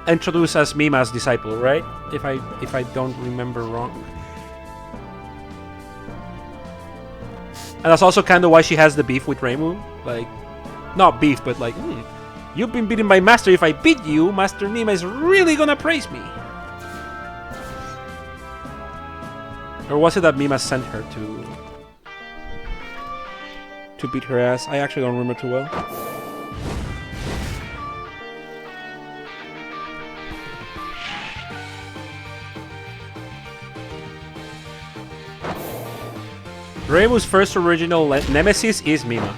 introduced as Mima's disciple, right? If I don't remember wrong. And that's also kind of why she has the beef with Reimu. Like, not beef, but like, you've been beaten by Master. If I beat you, Master Mima is really gonna praise me. Or was it that Mima sent her to beat her ass? I actually don't remember too well. Reimu's first original nemesis is Mima.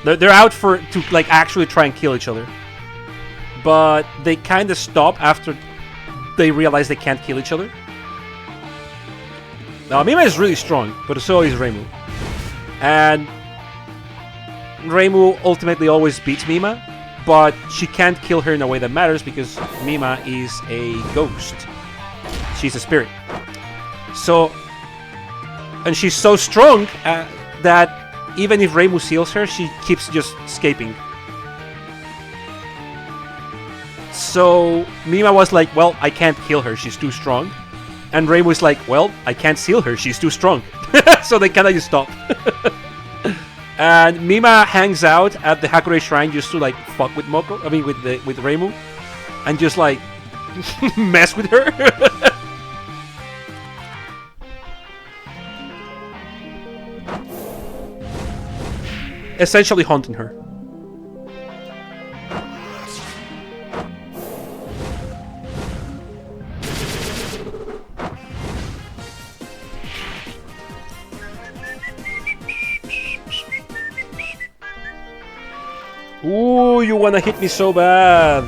They're out to like actually try and kill each other, but they kind of stop after they realize they can't kill each other. Now Mima is really strong, but so is Reimu, and Reimu ultimately always beats Mima, but she can't kill her in a way that matters because Mima is a ghost. She's a spirit. So, and she's so strong that even if Reimu seals her, she keeps just escaping. So Mima was like, well, I can't kill her, she's too strong. And Reimu was like, well, I can't seal her, she's too strong. So they kind of just stop. And Mima hangs out at the Hakure Shrine just to like fuck with Moko, I mean with Reimu, and just like mess with her. Essentially haunting her. Ooh, you wanna hit me so bad.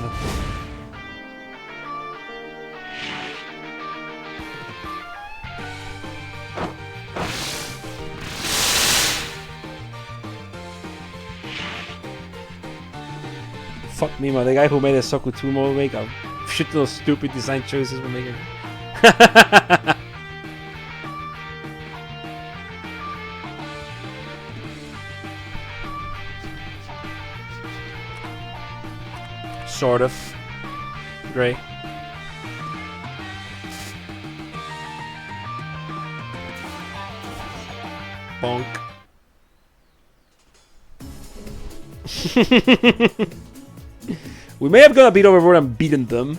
Fuck Mima, the guy who made a Sokutumo make a shit ton of stupid design choices when making. Sort of. Great. Bonk. We may have gone a bit overboard and beaten them.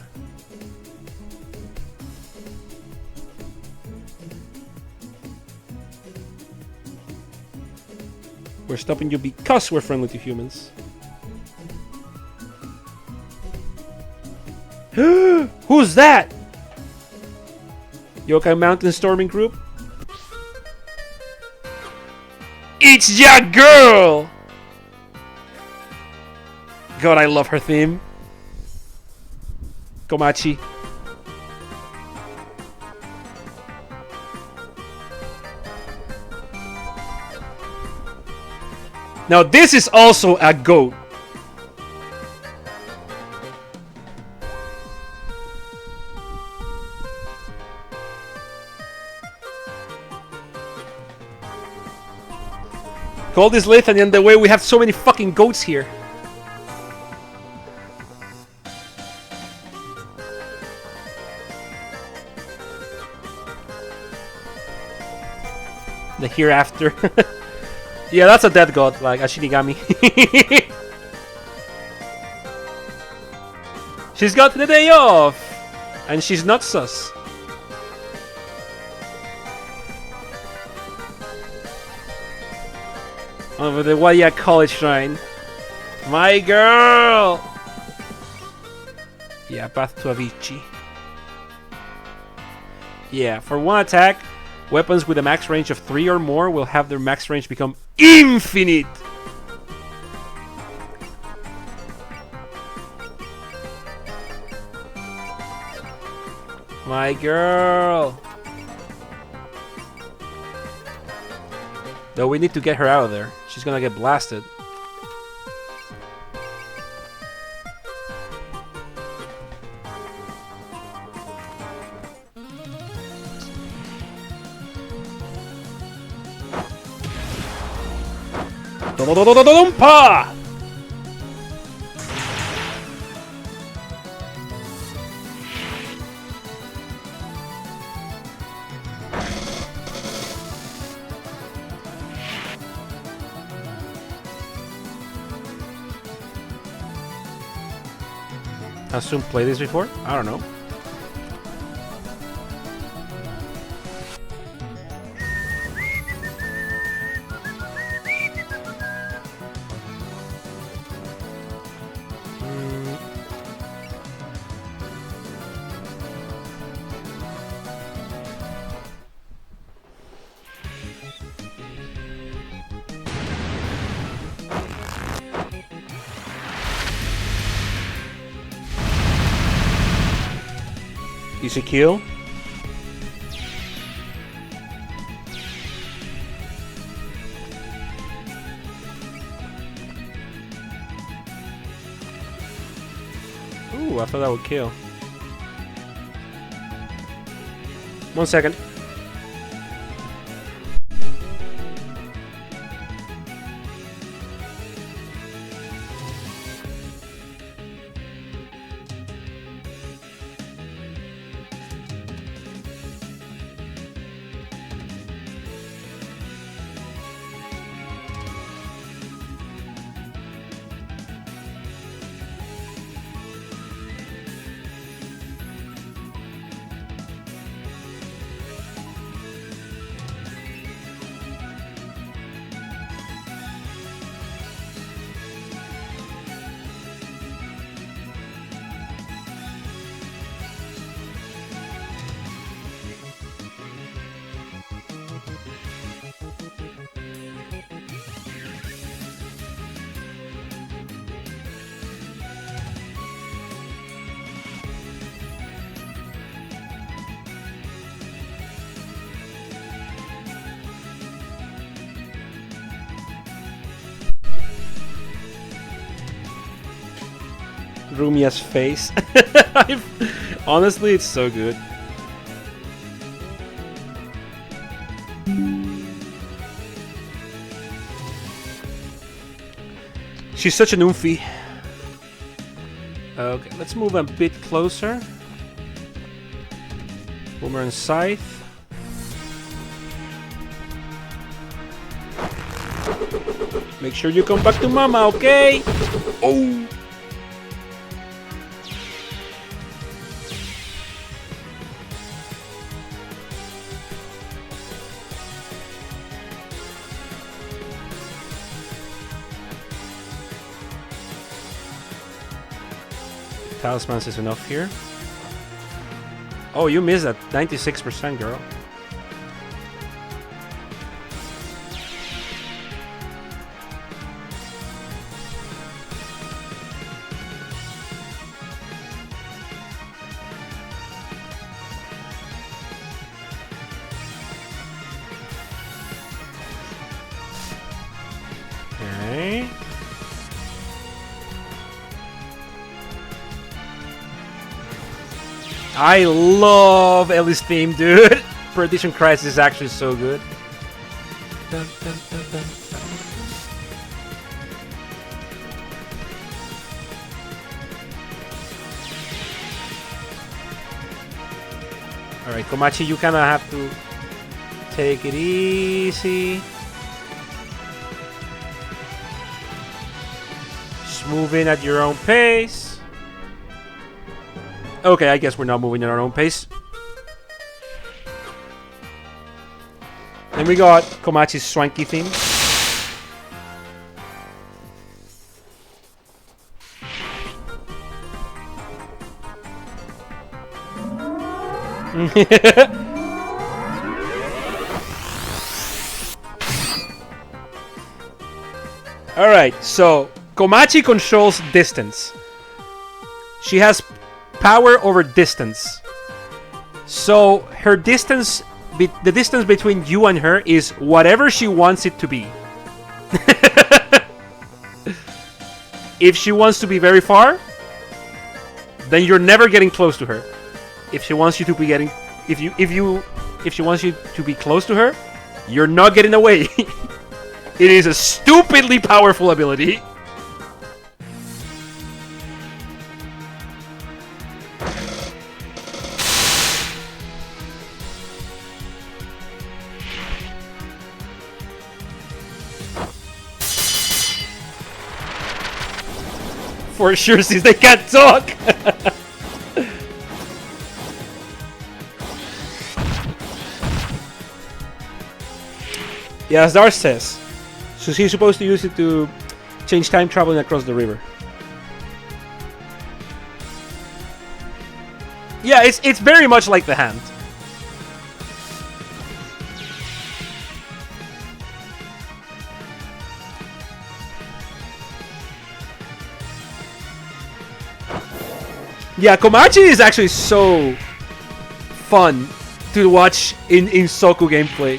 We're stopping you because we're friendly to humans. Who's that? Yokai Mountain Storming Group? It's your girl! God, I love her theme. Komachi. Now this is also a goat. Gold is lit, and in the way we have so many fucking goats here. The hereafter. Yeah, that's a dead god, like a Shinigami. She's got the day off! And she's not sus. Over the Waya College Shrine. My girl! Yeah, path to Avicii. Yeah, for one attack, weapons with a max range of 3 or more will have their max range become infinite! My girl! Though we need to get her out of there. She's gonna get blasted. Dumpa! Has Soon played this before? I don't know. Easy kill. Ooh, I thought that would kill. 1 second. Rumia's face. Honestly, it's so good. She's such an oomphy. Okay, let's move a bit closer. Boomer and Scythe. Make sure you come back to Mama, okay? Oh! Talismans is enough here. Oh, you missed that 96%, girl. Okay. I love Ellie's theme, dude. Perdition Crisis is actually so good. Dun, dun, dun, dun. Alright, Komachi, you kinda have to take it easy. Just move in at your own pace. Okay, I guess we're not moving at our own pace. And we got Komachi's swanky theme. Alright, so Komachi controls distance. She has power over distance. So her distance, the distance between you and her is whatever she wants it to be. If she wants to be very far, then you're never getting close to her. If she wants you to be getting, if she wants you to be close to her, you're not getting away. It is a stupidly powerful ability. For sure, since they can't talk. Yeah, as Dar says. So she's supposed to use it to change time traveling across the river. Yeah, it's very much like the hand. Yeah, Komachi is actually so fun to watch in Soku gameplay.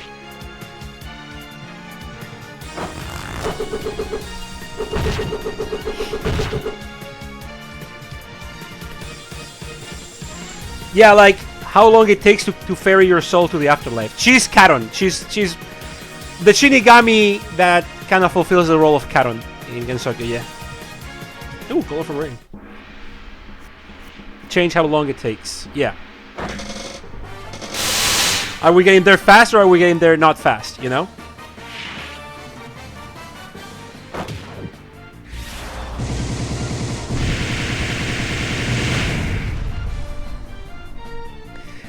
Yeah, like how long it takes to ferry your soul to the afterlife. She's Karon. She's the Shinigami that kind of fulfills the role of Karon in Gensou, yeah. Ooh, colorful ring. Change how long it takes. Yeah. Are we getting there fast or are we getting there not fast, you know?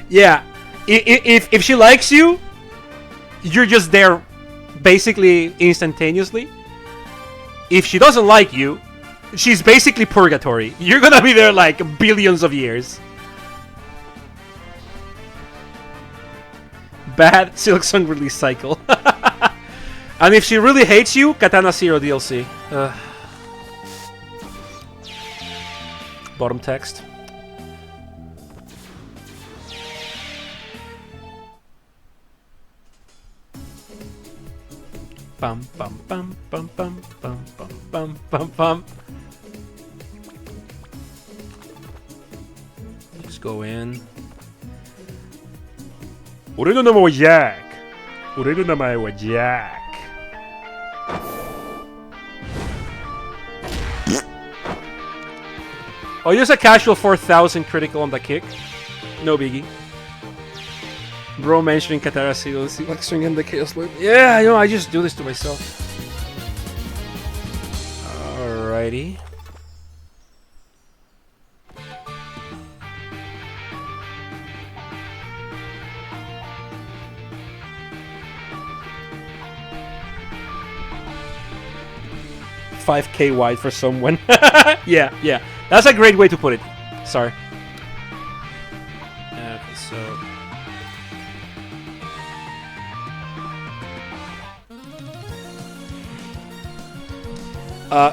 Yeah. If she likes you, you're just there basically instantaneously. If she doesn't like you, she's basically purgatory. You're gonna be there like billions of years. Bad Silksong release cycle. And if she really hates you, Katana Zero DLC. Bottom text. Bum bum bum bum bum bum bum bum bum bum. Let's go in. 俺の名前はジャック。俺の名前はジャック。Oh, use a casual 4,000 critical on the kick. No biggie. Bro mentioning Katara Seals, like swinging the Chaos Loop. Yeah, I know, I just do this to myself. Alrighty. $5K wide for someone. Yeah, yeah. That's a great way to put it. Sorry. Okay, so...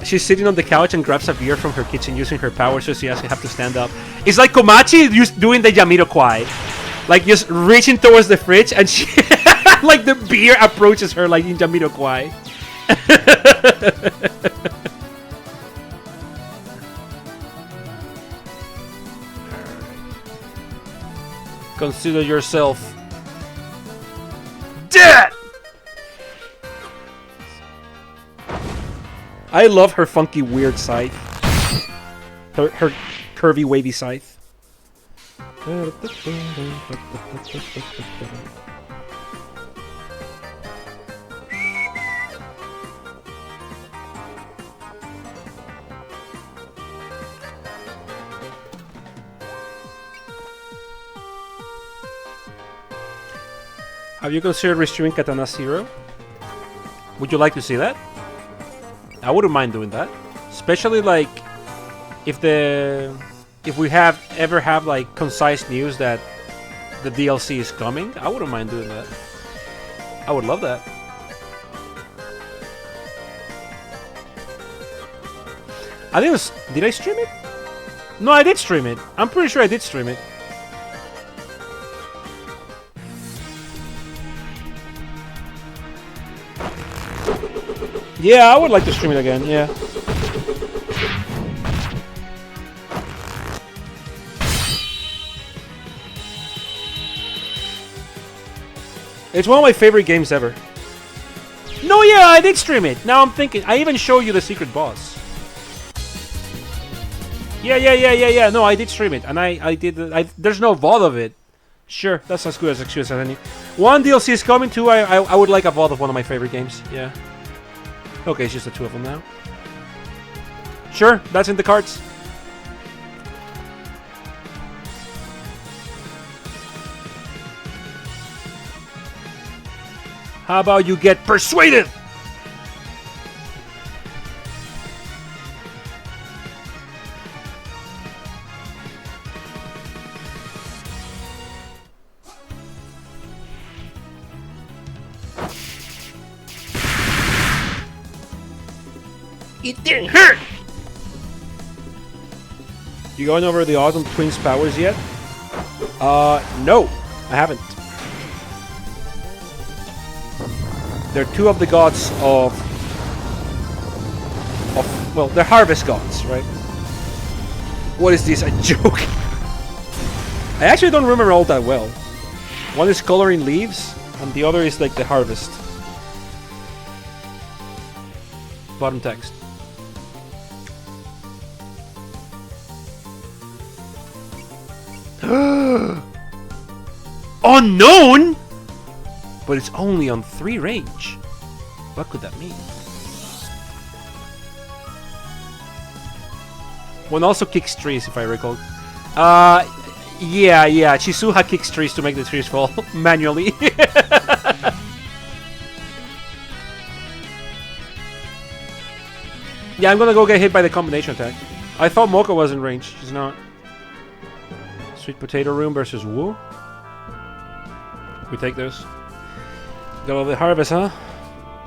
she's sitting on the couch and grabs a beer from her kitchen using her power, so she doesn't have to stand up. It's like Komachi doing the Yamiroquai. Like, just reaching towards the fridge, and she... like, the beer approaches her like in Yamiroquai. Consider yourself dead! I love her funky weird scythe. Her curvy wavy scythe. Have you considered restreaming Katana Zero? Would you like to see that? I wouldn't mind doing that. Especially like if we ever have like concise news that the DLC is coming. I wouldn't mind doing that. I would love that. I think it was... Did I stream it? No, I did stream it. I'm pretty sure I did stream it. Yeah, I would like to stream it again, yeah. It's one of my favorite games ever. No, yeah, I did stream it. Now I'm thinking. I even showed you the secret boss. Yeah. No, I did stream it. And I did... there's no VOD of it. Sure, that's as good as excuse as any. One DLC is coming too. I would like a VOD of one of my favorite games. Yeah. Okay, it's just the two of them now. Sure, that's in the cards. How about you get persuaded? It didn't hurt! You going over the Awesome Twins powers yet? No, I haven't. They're two of the gods of... Well, they're harvest gods, right? What is this, a joke? I actually don't remember all that well. One is coloring leaves, and the other is like the harvest. Bottom text. Unknown? But it's only on 3 range. What could that mean? One also kicks trees, if I recall. Yeah. Chisuha kicks trees to make the trees fall manually. Yeah, I'm gonna go get hit by the combination attack. I thought Moko was in range. She's not. Sweet potato room versus Wu. We take those. Got all the harvest, huh?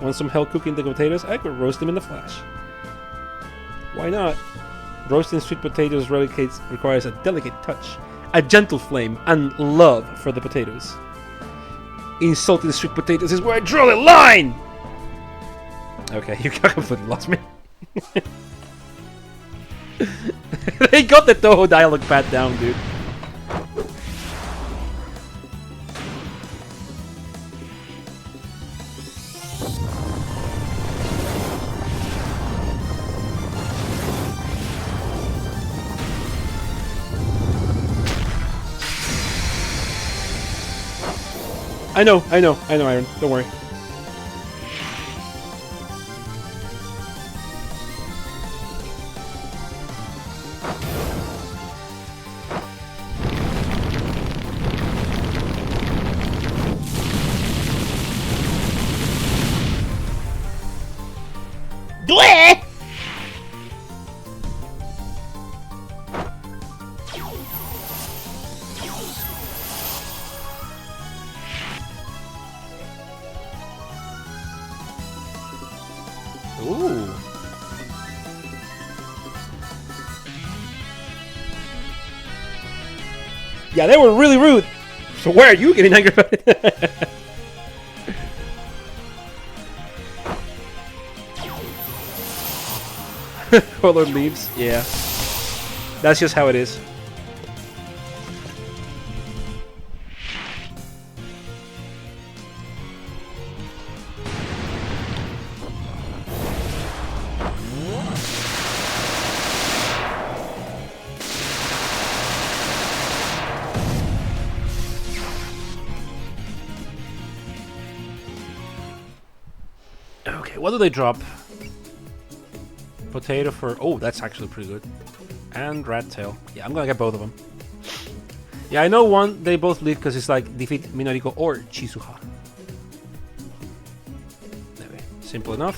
Want some help cooking the potatoes? I could roast them in the flash. Why not? Roasting sweet potatoes requires a delicate touch, a gentle flame, and love for the potatoes. Insulting sweet potatoes is where I draw the line! Okay, you completely lost me. They got the Toho dialogue pat down, dude. I know, Iron. Don't worry. Ooh. Yeah, they were really rude. So where are you getting angry about it? Colored leaves, yeah. That's just how it is. Okay, what do they drop? Potato for... Oh, that's actually pretty good. And rat tail. Yeah, I'm gonna get both of them. Yeah, I know one they both leave because it's like defeat Minoriko or Chisuha. Anyway, simple enough.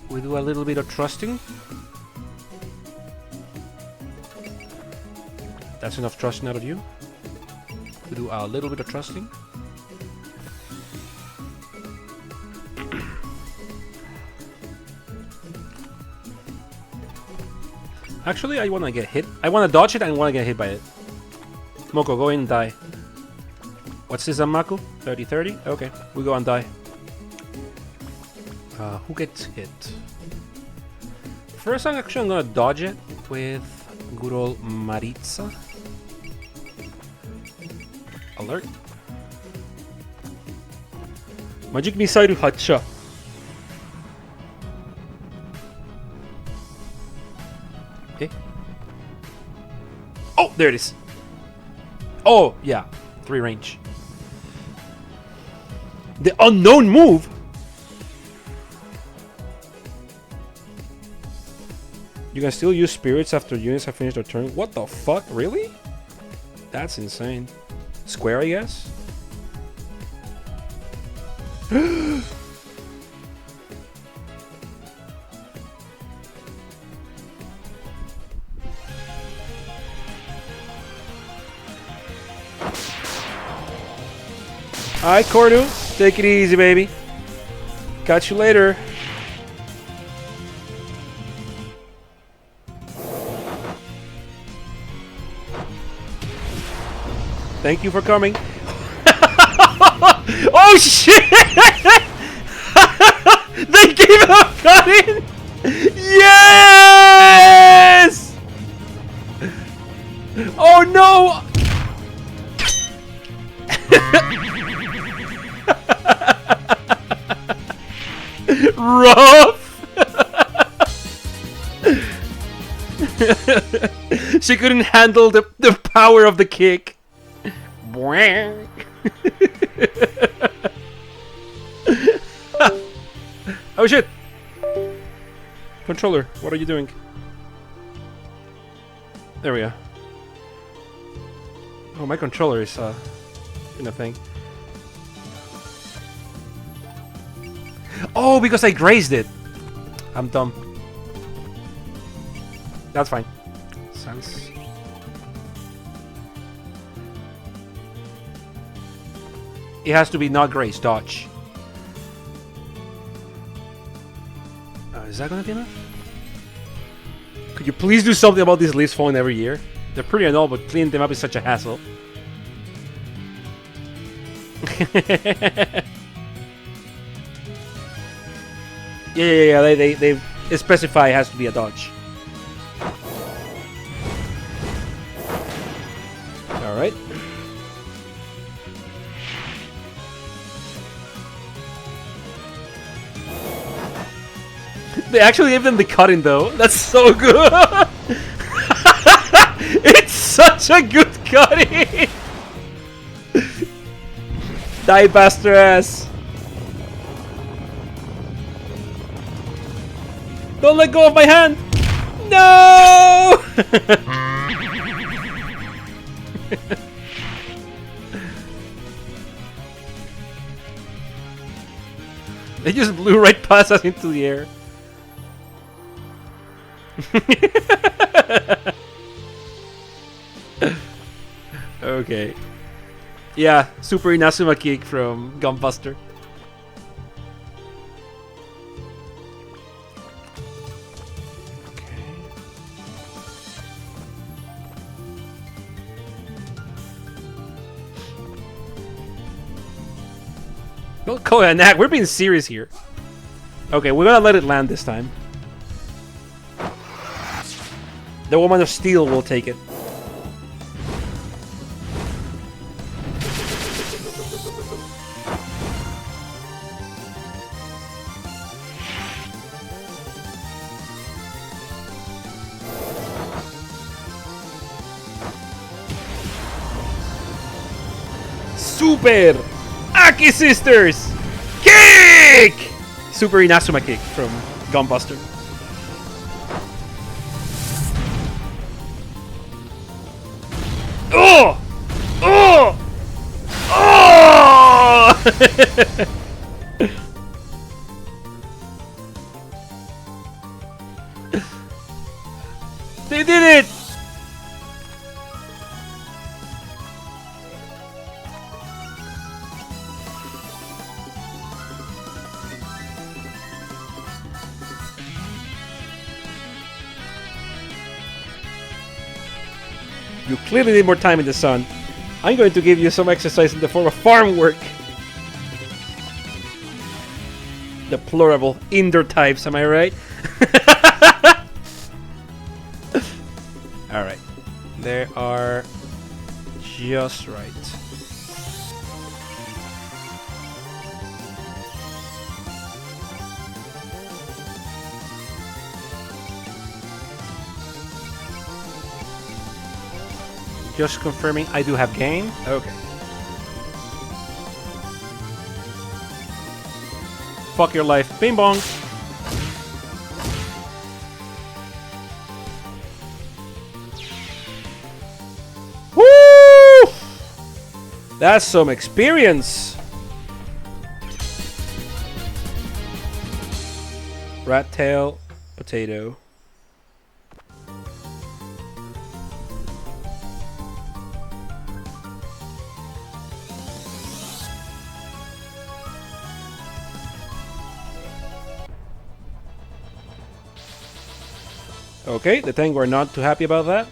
We do a little bit of trusting. That's enough trusting out of you. We do a little bit of trusting. Actually, I want to get hit. I want to dodge it and I want to get hit by it. Moko, go in and die. What's this on Maku? 30-30? Okay, we go and die. Who gets hit? First, actually, I'm gonna dodge it with good old Maritza. Alert. Magic Missile Hacha. Okay. Oh, there it is. Oh, yeah. 3 range. The unknown move? You can still use spirits after units have finished their turn. What the fuck? Really? That's insane. Square, I guess? Alright, Cordu. Take it easy, baby. Catch you later. Thank you for coming. Oh shit! They gave him a cut in! Yes! Oh no! Rough! She couldn't handle the power of the kick. Oh shit! Controller, what are you doing? There we go. Oh, my controller is in a thing. Oh, because I grazed it. I'm dumb. That's fine. Sense. It has to be not grazed. Dodge. Is that gonna be enough? Could you please do something about these leaves falling every year? They're pretty annoying, but cleaning them up is such a hassle. Yeah. They specify it has to be a dodge. All right. They actually gave them the cut-in though. That's so good. It's such a good cut-in. Die, bastard ass. Don't let go of my hand. No. They just blew right past us into the air. Okay. Yeah, Super Inazuma kick from Gunbuster. Okay. Don't call it an act. We're being serious here. Okay, we're gonna let it land this time. The Woman of Steel will take it. Super Aki Sisters Kick! Super Inazuma kick from Gunbuster. Oh! Oh! Oh! They did it! You clearly need more time in the sun. I'm going to give you some exercise in the form of farm work. Deplorable indoor types, am I right? Alright. They are just right. Just confirming I do have game. Okay. Fuck your life. Bing bong. Woo! That's some experience. Rat tail, potato. Okay, the Tengu are not too happy about that.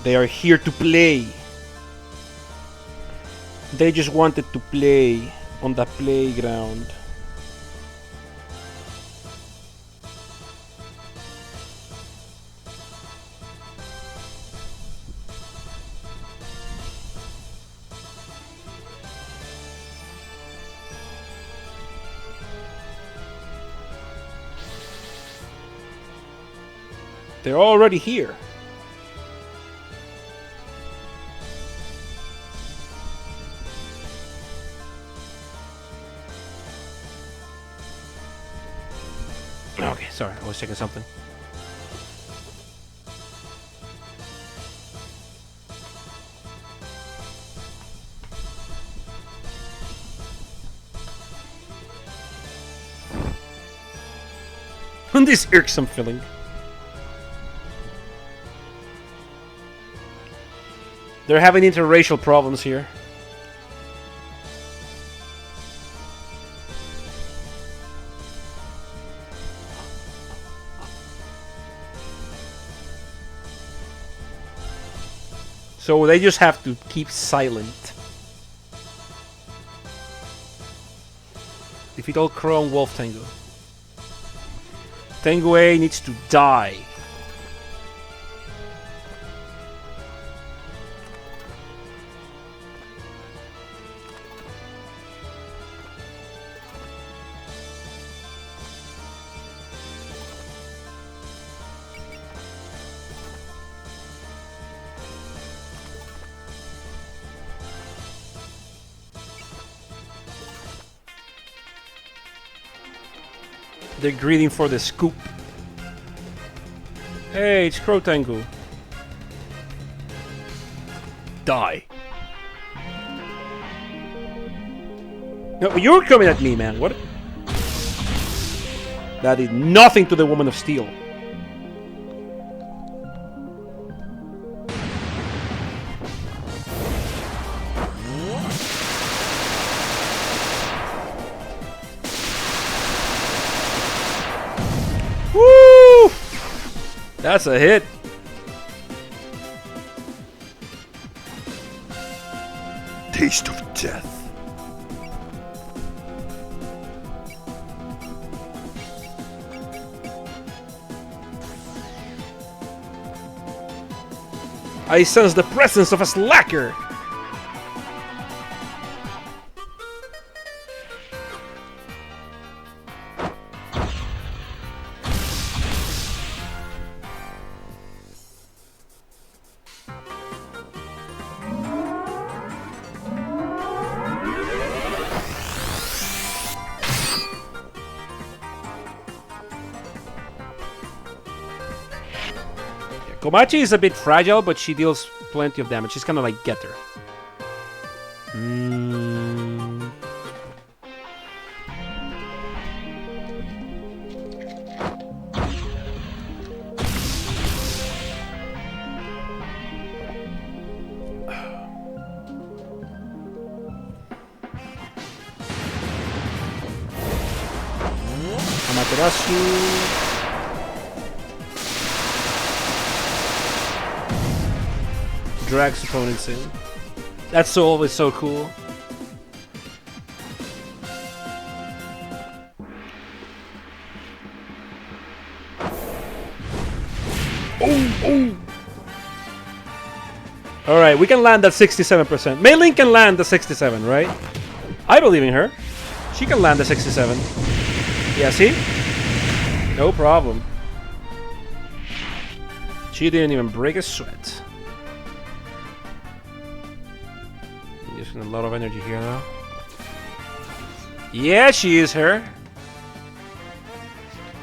They are here to play. They just wanted to play on the playground. They're already here. Okay, sorry, I was checking something. This irksome feeling. They're having interracial problems here. So they just have to keep silent. Defeat all Crow and Wolf Tengu. Tengu A needs to die. They're greeting for the scoop. Hey, it's Crow Tengu. Die. No, you're coming at me, man. What? That did nothing to the Woman of Steel. Woo! That's a hit. Taste of death. I sense the presence of a slacker. Komachi is a bit fragile, but she deals plenty of damage. She's kind of like Getter. Amaterasu. Drags opponents in. That's always so cool. Oh! Alright, we can land at 67%. Mei Ling can land at 67, right? I believe in her. She can land at 67. Yeah, see? No problem. She didn't even break a sweat. Using a lot of energy here, though. Yeah, she is her.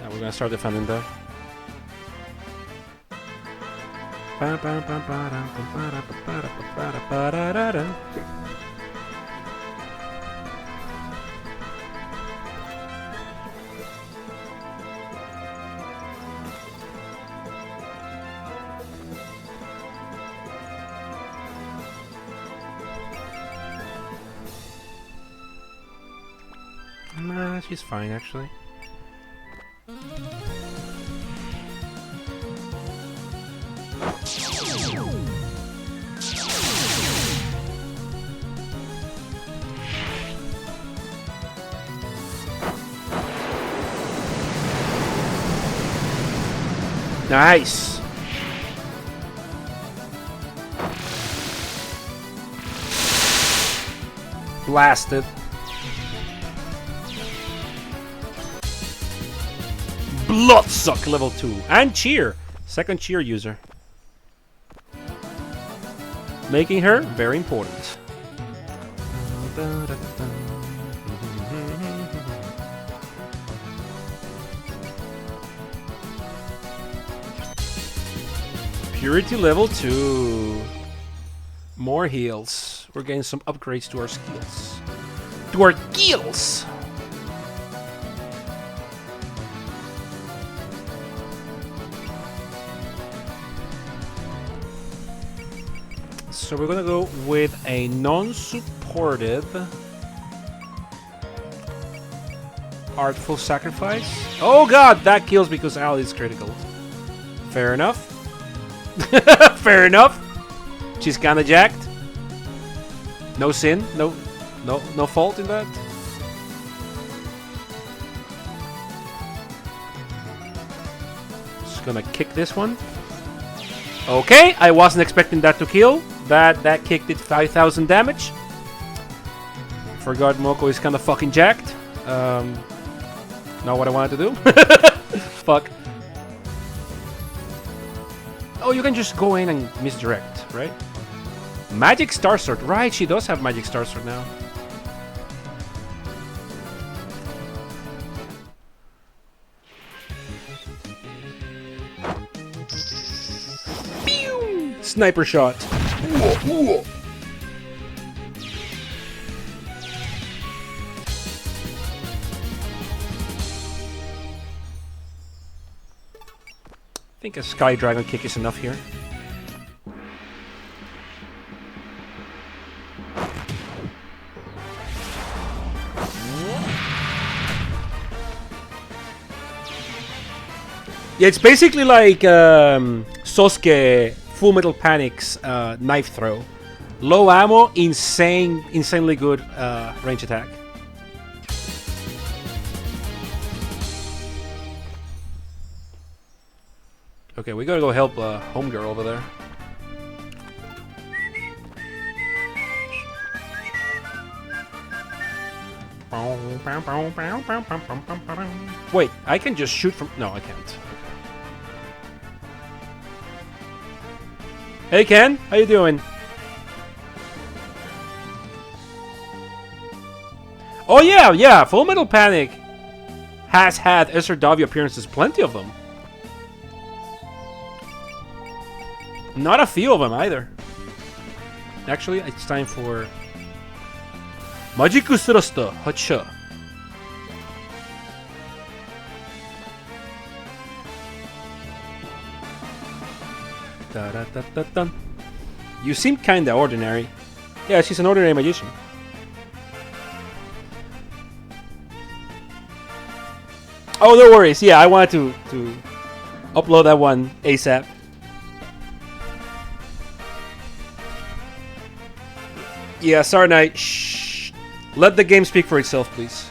Now we're gonna start defending, though. Nah, she's fine, actually. Nice! Blasted. Bloodsuck level 2. And cheer. Second cheer user. Making her very important. Purity level 2. More heals. We're getting some upgrades to our skills. To our skills! So we're gonna go with a non-supported Artful Sacrifice. Oh god, that kills because Ali is critical. Fair enough. Fair enough. She's kinda jacked. No sin, no fault in that. Just gonna kick this one. Okay, I wasn't expecting that to kill. That kick did 5,000 damage. Forgot Moko is kinda fucking jacked. Not what I wanted to do. Fuck. Oh, you can just go in and misdirect, right? Magic Star Sword. Right, she does have Magic Star Sword now. Pew! Sniper shot. I think a Sky Dragon kick is enough here. Yeah, it's basically like Sosuke Full Metal Panic's knife throw. Low ammo, insanely good range attack. Okay, we gotta go help Homegirl over there. Wait, I can just shoot from... No, I can't. Hey Ken, how you doing? Oh yeah, Full Metal Panic has had SRW appearances, plenty of them. Not a few of them either. Actually, it's time for Magic Thrust, Hacha. You seem kinda ordinary. Yeah, she's an ordinary magician. Oh, no worries. Yeah, I wanted to upload that one ASAP. Yeah, sorry, Knight. Shh. Let the game speak for itself, please.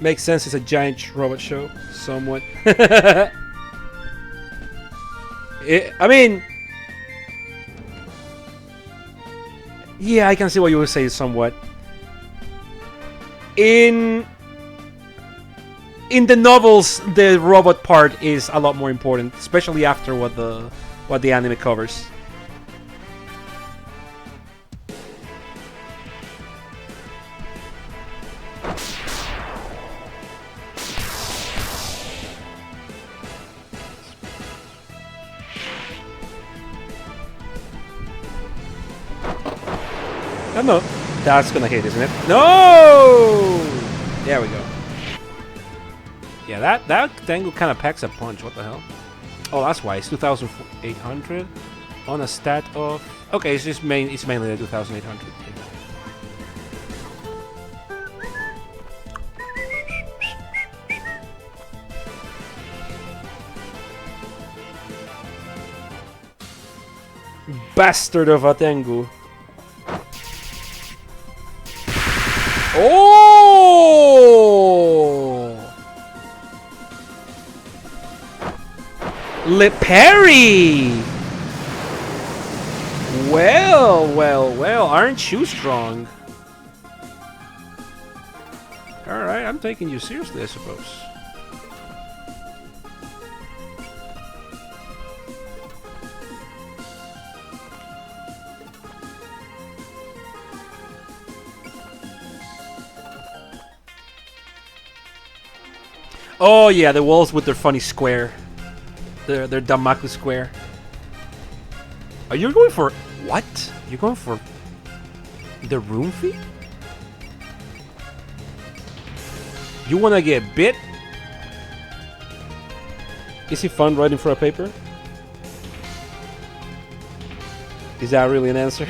Makes sense. It's a giant robot show, somewhat. I mean, yeah, I can see what you would say. Somewhat. In the novels, the robot part is a lot more important, especially after what the anime covers. Oh, no, that's gonna hit, isn't it? No! There we go. Yeah, that Tengu kind of packs a punch. What the hell? Oh, that's why it's 2,800 on a stat of. Okay, it's just it's mainly the 2,800. Bastard of a Tengu. Oh! Le parry! Well, well, well, aren't you strong? Alright, I'm taking you seriously, I suppose. Oh yeah, the walls with their funny square. Their Damaku square. Are you going for what? You're going for the room fee? You wanna get bit? Is it fun writing for a paper? Is that really an answer?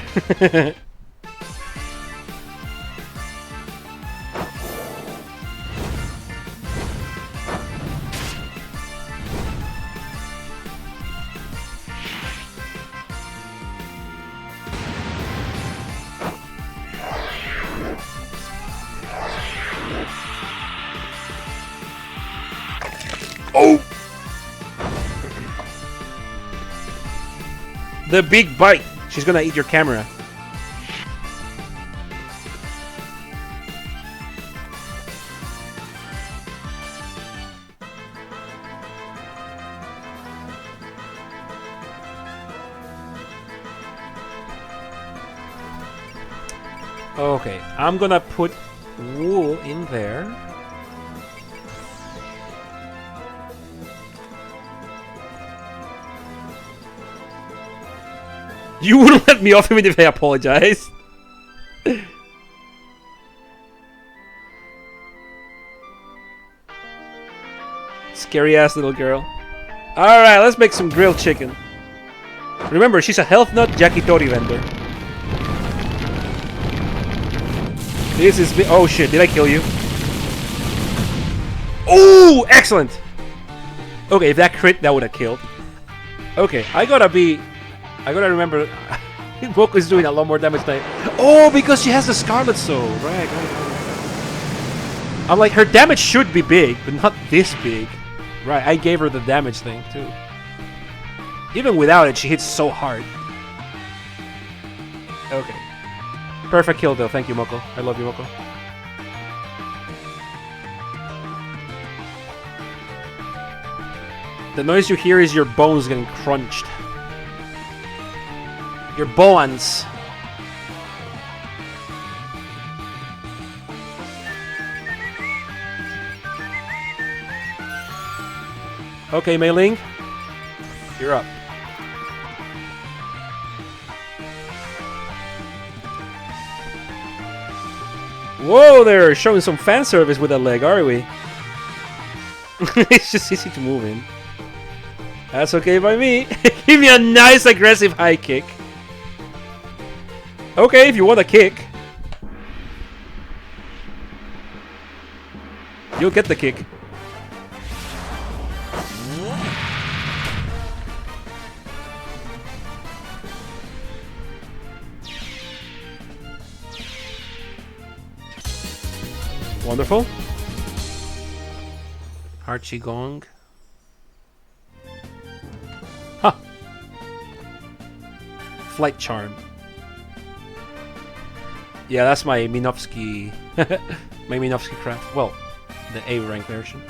Oh! The big bite. She's gonna eat your camera. Okay, I'm gonna put wool in there. You wouldn't let me off even if I apologize. Scary ass little girl. Alright, let's make some grilled chicken. Remember, she's a health nut yakitori vendor. This is... Oh shit, did I kill you? Oh, excellent! Okay, if that crit, that would have killed. Okay, I gotta remember... Moco is doing a lot more damage than Oh, because she has the Scarlet Soul. Right. I'm like, her damage should be big, but not this big. Right, I gave her the damage thing, too. Even without it, she hits so hard. Okay. Perfect kill, though. Thank you, Moko. I love you, Moko. The noise you hear is your bones getting crunched. Your bones. Okay, Mei Ling. You're up. Whoa there! Showing some fan service with that leg, are we? It's just easy to move in. That's okay by me. Give me a nice aggressive high kick. Okay, if you want a kick. You'll get the kick. Wonderful. Archie Gong. Huh. Flight Charm. Yeah, that's my Minovsky. My Minovsky craft. Well, the A rank version.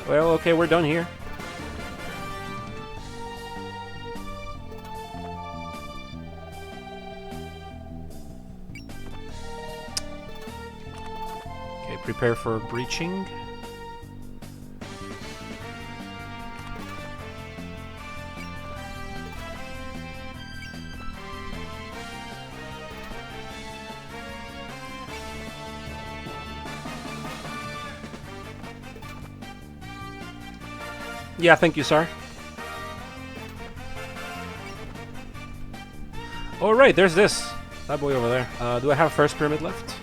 Well, okay, we're done here. Okay, prepare for breaching. Yeah, thank you, sir. Oh, right, there's this. That boy over there. Do I have first pyramid left?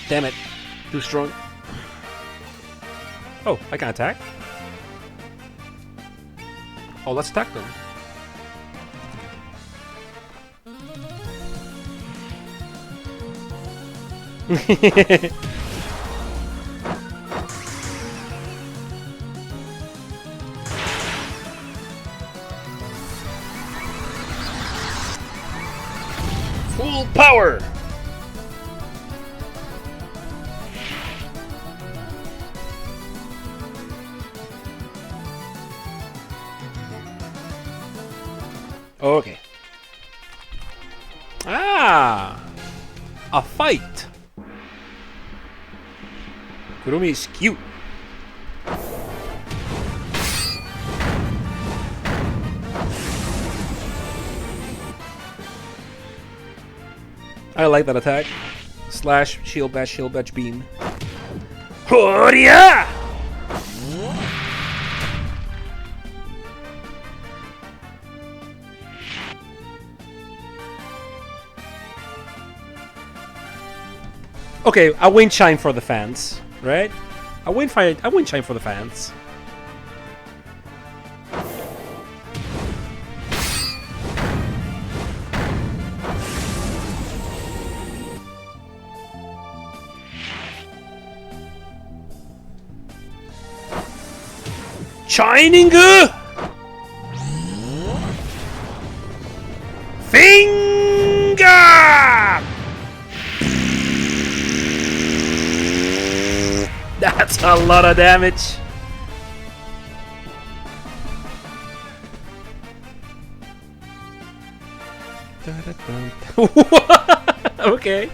Damn it. Too strong. Oh, I can attack? Oh, let's attack them. Full power! Okay. Ah! A fight! Kurumi is cute. I like that attack. Slash, shield bash, beam. Horia! Okay, a wind chime for the fans, right? A wind chime for the fans. Shiningu! Finger! That's a lot of damage. Okay.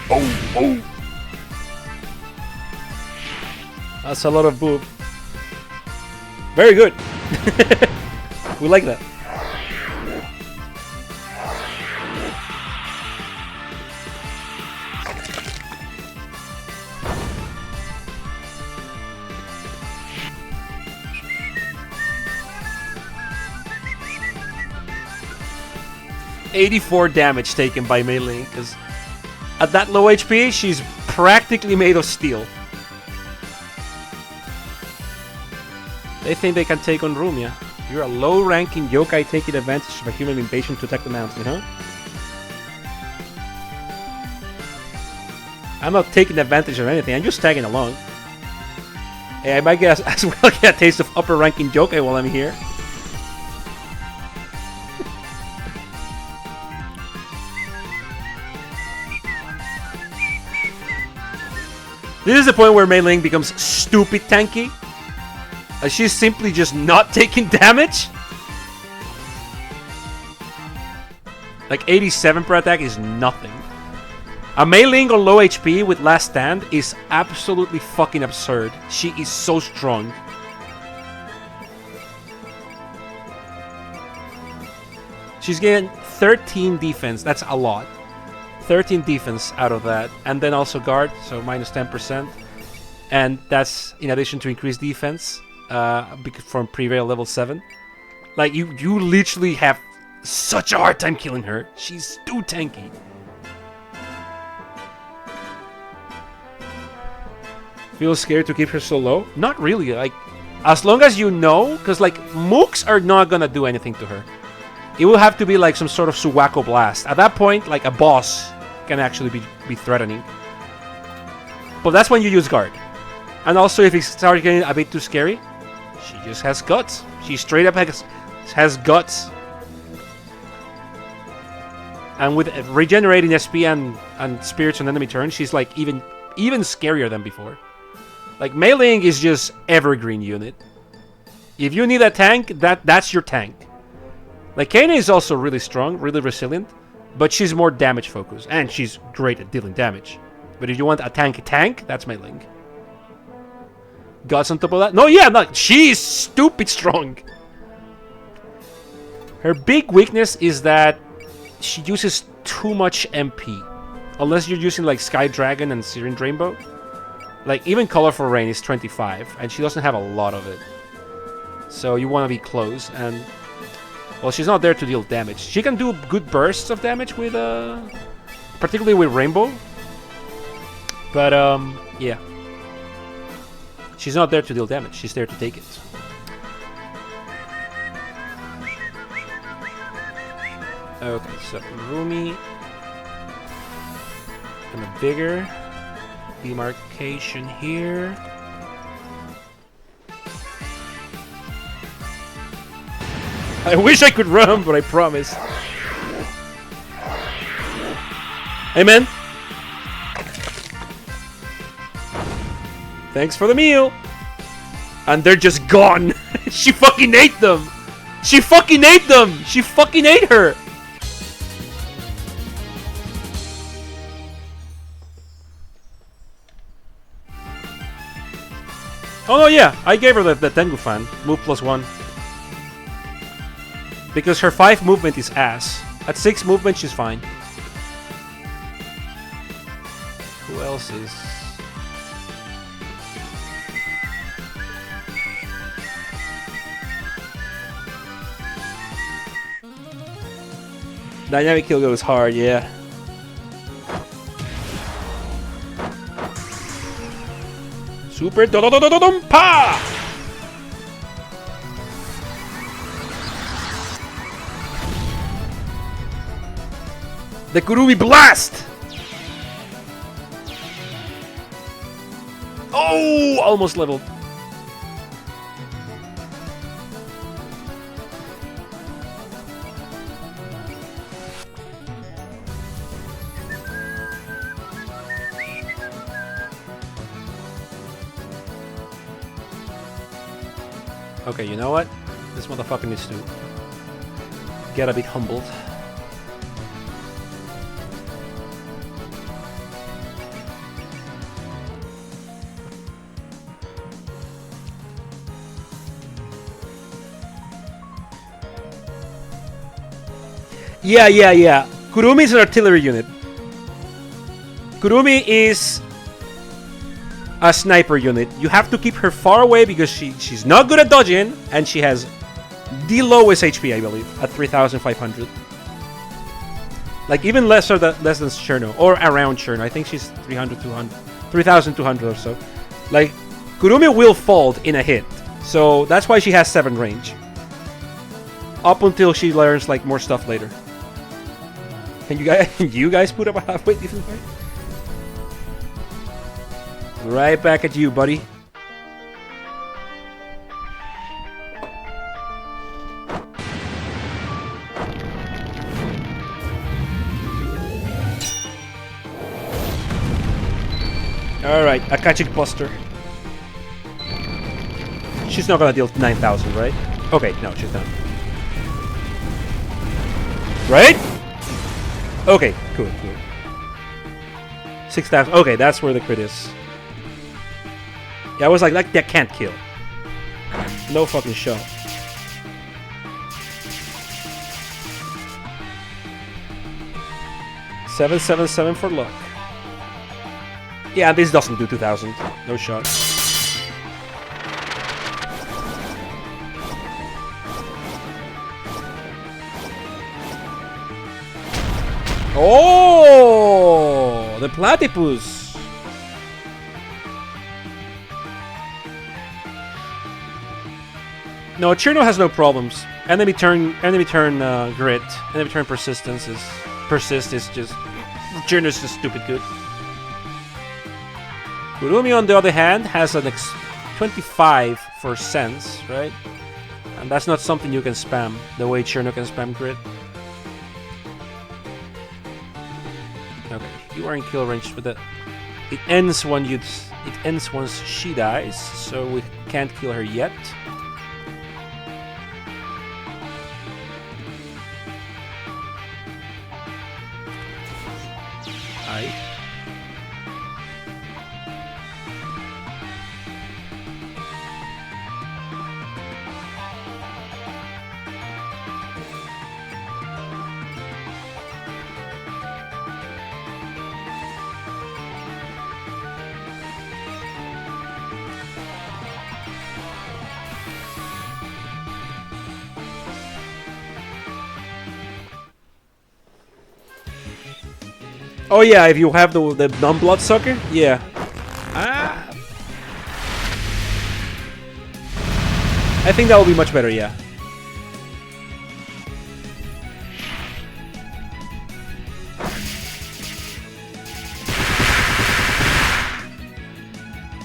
Oh. That's a lot of boob. Very good. We like that. .84 damage taken by Mei Ling, because at that low HP, she's practically made of steel. They think they can take on Rumia. You're a low-ranking yokai taking advantage of a human invasion to attack the mountain, huh? I'm not taking advantage of anything, I'm just tagging along. Hey, I might get as well get a taste of upper-ranking yokai while I'm here. This is the point where Mei Ling becomes stupid tanky. She's simply just not taking damage. Like 87 per attack is nothing. A Mei Ling on low HP with Last Stand is absolutely fucking absurd. She is so strong. She's getting 13 defense. That's a lot. 13 defense out of that. And then also guard, so minus 10%. And that's in addition to increased defense from Prevail level 7. Like, you literally have such a hard time killing her. She's too tanky. Feels scared to keep her so low? Not really. Like, as long as you know, because like mooks are not gonna do anything to her. It will have to be like some sort of Suwako blast. At that point, like a boss can actually be threatening. But that's when you use guard. And also, if it starts getting a bit too scary, she just has guts. She straight up has guts. And with regenerating SP and spirits on enemy turn, she's like even scarier than before. Like, meleeing is just evergreen unit. If you need a tank, that's your tank. Like, Kana is also really strong, really resilient, but she's more damage focused, and she's great at dealing damage. But if you want a tank, that's meleeing. Guts on top of that? No, yeah, no, she's stupid strong. Her big weakness is that she uses too much MP. Unless you're using like Sky Dragon and Syrian Rainbow. Like, even Colorful Rain is 25, and she doesn't have a lot of it. So you want to be close, and... Well, she's not there to deal damage. She can do good bursts of damage with, particularly with Rainbow. But, yeah. She's not there to deal damage. She's there to take it. Okay, so Rumi. And a bigger demarcation here. I wish I could run, but I promise. Amen. Thanks for the meal. And they're just gone. She fucking ate them. She fucking ate them. She fucking ate her. Oh no, yeah, I gave her the Tengu fan. Move +1. Because her 5 movement is ass. At 6 movement, she's fine. Who else is... Dynamic kill goes hard, yeah. Super pa! The Kurumi Blast! Oh, almost leveled. Okay, you know what? This motherfucker needs to get a bit humbled. Yeah. Kurumi is an artillery unit. Kurumi is a sniper unit. You have to keep her far away because she's not good at dodging, and she has the lowest HP, I believe, at 3,500. Like, even less than Cherno, or around Cherno. I think she's 3,200 or so. Like, Kurumi will fold in a hit, so that's why she has 7 range. Up until she learns, like, more stuff later. Can you guys put up a halfway decent fight? Right back at you, buddy. Alright, Akachik Buster. She's not gonna deal 9,000, right? Okay, no, she's not. Right? Okay, cool. 6,000. Okay, that's where the crit is. Yeah, I was like, that can't kill. No fucking shot. 777 for luck. Yeah, this doesn't do 2000. No shot. Oh, the platypus. No, Cherno has no problems. Enemy turn grit. Enemy turn persist is just Cherno's just stupid good. Kurumi, on the other hand, has an 25 for sense, right? And that's not something you can spam the way Cherno can spam grit. Okay, you are in kill range with it. It ends once she dies, so we can't kill her yet. Oh yeah, if you have the non-bloodsucker, yeah. I think that will be much better, yeah.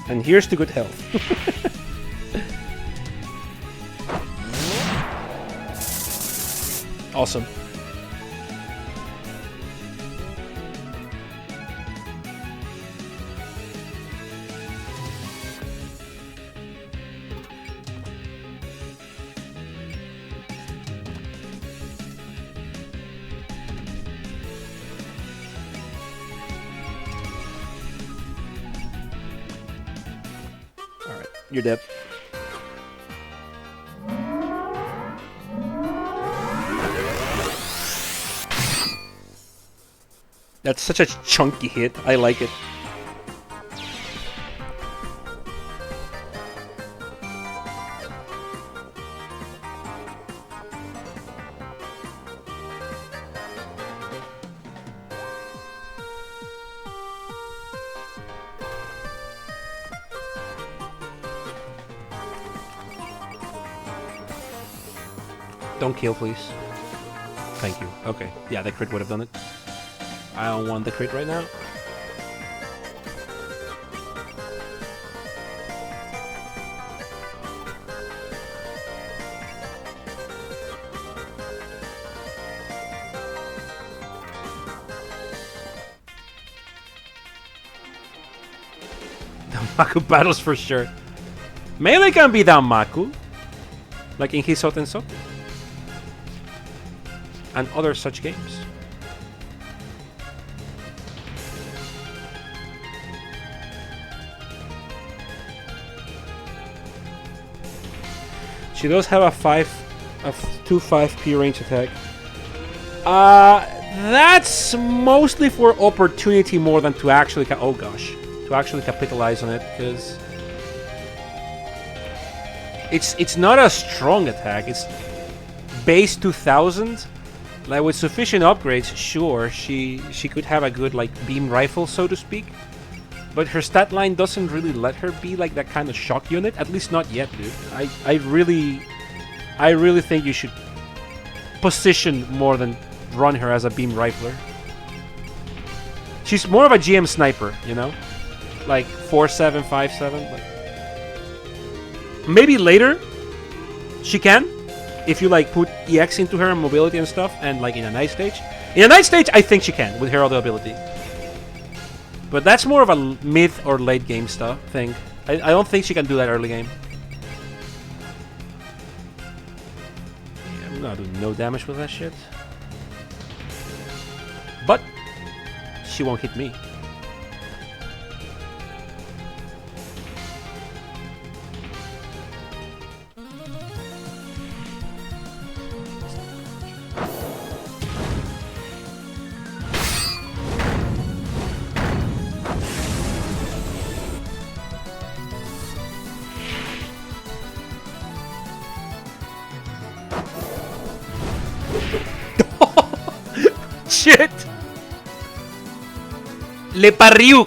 And here's to good health. Awesome. You're dead. That's such a chunky hit. I like it. Don't kill, please. Thank you. Okay. Yeah, the crit would have done it. I don't want the crit right now. Danmaku battles for sure. Melee can be Danmaku. Like in Hisoten So. And other such games. She does have a 2-5p range attack. That's mostly for opportunity more than to actually to actually capitalize on it, because it's not a strong attack. It's base 2000. Like with sufficient upgrades, sure, she could have a good like beam rifle, so to speak. But her stat line doesn't really let her be like that kind of shock unit, at least not yet, dude. I really think you should position more than run her as a beam rifler. She's more of a GM sniper, you know? Like 4-7, 5-7. Like maybe later she can. If you like put EX into her and mobility and stuff, and like in a night stage. In a night stage, I think she can with her other ability. But that's more of a mid or late game stuff thing. I don't think she can do that early game. Yeah, I'm not doing no damage with that shit. But she won't hit me. Le Pariux.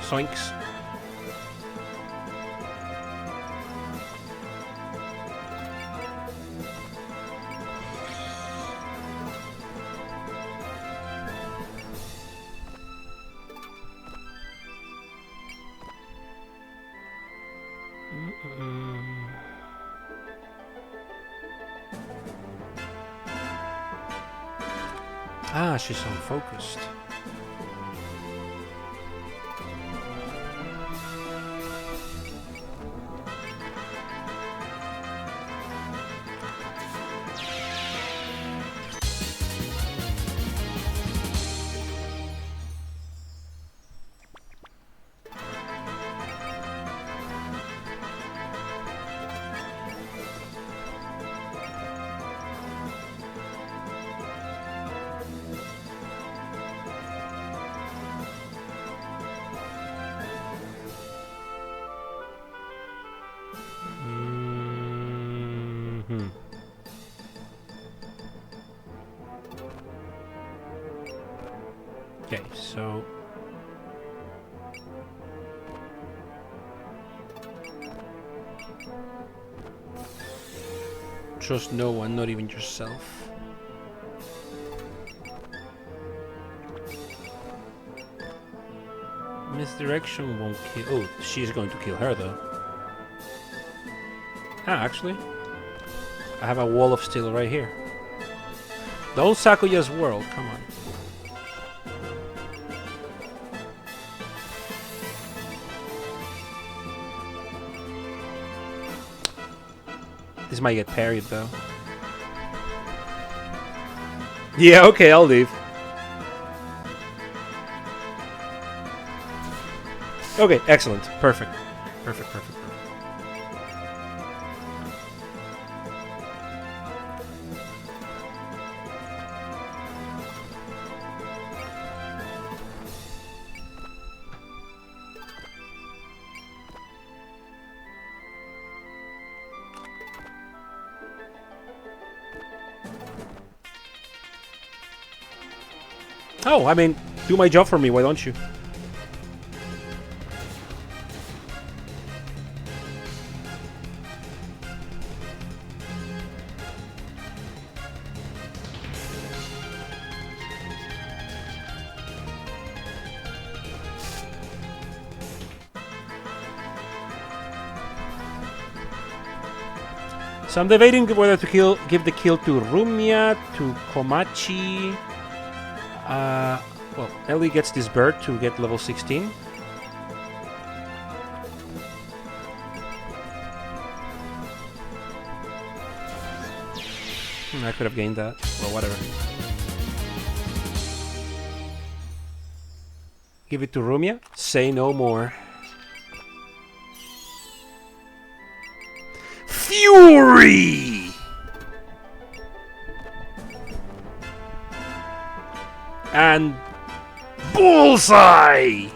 Soinks. Ah, she's unfocused. Okay, so trust no one, not even yourself. Misdirection won't kill. Oh, she's going to kill her though. Ah, actually, I have a wall of steel right here. Don't Sakuya's world, come on. This might get parried though. Yeah, okay, I'll leave. Okay, excellent. Perfect. Perfect, perfect, perfect. Oh, I mean, do my job for me, why don't you? So I'm debating whether to give the kill to Rumia, to Komachi. Well, Ellie gets this bird to get level 16. I could have gained that. Well, whatever. Give it to Rumia. Say no more. Fury! And bullseye!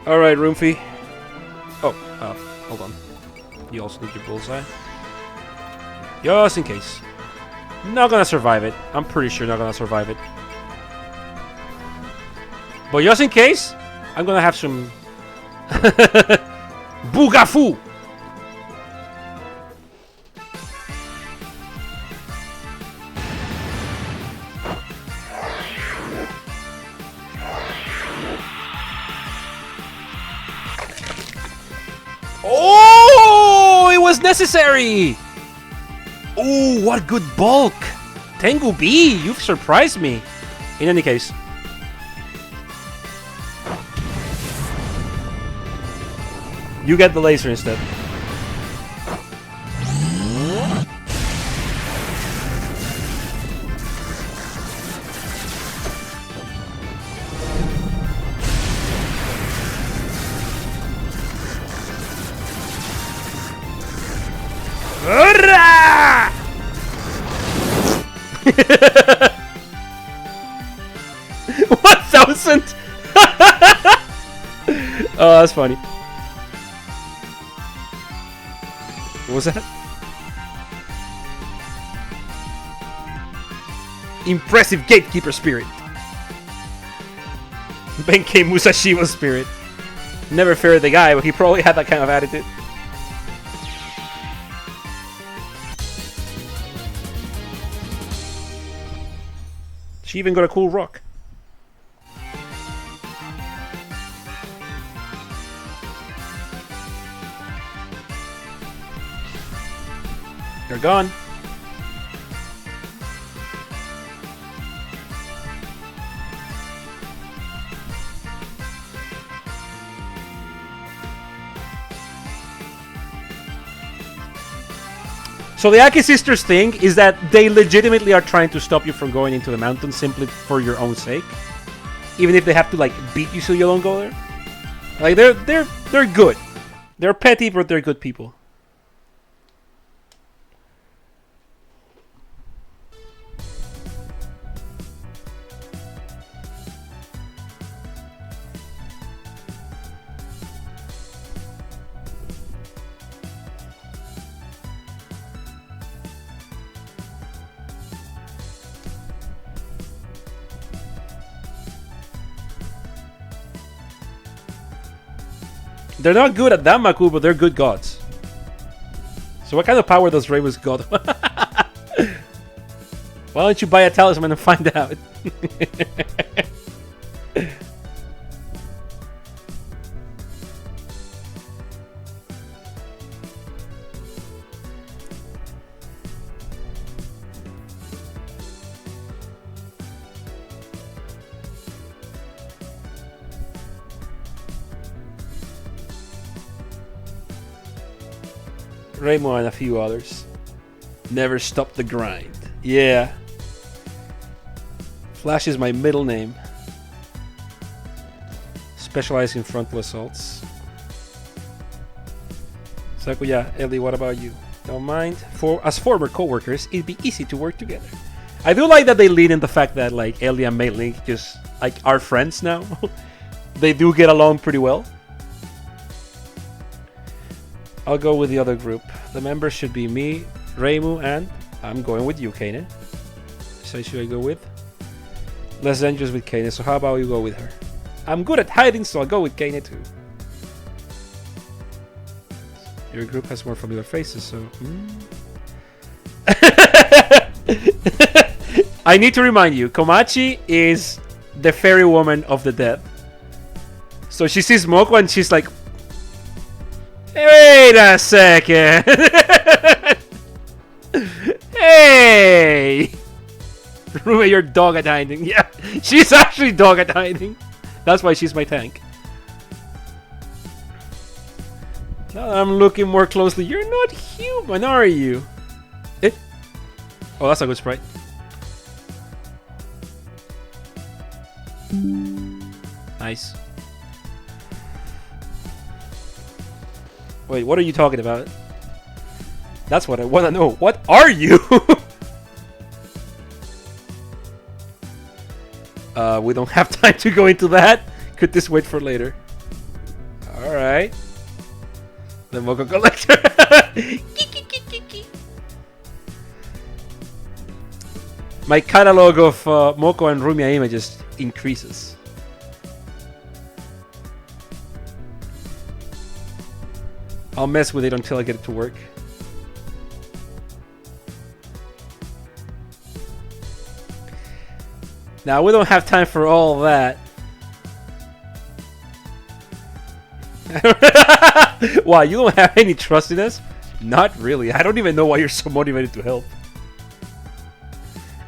Alright, Roomfy. Oh, hold on. You also need your bullseye. Just in case. Not gonna survive it. I'm pretty sure not gonna survive it. But just in case, I'm gonna have some Bugafu! Oh, it was necessary! Oh, what good bulk! Tengu B, you've surprised me. In any case. You get the laser instead. 1,000. Oh, that's funny. What was that? Impressive gatekeeper spirit. Benkei Musashiwa spirit. Never feared the guy, but he probably had that kind of attitude. She even got a cool rock. They're gone. So the Aki sisters thing is that they legitimately are trying to stop you from going into the mountains simply for your own sake, even if they have to like beat you so you don't go there. Like they're good. They're petty, but they're good people. They're not good at Danmaku, but they're good gods. So what kind of power does Reimu's god? Why don't you buy a talisman and find out? Reimu and a few others. Never stop the grind. Yeah. Flash is my middle name. Specialize in frontal assaults. Sakuya, Ellie, what about you? Don't mind. As former co-workers, it'd be easy to work together. I do like that they lean in the fact that like Ellie and Mei Link just like are friends now. They do get along pretty well. I'll go with the other group. The members should be me, Reimu, and I'm going with you, Kane. So should I go with? Less dangerous with Kane, so how about you go with her? I'm good at hiding, so I'll go with Kane too. Your group has more familiar faces, so... I need to remind you, Komachi is the fairy woman of the dead. So she sees Moko and she's like, wait a second. Hey! Rume, you're dog at hiding. Yeah, she's actually dog at hiding. That's why she's my tank. Now I'm looking more closely. You're not human, are you? Eh? Oh, that's a good sprite. Nice. Wait, what are you talking about? That's what I want to know. What are you? We don't have time to go into that. Could this wait for later? Alright. The Moko Collector. My catalog of Moko and Rumia images increases. I'll mess with it until I get it to work. Now, we don't have time for all that. Why, you don't have any trust in us? Not really. I don't even know why you're so motivated to help.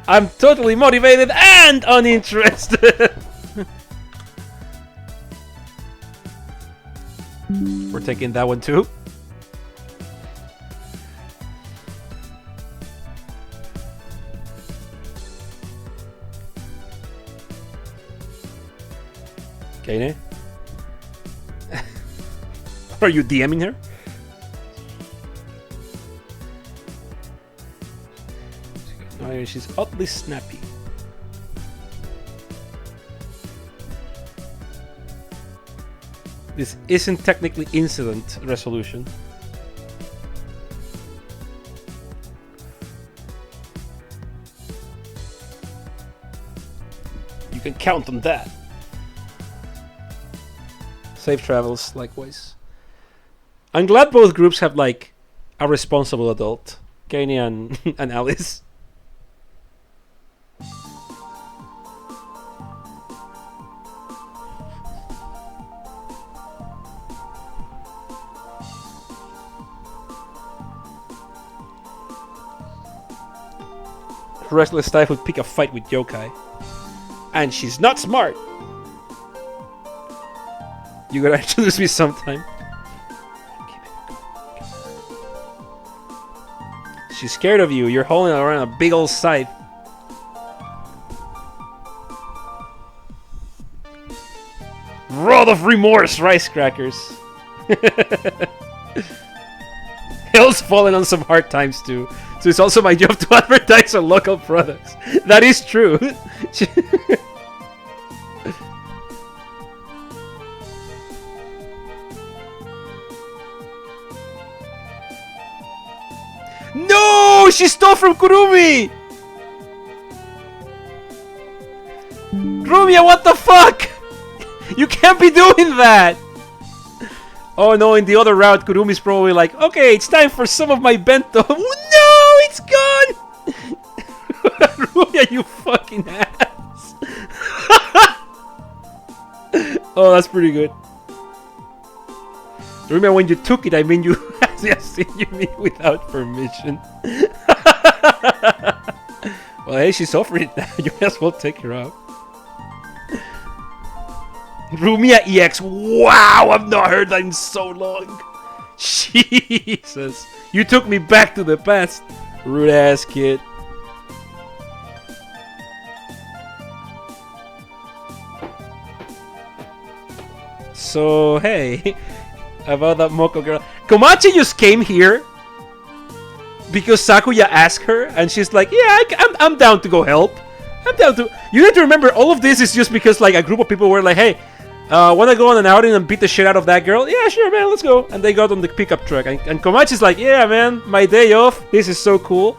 I'm totally motivated and uninterested. We're taking that one too. Okay. Are you DMing her? and she's oddly snappy. This isn't technically incident resolution. You can count on that. Safe travels, likewise. I'm glad both groups have like a responsible adult, Kanye and Alice. Restless type would pick a fight with yokai. And she's not smart. You gotta introduce me sometime. She's scared of you. You're holding around a big old scythe. Rod of remorse, rice crackers. Hell's fallen on some hard times too. So it's also my job to advertise on local products. That is true. No! She stole from Kurumi! Rumia, what the fuck? You can't be doing that! Oh no, in the other route, Kurumi's probably like, okay, it's time for some of my bento. No, it's gone! Rumia, you fucking ass. Oh, that's pretty good. Rumia, when you took it, I mean you... Yes, you mean without permission. Well, hey, she's offering it now. You may as well take her out. Rumia EX. Wow, I've not heard that in so long. Jesus. You took me back to the past. Rude ass kid. So, hey. About that Moko girl. Komachi just came here because Sakuya asked her, and she's like, "Yeah, I'm down to go help. I'm down to." You need to remember, all of this is just because like a group of people were like, "Hey, wanna go on an outing and beat the shit out of that girl?" Yeah, sure, man, let's go. And they got on the pickup truck, and Komachi's like, "Yeah, man, my day off. This is so cool."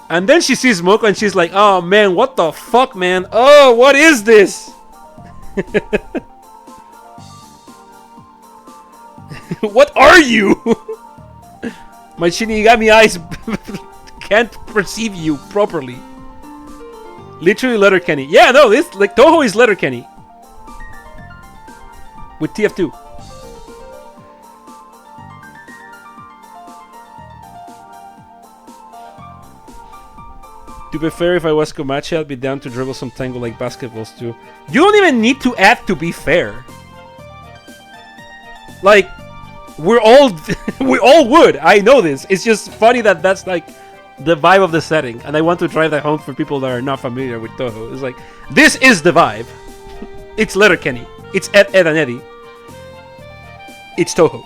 And then she sees Moko, and she's like, "Oh man, what the fuck, man? Oh, what is this?" What are you? My Shinigami eyes can't perceive you properly. Literally Letterkenny. Yeah, no, this like Toho is Letterkenny. With TF2. To be fair, if I was Komachi, I'd be down to dribble some Tengu like basketballs too. You don't even need to add to be fair. Like, we all would. I know this. It's just funny that that's like the vibe of the setting, and I want to drive that home for people that are not familiar with Toho. It's like, this is the vibe. It's Letterkenny. It's Ed and Eddie. It's Toho.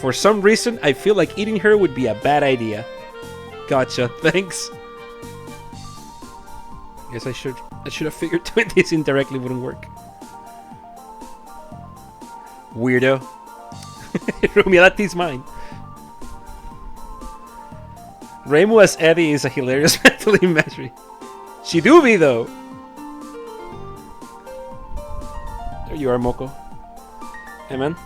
For some reason, I feel like eating her would be a bad idea. Gotcha. Thanks. Guess I should have figured doing this indirectly wouldn't work. Weirdo. Rumia, that is mine. Reimu as Eddie is a hilarious mental imagery. She do be though. There you are, Moko. Hey man.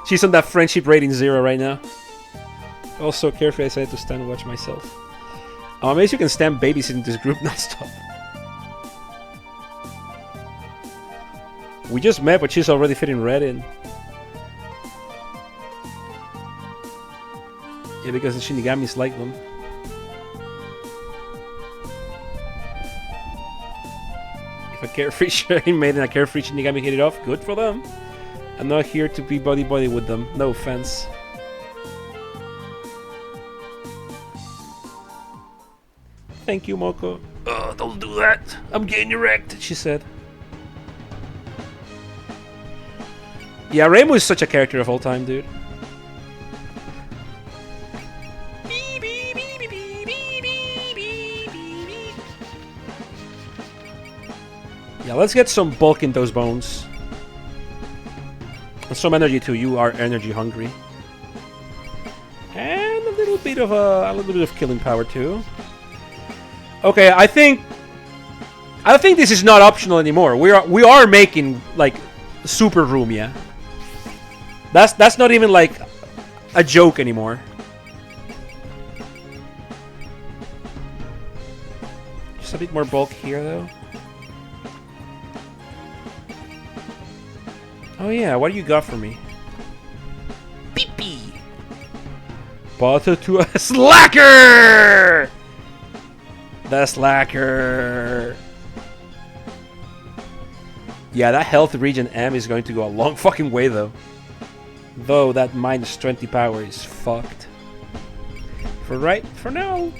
She's on that friendship rating 0 right now. Also, carefully I decided to stand and watch myself. I'm amazed you can stand babysitting this group non-stop. We just met, but she's already fitting red in. Yeah, because the Shinigamis like them. If a carefree sharing Maiden and a carefree Shinigami hit it off, good for them. I'm not here to be buddy-buddy with them. No offense. Thank you, Moko. Oh, don't do that. I'm getting erect, she said. Yeah, Reimu is such a character of all time, dude. Yeah, let's get some bulk in those bones. And some energy too. You are energy hungry. And a little bit of killing power too. Okay, I think this is not optional anymore. We are making like super room, yeah. That's not even like a joke anymore. Just a bit more bulk here though. Oh yeah, what do you got for me? Pee-pee! Butter to a slacker! The slacker! Yeah, that health regen M is going to go a long fucking way though. Though that minus 20 power is fucked. For now.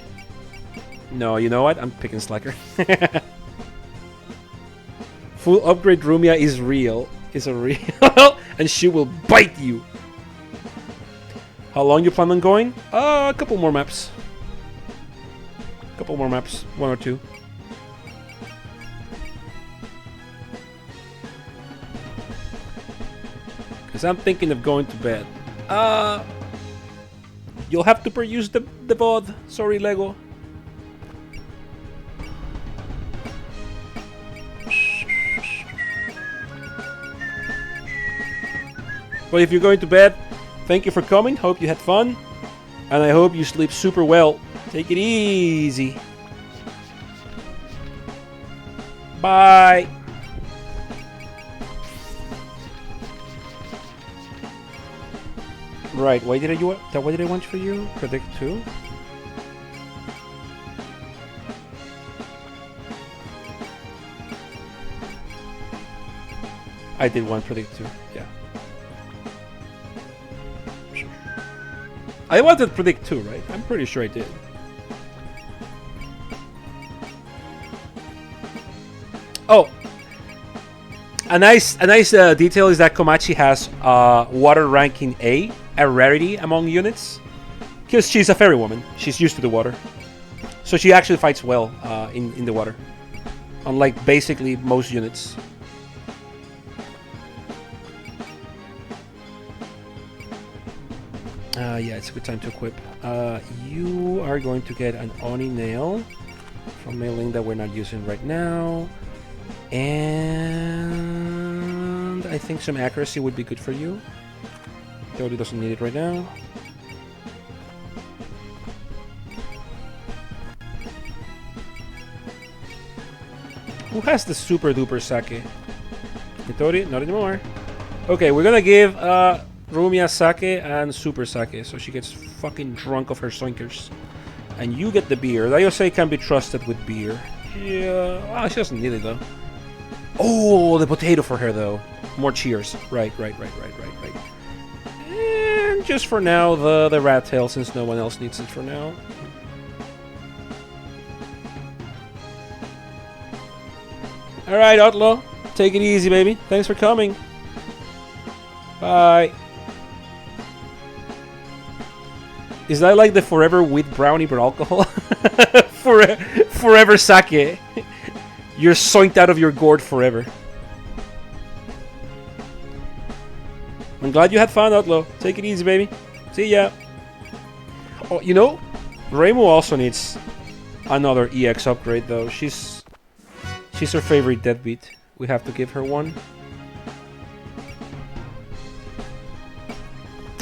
No, you know what? I'm picking slacker. Full upgrade Rumia is real. Is a real and she will bite you. How long you plan on going? A couple more maps. One or two. Because I'm thinking of going to bed. You'll have to peruse the VOD. Sorry, Lego. But if you're going to bed, thank you for coming. Hope you had fun. And I hope you sleep super well. Take it easy. Bye. Right, what did I want for you? Predict 2? I did want Predict 2, yeah. I wanted Predict 2, right? I'm pretty sure I did. Oh! A nice detail is that Komachi has water ranking A, a rarity among units. Because she's a fairy woman. She's used to the water. So she actually fights well in the water. Unlike basically most units. Yeah, it's a good time to equip. You are going to get an Oni nail from mailing that we're not using right now. And I think some accuracy would be good for you. Totally doesn't need it right now. Who has the super duper sake? Mitori? Not anymore. Okay, we're gonna give Rumia sake and super sake, so she gets fucking drunk of her soinkers. And you get the beer. Daiosei can be trusted with beer. Yeah, well, she doesn't need it though. Oh, the potato for her though. More cheers. Right. And just for now, the rat tail, since no one else needs it for now. Alright, Outlaw. Take it easy, baby. Thanks for coming. Bye. Is that like the forever wheat brownie but alcohol? Forever sake. You're soinked out of your gourd forever. I'm glad you had fun, Outlaw. Take it easy, baby. See ya. Oh, you know, Reimu also needs another EX upgrade, though. She's her favorite deadbeat. We have to give her one.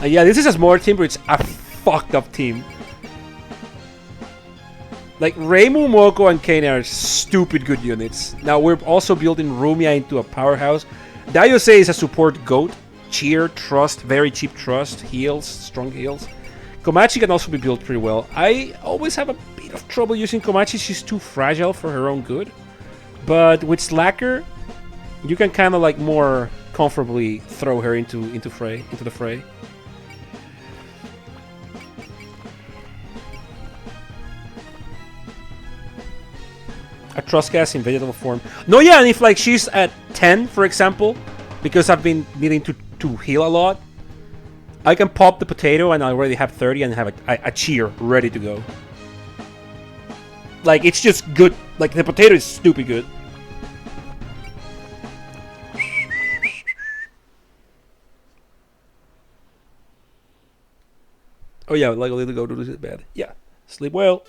Yeah, this is a smaller team, but it's a fucked up team. Like, Reimu, Moko, and Kane are stupid good units. Now, we're also building Rumia into a powerhouse. Daiosei is a support goat. Cheer, trust, very cheap trust, heals, strong heals. Komachi can also be built pretty well. I always have a bit of trouble using Komachi. She's too fragile for her own good. But with Slacker, you can kind of like more comfortably throw her into the fray. A Trustcast in vegetable form. No, yeah, and if like she's at 10, for example, because I've been needing to heal a lot, I can pop the potato and I already have 30 and have a cheer ready to go. Like, it's just good. Like, the potato is stupid good. Oh yeah, like a little go to the bed. Yeah. Sleep well.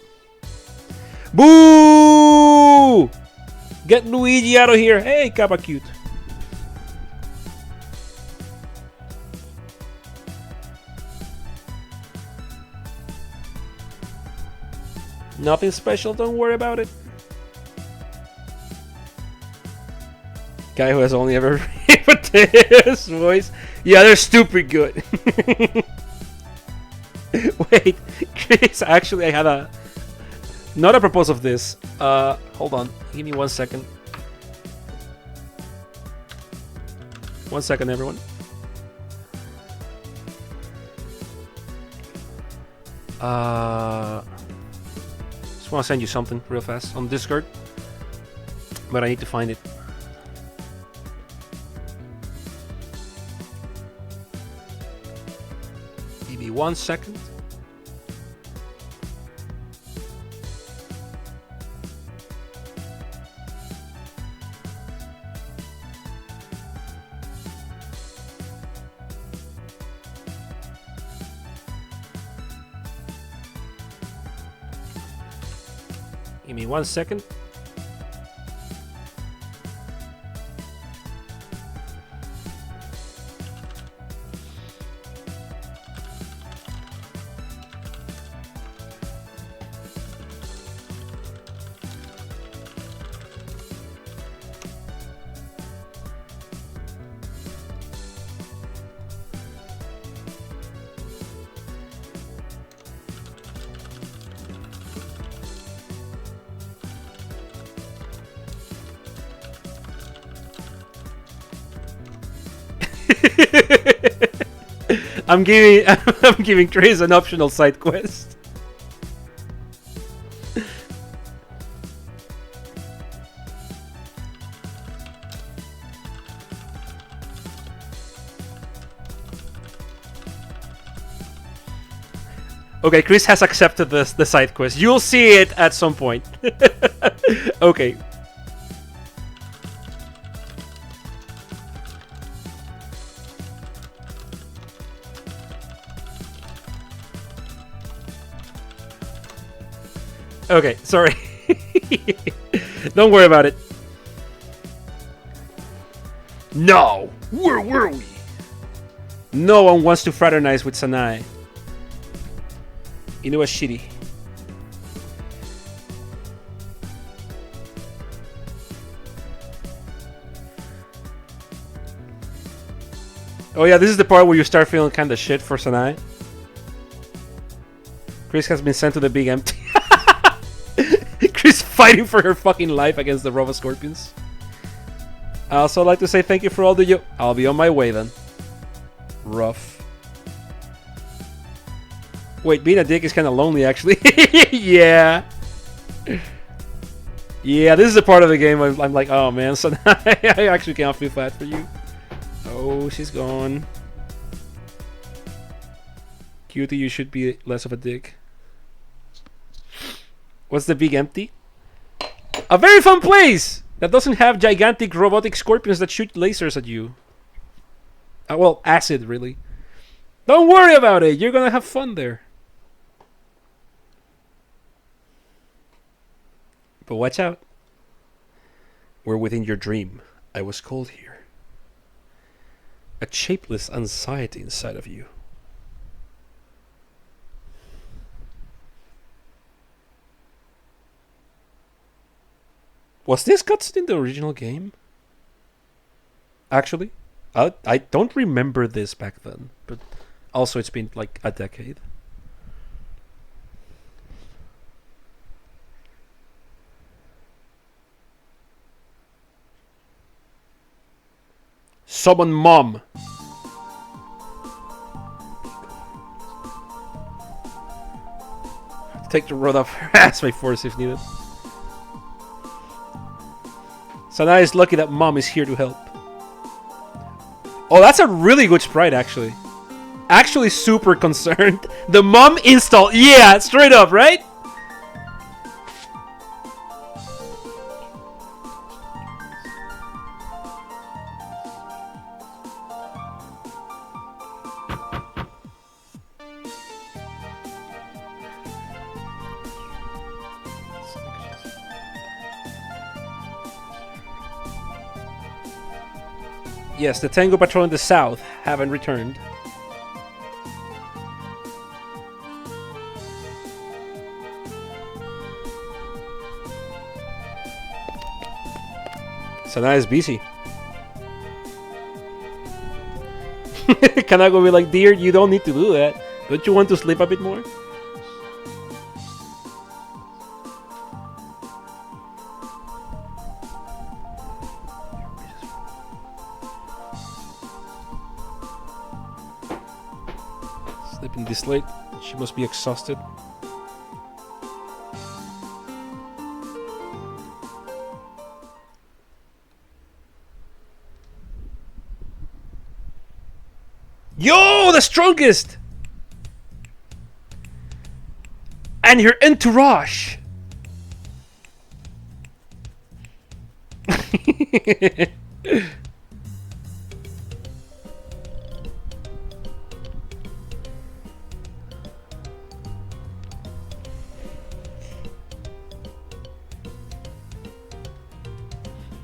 Boo! Get Luigi out of here. Hey, Kappa Cute. Nothing special, don't worry about it. Guy who has only ever potatoes voice. Yeah, they're stupid good. Wait, Chris, actually I had a... Not apropos of this. Hold on. Give me 1 second. 1 second, everyone. Just want to send you something real fast on Discord. But I need to find it. Give me 1 second. Give me 1 second. I'm giving Trace an optional side quest. Okay, Chris has accepted the side quest. You'll see it at some point. Okay. Okay, sorry. Don't worry about it. No! Where were we? No one wants to fraternize with Sanai. You know what's shitty? Oh yeah, this is the part where you start feeling kind of shit for Sanai. Chris has been sent to the big empty. Chris fighting for her fucking life against the Rova Scorpions. I also like to say thank you for all the I'll be on my way then. Rough. Wait, being a dick is kind of lonely actually. Yeah. Yeah, this is the part of the game where I'm like, oh man, so I actually can't feel bad for you. Oh, she's gone. Cutie, you should be less of a dick. What's the big empty? A very fun place that doesn't have gigantic robotic scorpions that shoot lasers at you. Well, acid, really. Don't worry about it. You're gonna have fun there. But watch out. We're within your dream. I was called here. A shapeless anxiety inside of you. Was this cutscene in the original game? Actually, I don't remember this back then, but also it's been like a decade. Summon Mom. Take the rod off her ass by force if needed. Sanai is lucky that mom is here to help. Oh, that's a really good sprite, actually. Actually super concerned. The mom install. Yeah, straight up, right? Yes, the Tengu patrol in the south haven't returned. Sanai is busy. Kanako will be like, dear, you don't need to do that. Don't you want to sleep a bit more? Sleeping this late, she must be exhausted. Yo, the strongest! And your entourage!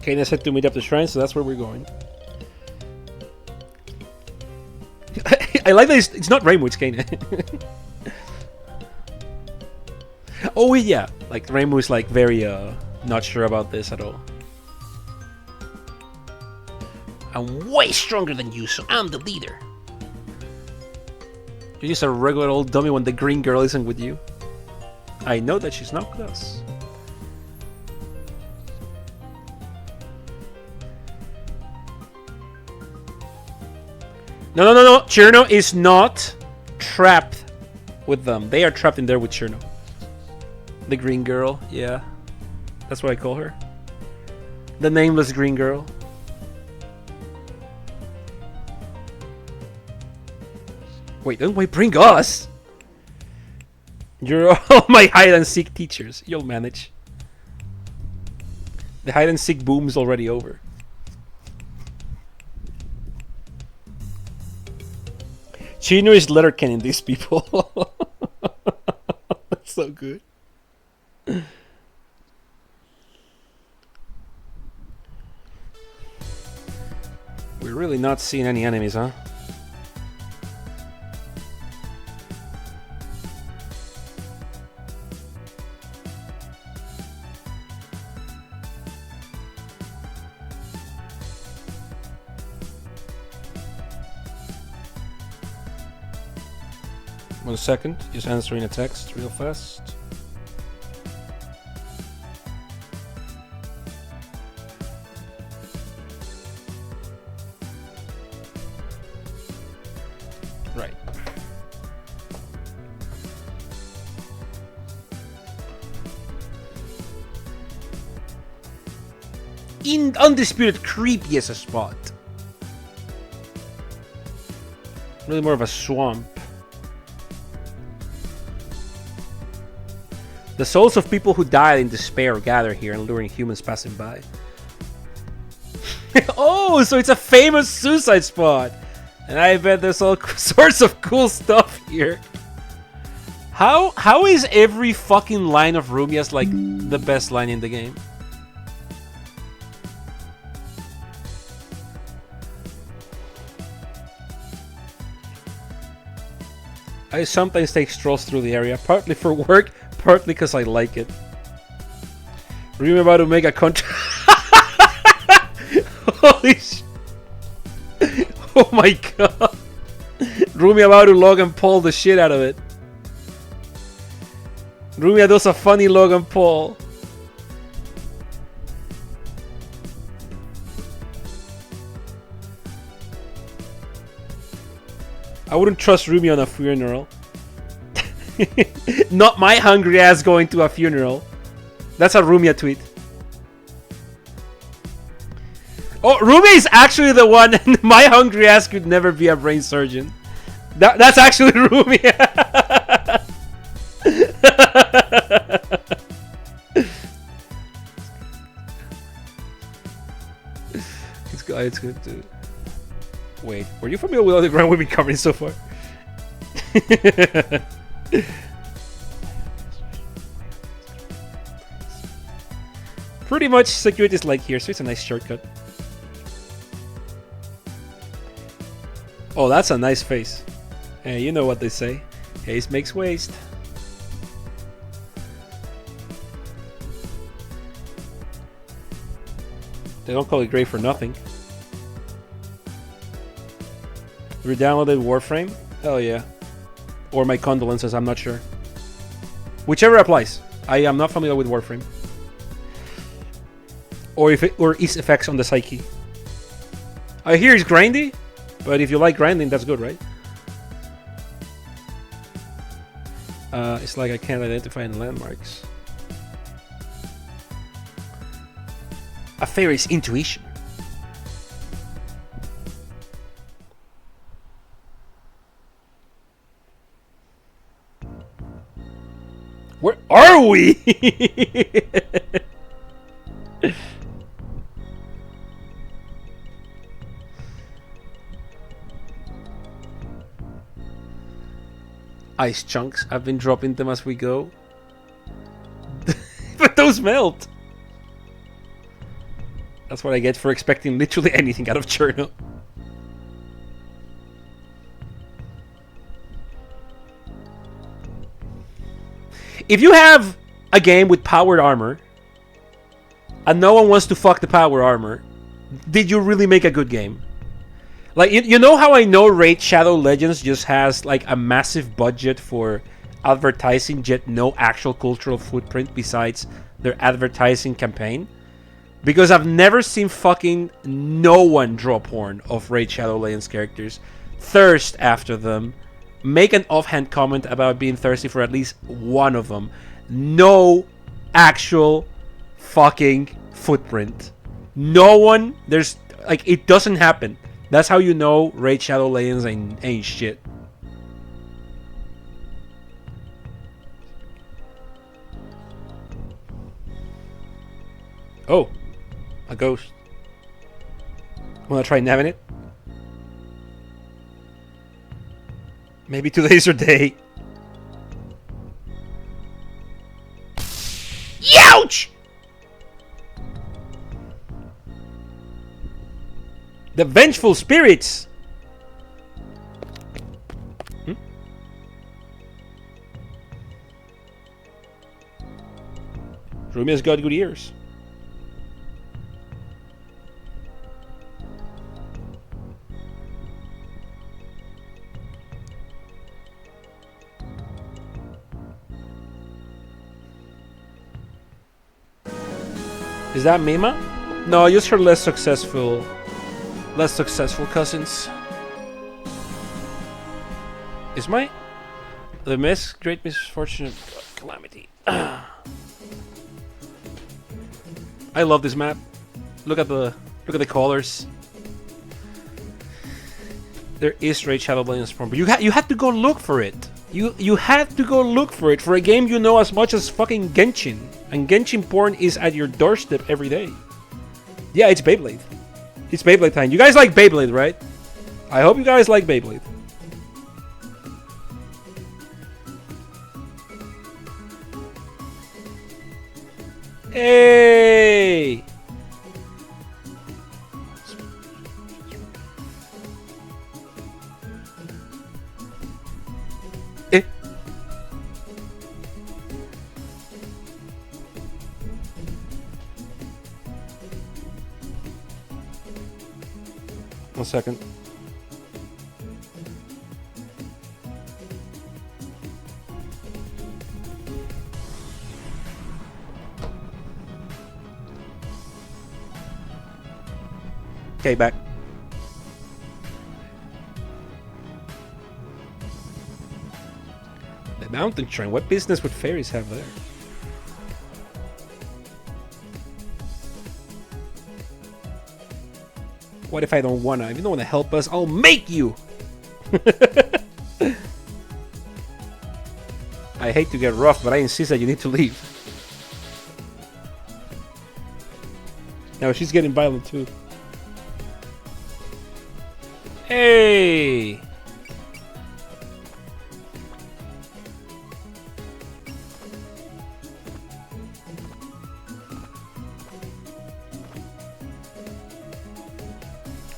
Kana said to meet up the shrine, so that's where we're going. I like that it's not Rainbow, it's Kana. Oh yeah, like Rainbow is like very not sure about this at all. I'm way stronger than you, so I'm the leader. You're just a regular old dummy when the green girl isn't with you. I know that she's not with us. No. Cherno is not trapped with them. They are trapped in there with Cherno. The green girl, yeah. That's what I call her. The nameless green girl. Wait, don't we bring us? You're all my hide and seek teachers. You'll manage. The hide and seek boom's already over. Chino is letterkenning these people. That's so good. We're really not seeing any enemies, huh? One second, just answering a text real fast. Right. In undisputed creepiest spot. Really more of a swamp. The souls of people who died in despair gather here, luring humans passing by. Oh, so it's a famous suicide spot. And I bet there's all sorts of cool stuff here. How is every fucking line of Rumia's like the best line in the game? I sometimes take strolls through the area, partly for work, partly because I like it. Rumia about to make a contract. Holy sh! Oh my god! Rumia about to Logan Paul the shit out of it. Rumia does a funny Logan Paul. I wouldn't trust Rumia on a funeral. Not my hungry ass going to a funeral. That's a Rumia tweet. Oh, Rumi is actually the one. My hungry ass could never be a brain surgeon. That's actually Rumi. It's good to... Wait, were you familiar with all the ground we've been covering so far? Pretty much security is like here, so it's a nice shortcut. Oh, that's a nice face. Hey, you know what they say. Haste makes waste. They don't call it great for nothing. Re-downloaded Warframe? Hell yeah. Or my condolences, I'm not sure. Whichever applies. I am not familiar with Warframe. Or its effects on the psyche. I hear it's grindy, but if you like grinding, that's good, right? It's like I can't identify any landmarks. A fairy's intuition. Where are we? Ice chunks. I've been dropping them as we go. But those melt. That's what I get for expecting literally anything out of Cherno. If you have a game with powered armor and no one wants to fuck the power armor, did you really make a good game? Like, you know how I know Raid Shadow Legends just has like a massive budget for advertising, yet no actual cultural footprint besides their advertising campaign? Because I've never seen fucking no one draw porn of Raid Shadow Legends characters, thirst after them, make an offhand comment about being thirsty for at least one of them. No actual fucking footprint. No one, there's, like, it doesn't happen. That's how you know Raid Shadow Legends ain't shit. Oh, a ghost. Wanna try nabbing it? Maybe today's your day. Youch! The vengeful spirits. Rumi has got good ears. Is that Mima? No, use her less successful cousins. Is my the great misfortune of calamity? I love this map. Look at the colors. There is Raid Shadow Legends porn, but you had to go look for it. You had to go look for it for a game you know as much as fucking Genshin. And Genshin porn is at your doorstep every day. Yeah, it's Beyblade. It's Beyblade time. You guys like Beyblade, right? I hope you guys like Beyblade. Hey! Eh? 1 second. Okay, back. The mountain train. What business would fairies have there? What if I don't wanna? If you don't wanna help us, I'll make you! I hate to get rough, but I insist that you need to leave. Now she's getting violent too. Hey!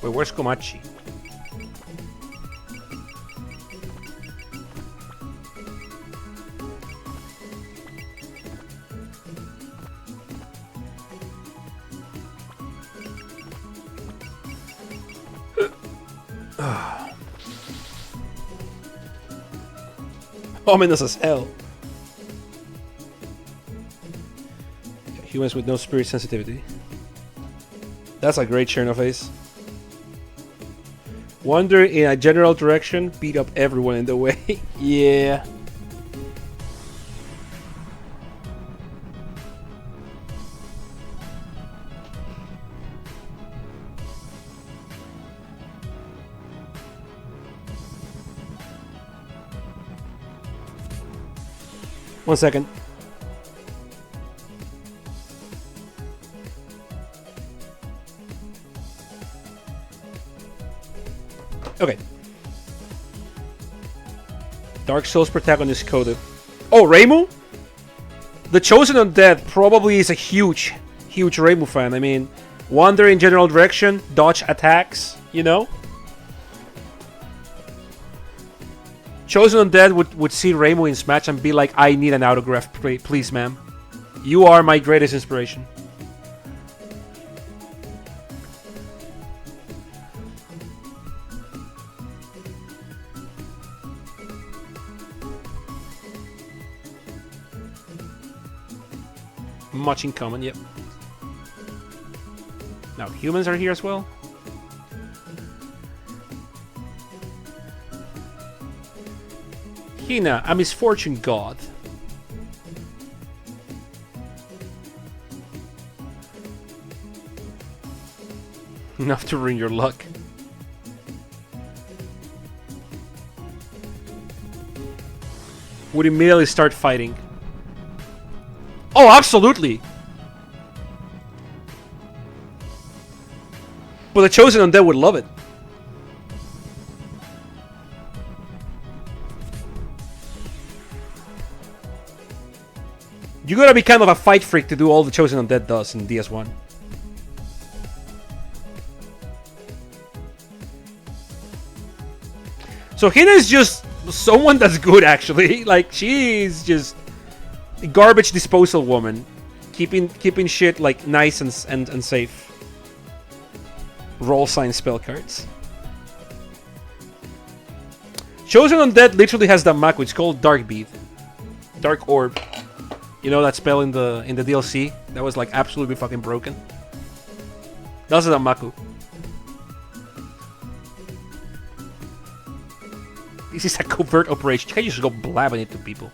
Wait, where's Komachi? Ominous as hell. Humans with no spirit sensitivity. That's a great Cherno face. Wander in a general direction, beat up everyone in the way. Yeah. One second. Okay. Dark Souls protagonist coded. Oh, Reimu? The Chosen Undead probably is a huge Reimu fan. I mean, wander in general direction, dodge attacks, you know? Chosen Undead would see Reimu in Smash and be like, I need an autograph, please, ma'am. You are my greatest inspiration. Much in common, yep. Now, humans are here as well. Hina, a misfortune god. Enough to ruin your luck. Would immediately start fighting. Oh, absolutely! But the Chosen Undead would love it. You gotta be kind of a fight freak to do all the Chosen Undead does in DS1. So Hina is just someone that's good, actually. Like, she's just a garbage disposal woman, keeping shit like nice and safe. Roll sign spell cards. Chosen Undead literally has that Maku. It's called Dark Bead, Dark Orb. You know that spell in the DLC that was like absolutely fucking broken. That's a Maku. This is a covert operation. You can't just go blabbing it to people.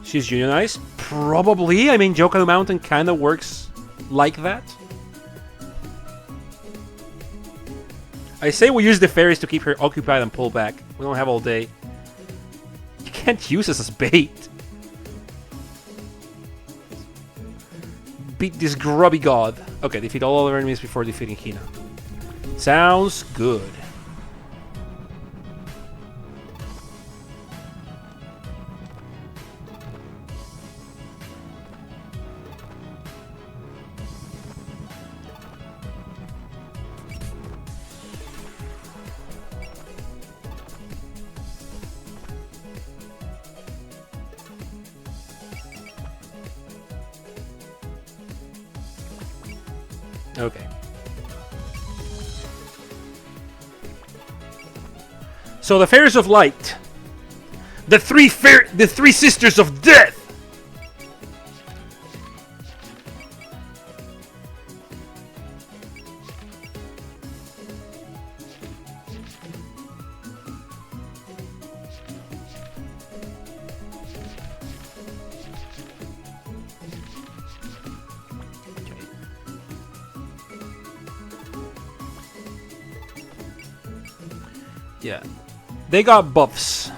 She's unionized? Probably. I mean, Jokaru Mountain kind of works like that. I say we use the fairies to keep her occupied and pull back. We don't have all day. You can't use us as bait. Beat this grubby god. Okay, defeat all other enemies before defeating Hina. Sounds good. Okay. So the Fairies of Light, the three sisters of death. Yeah. They got buffs.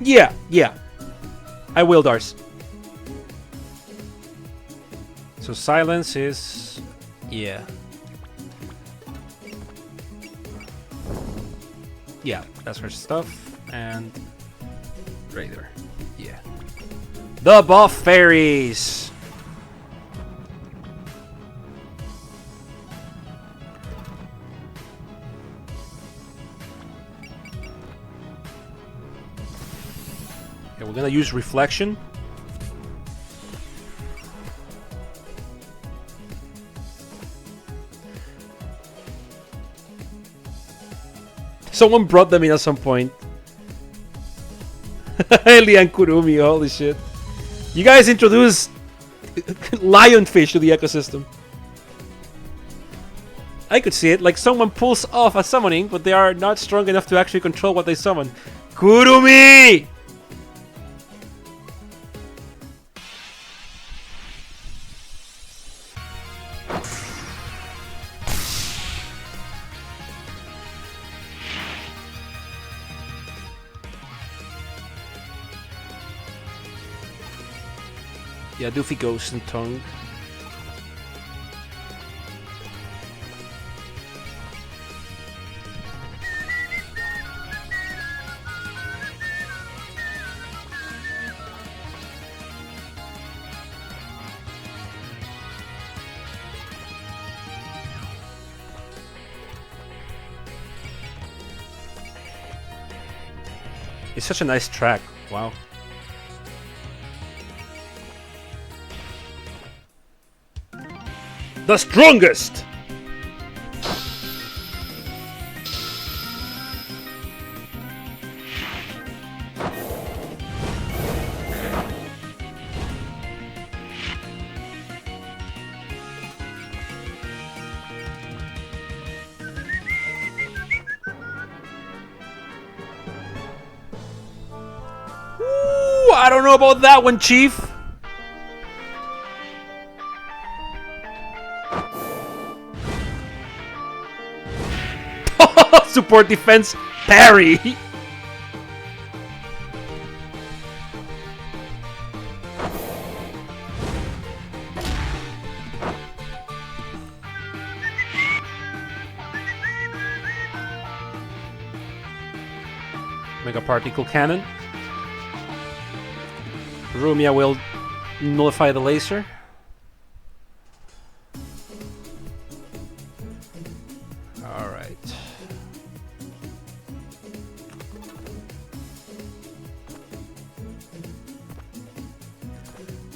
Yeah, yeah. I will, Dars. So silence is... Yeah. Yeah, that's her stuff. And... right there. Yeah. The buff fairies! Okay, we're gonna use reflection. Someone brought them in at some point. Eli and Kurumi, holy shit. You guys introduced lionfish to the ecosystem. I could see it, like someone pulls off a summoning, but they are not strong enough to actually control what they summon. Kurumi! Yeah, Doofy Ghost and Tongue. It's such a nice track. Wow. The strongest! Ooh, I don't know about that one, Chief. Support defense parry. Mega particle cannon. Rumia will nullify the laser. Alright.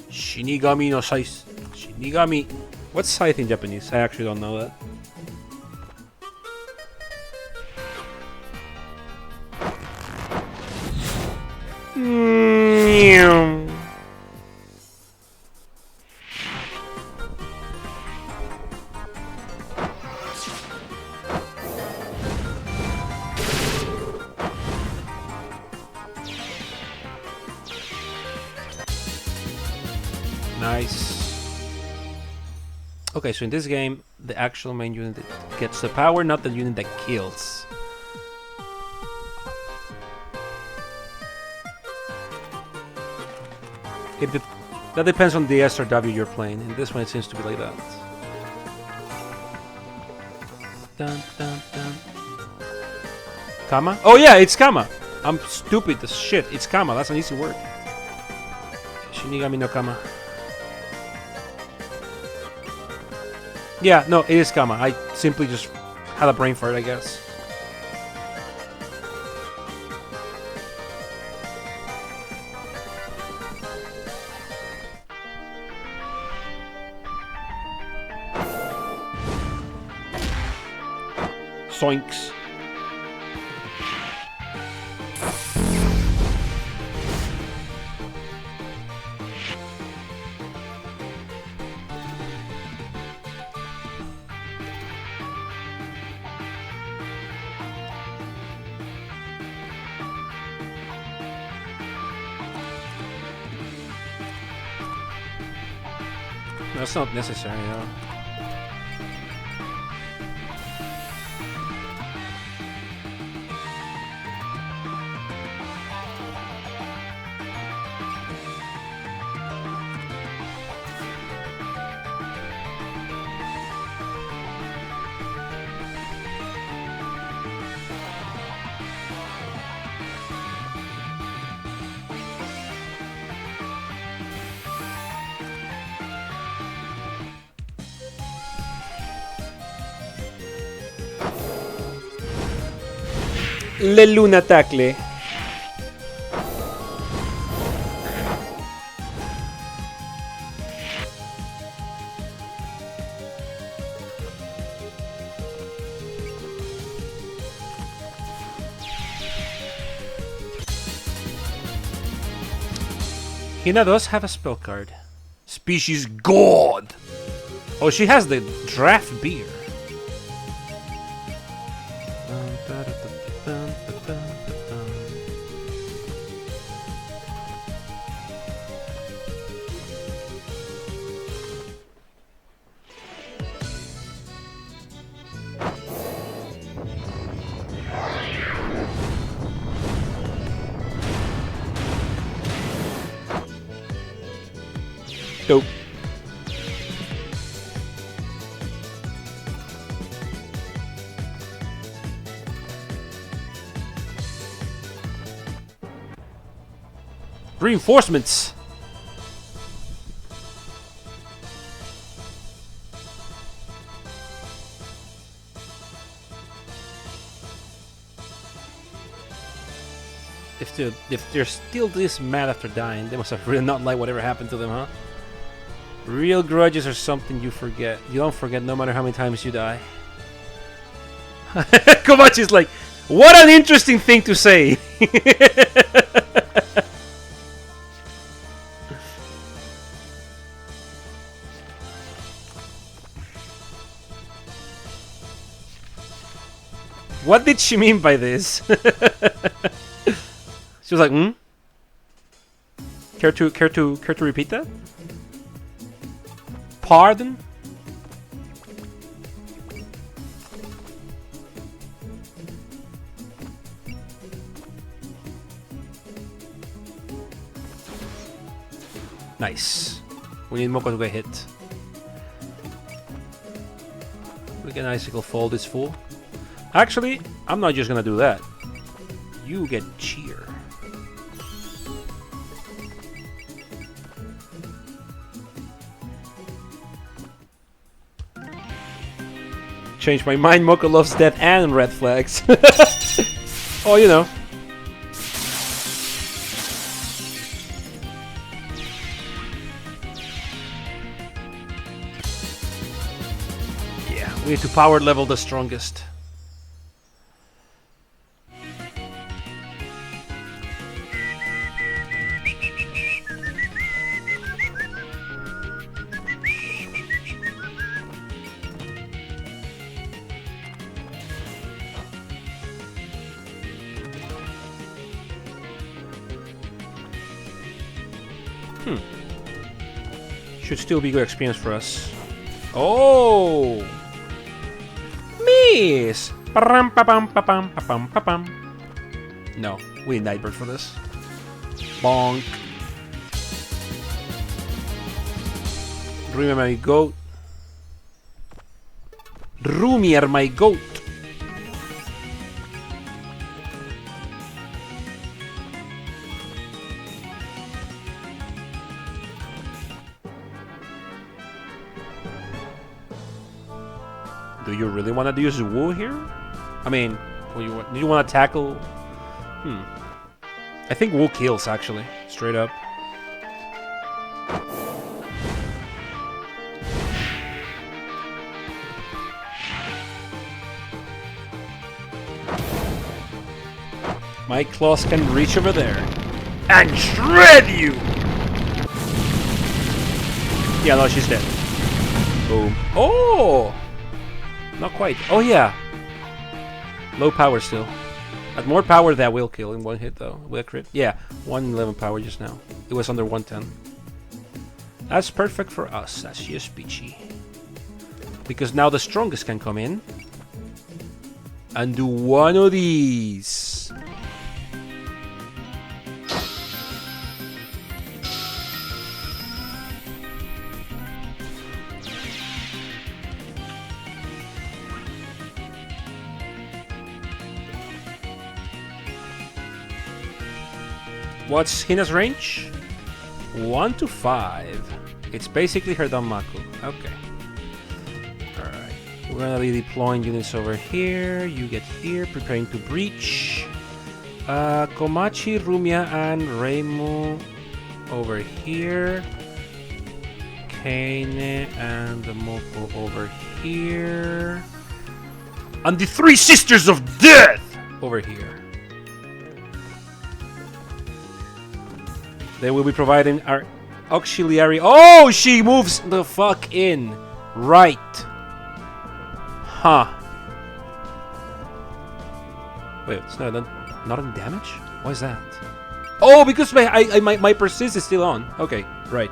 Shinigami no Scythe. Shinigami. What's scythe in Japanese? I actually don't know that. Nice. Okay, so in this game, the actual main unit that gets the power, not the unit that kills. That depends on the S or W you're playing. In this one, it seems to be like that. Dun, dun, dun. Kama? Oh yeah, it's Kama! I'm stupid as shit. It's Kama, that's an easy word. Shinigami no Kama. Yeah, no, it is Kama. I simply just had a brain fart, I guess. Soinks. That's not necessary, though. Le Luna Tackle. Hina does have a spell card. Species God! Oh, she has the draft beer. Dope. Reinforcements. If they're still this mad after dying, they must have really not liked whatever happened to them, huh? Real grudges are something you forget. You don't forget no matter how many times you die. Kovachi's like, what an interesting thing to say. What did she mean by this? She was like, hmm? Care to repeat that? Pardon? Nice. We need Moko to get hit. We can Icicle Fold this fool. Actually, I'm not just gonna do that. You get cheer. Change my mind, Moko loves death and red flags. Oh, you know. Yeah, we need to power level the strongest. Should still be good experience for us. Oh! Miss! No, we need Nightbird for this. Bonk. Rumi are my goat. Rumi are my goat. Do you really want to use Wu here? I mean, do you want to tackle? I think Wu kills, actually. Straight up. My claws can reach over there and shred you! Yeah, no, she's dead. Boom. Oh! Not quite. Oh, yeah. Low power still. At more power, that will kill in one hit, though. Will crit? Yeah, 111 power just now. It was under 110. That's perfect for us. That's just peachy. Because now the strongest can come in and do one of these. What's Hina's range? 1 to 5. It's basically her Danmaku. Okay. Alright. We're gonna be deploying units over here. You get here, preparing to breach. Komachi, Rumia, and Reimu over here. Kane and the Moko over here. And the three sisters of death over here. They will be providing our auxiliary. Oh, she moves the fuck in. Right. Huh. Wait, it's not on damage? Why is that? Oh, because my persist is still on. Okay, right.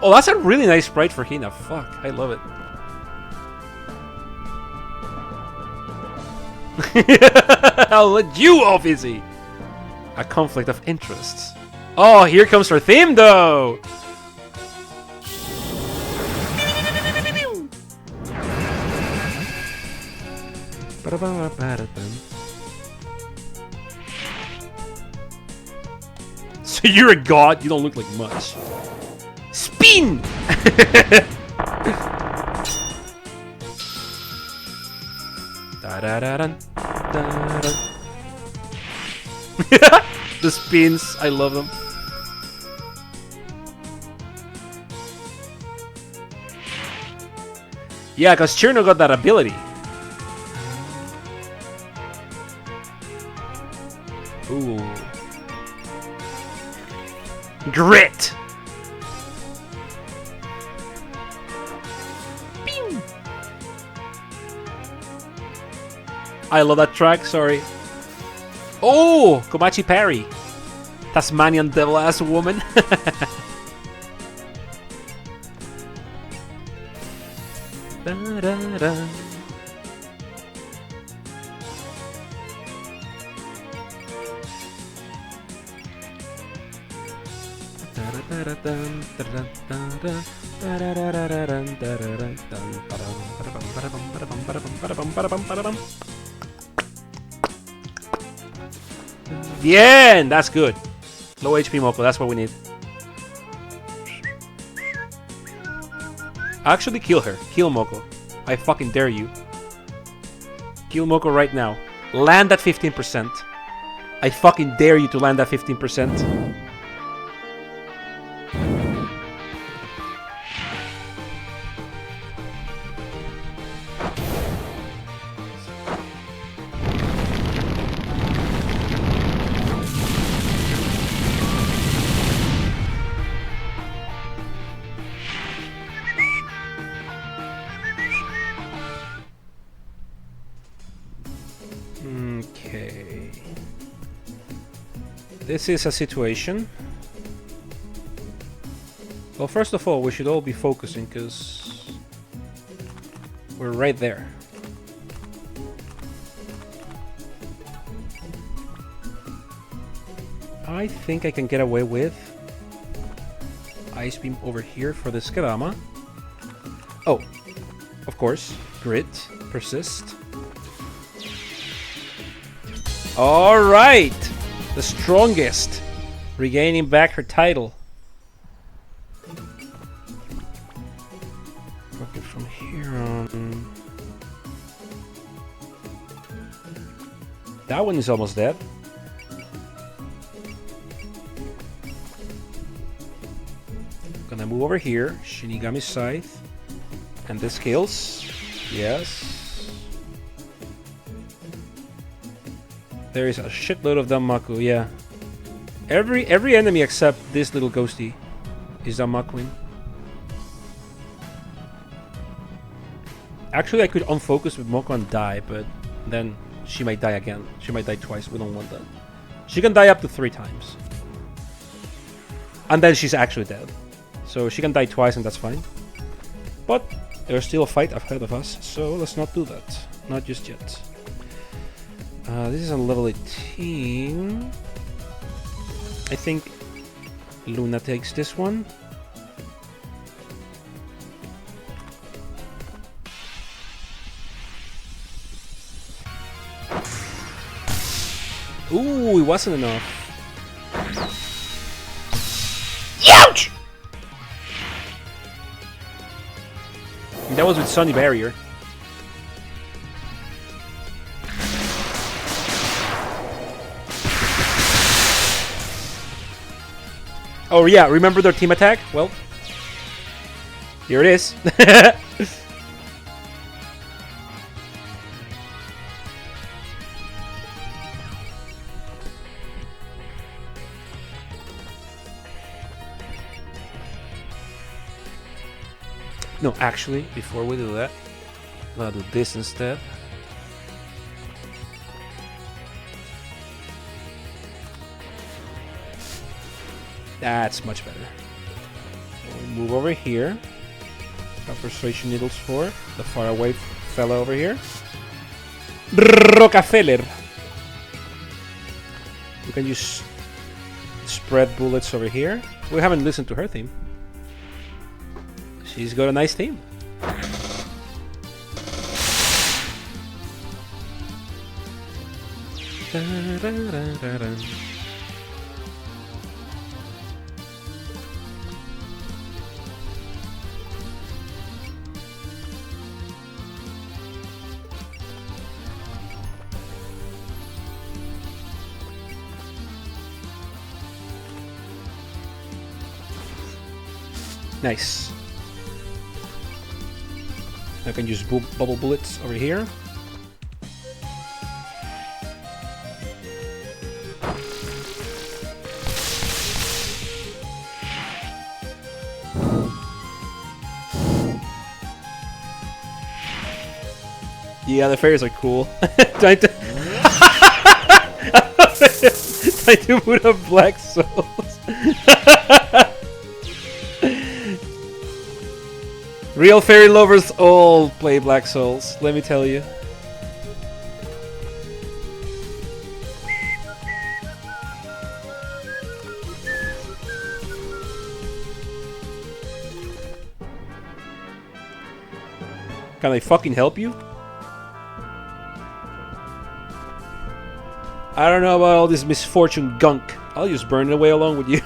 Oh, that's a really nice sprite for Hina. Fuck, I love it. I'll let you off easy. A conflict of interests. Oh, here comes her theme, though. So you're a god? You don't look like much. Spin! The spins, I love them. Yeah, because Cherno got that ability. Ooh. Grit! Pew! I love that track, sorry. Oh! Komachi parry. Tasmanian devil-ass woman. Da-da-da. The end! That's good. Low HP Moko, that's what we need. Actually kill her. Kill Moko. I fucking dare you. Kill Moko right now. Land that 15%. I fucking dare you to land that 15%. Okay. This is a situation. Well, first of all, we should all be focusing because we're right there. I think I can get away with Ice Beam over here for the Skarama. Oh, of course, Grit, Persist. Alright! The strongest, regaining back her title. Okay, from here on. That one is almost dead. Gonna move over here, Shinigami Scythe. And this kills. Yes. There is a shitload of Danmaku, yeah. Every enemy except this little ghosty is Danmakuin. Actually, I could unfocus with Moko and die, but then she might die again. She might die twice. We don't want that. She can die up to 3 times. And then she's actually dead. So she can die twice and that's fine. But there's still a fight ahead of us, so let's not do that. Not just yet. This is on level 18. I think Luna takes this one. Ooh, it wasn't enough. Ouch! That was with Sunny Barrier. Oh yeah, remember their team attack? Well, here it is. No, actually, before we do that, I'm gonna do this instead. That's much better. We'll move over here. Got persuasion needles for the faraway fella over here. Rockefeller. We can use spread bullets over here. We haven't listened to her theme. She's got a nice theme. Nice. I can use bubble bullets over here. Yeah, the fairies are cool. Trying to put up black souls. Real fairy lovers all play Black Souls, let me tell you. Can I fucking help you? I don't know about all this misfortune gunk. I'll just burn it away along with you.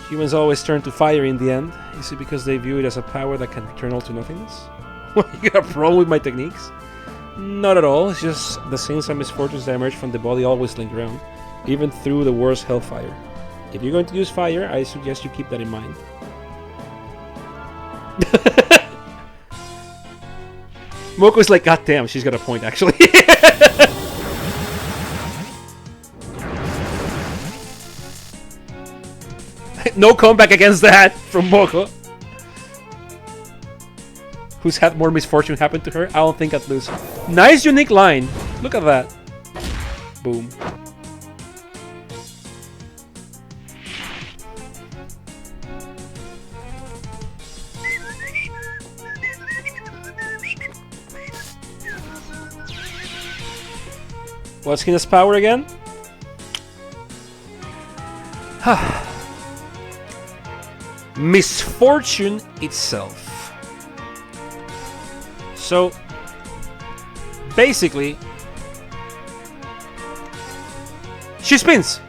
Humans always turn to fire in the end. Is it because they view it as a power that can turn all to nothingness? You got a problem with my techniques? Not at all. It's just the sins and misfortunes that emerge from the body always linger around, even through the worst hellfire. If you're going to use fire, I suggest you keep that in mind. Moko's like, God damn, she's got a point actually. No comeback against that from Moko. Who's had more misfortune happen to her? I don't think I'd lose. Nice unique line. Look at that. Boom. What's Hina's power again? Misfortune itself. So basically she spins,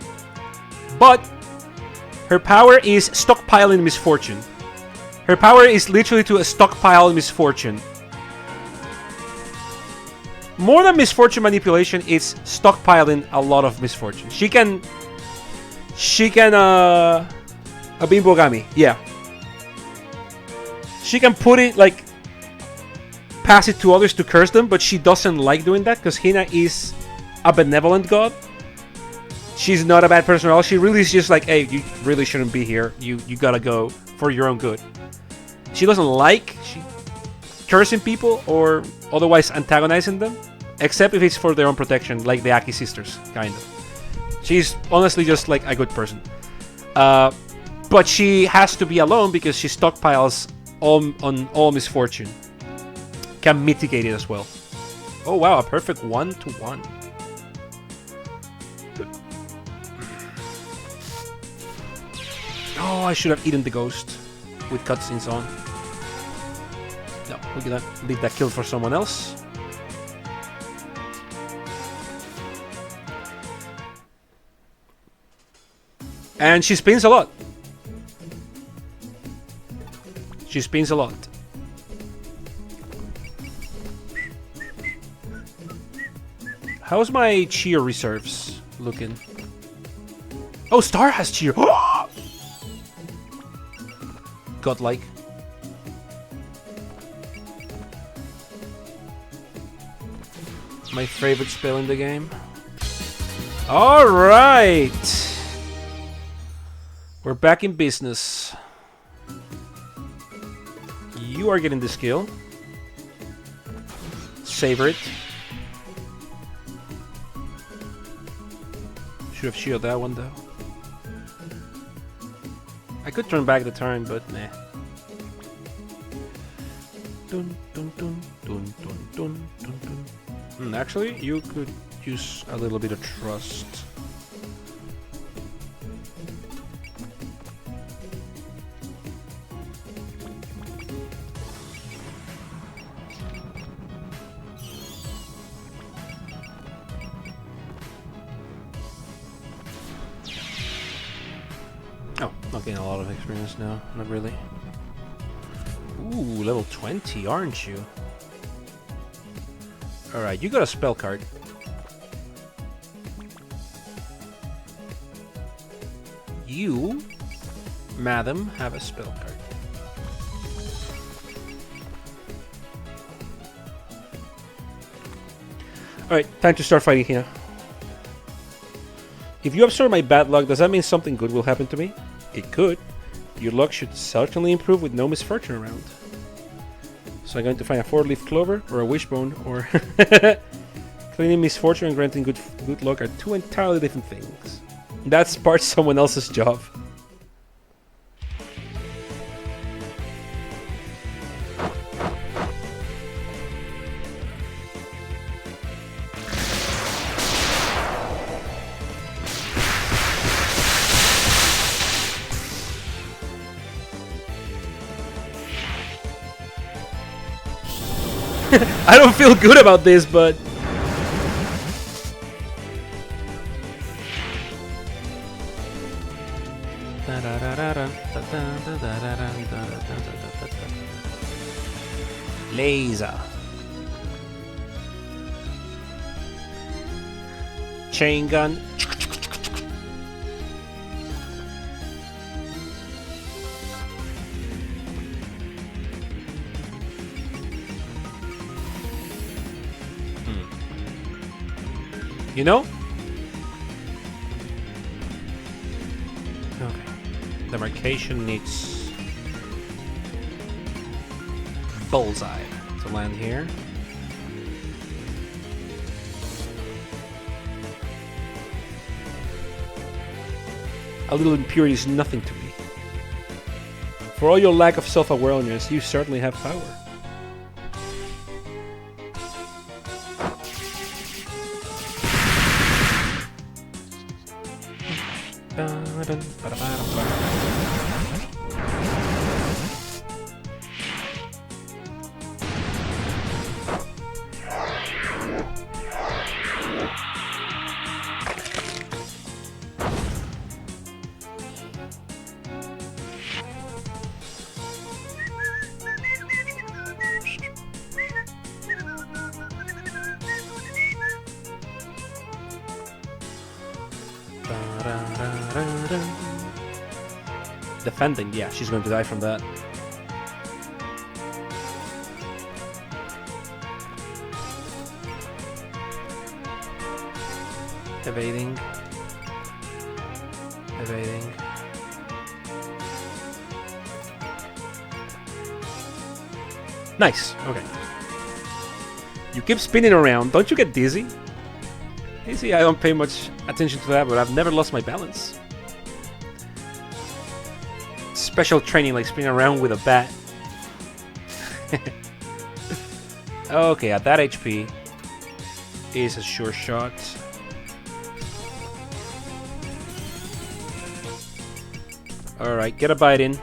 but her power is stockpiling misfortune. Her power is literally to stockpile misfortune. More than misfortune manipulation, it's stockpiling a lot of misfortune. She can a bimbogami, yeah. She can put it like pass it to others to curse them, but she doesn't like doing that because Hina is a benevolent god. She's not a bad person at all. She really is just like, hey, you really shouldn't be here. You gotta go for your own good. She doesn't like cursing people or otherwise antagonizing them, except if it's for their own protection, like the Aki sisters, kind of. She's honestly just like a good person. But she has to be alone because she stockpiles on all misfortune. Can mitigate it as well. Oh wow, a perfect 1-to-1. Oh, I should have eaten the ghost with cutscenes on. No, we're gonna leave that kill for someone else. And she spins a lot. She spins a lot. How's my Chia reserves looking? Oh, Star has cheer. Godlike. My favorite spell in the game. Alright! We're back in business. You are getting the skill. Savor it. Should have shielded that one though. I could turn back the turn, but nah. Dun, dun, dun, dun, dun, dun, dun, dun. Actually, you could use a little bit of trust. Oh, not getting a lot of experience now. Not really. Ooh, level 20, aren't you? Alright, you got a spell card. You, madam, have a spell card. Alright, time to start fighting here. If you absorb my bad luck, does that mean something good will happen to me? It could. Your luck should certainly improve with no misfortune around. So I'm going to find a 4-leaf clover or a wishbone, or cleaning misfortune and granting good luck are two entirely different things. That's part someone else's job. I don't feel good about this, but... Laser. Chain gun. You know? Okay. Demarcation needs bullseye to land here. A little impurity is nothing to me. For all your lack of self-awareness, you certainly have power. Defending, yeah, she's going to die from that. Evading. Evading. Nice, okay. You keep spinning around, don't you get dizzy? Dizzy, I don't pay much attention to that, but I've never lost my balance. Special training like spinning around with a bat. Okay, at that HP is a sure shot. Alright, get a bite in.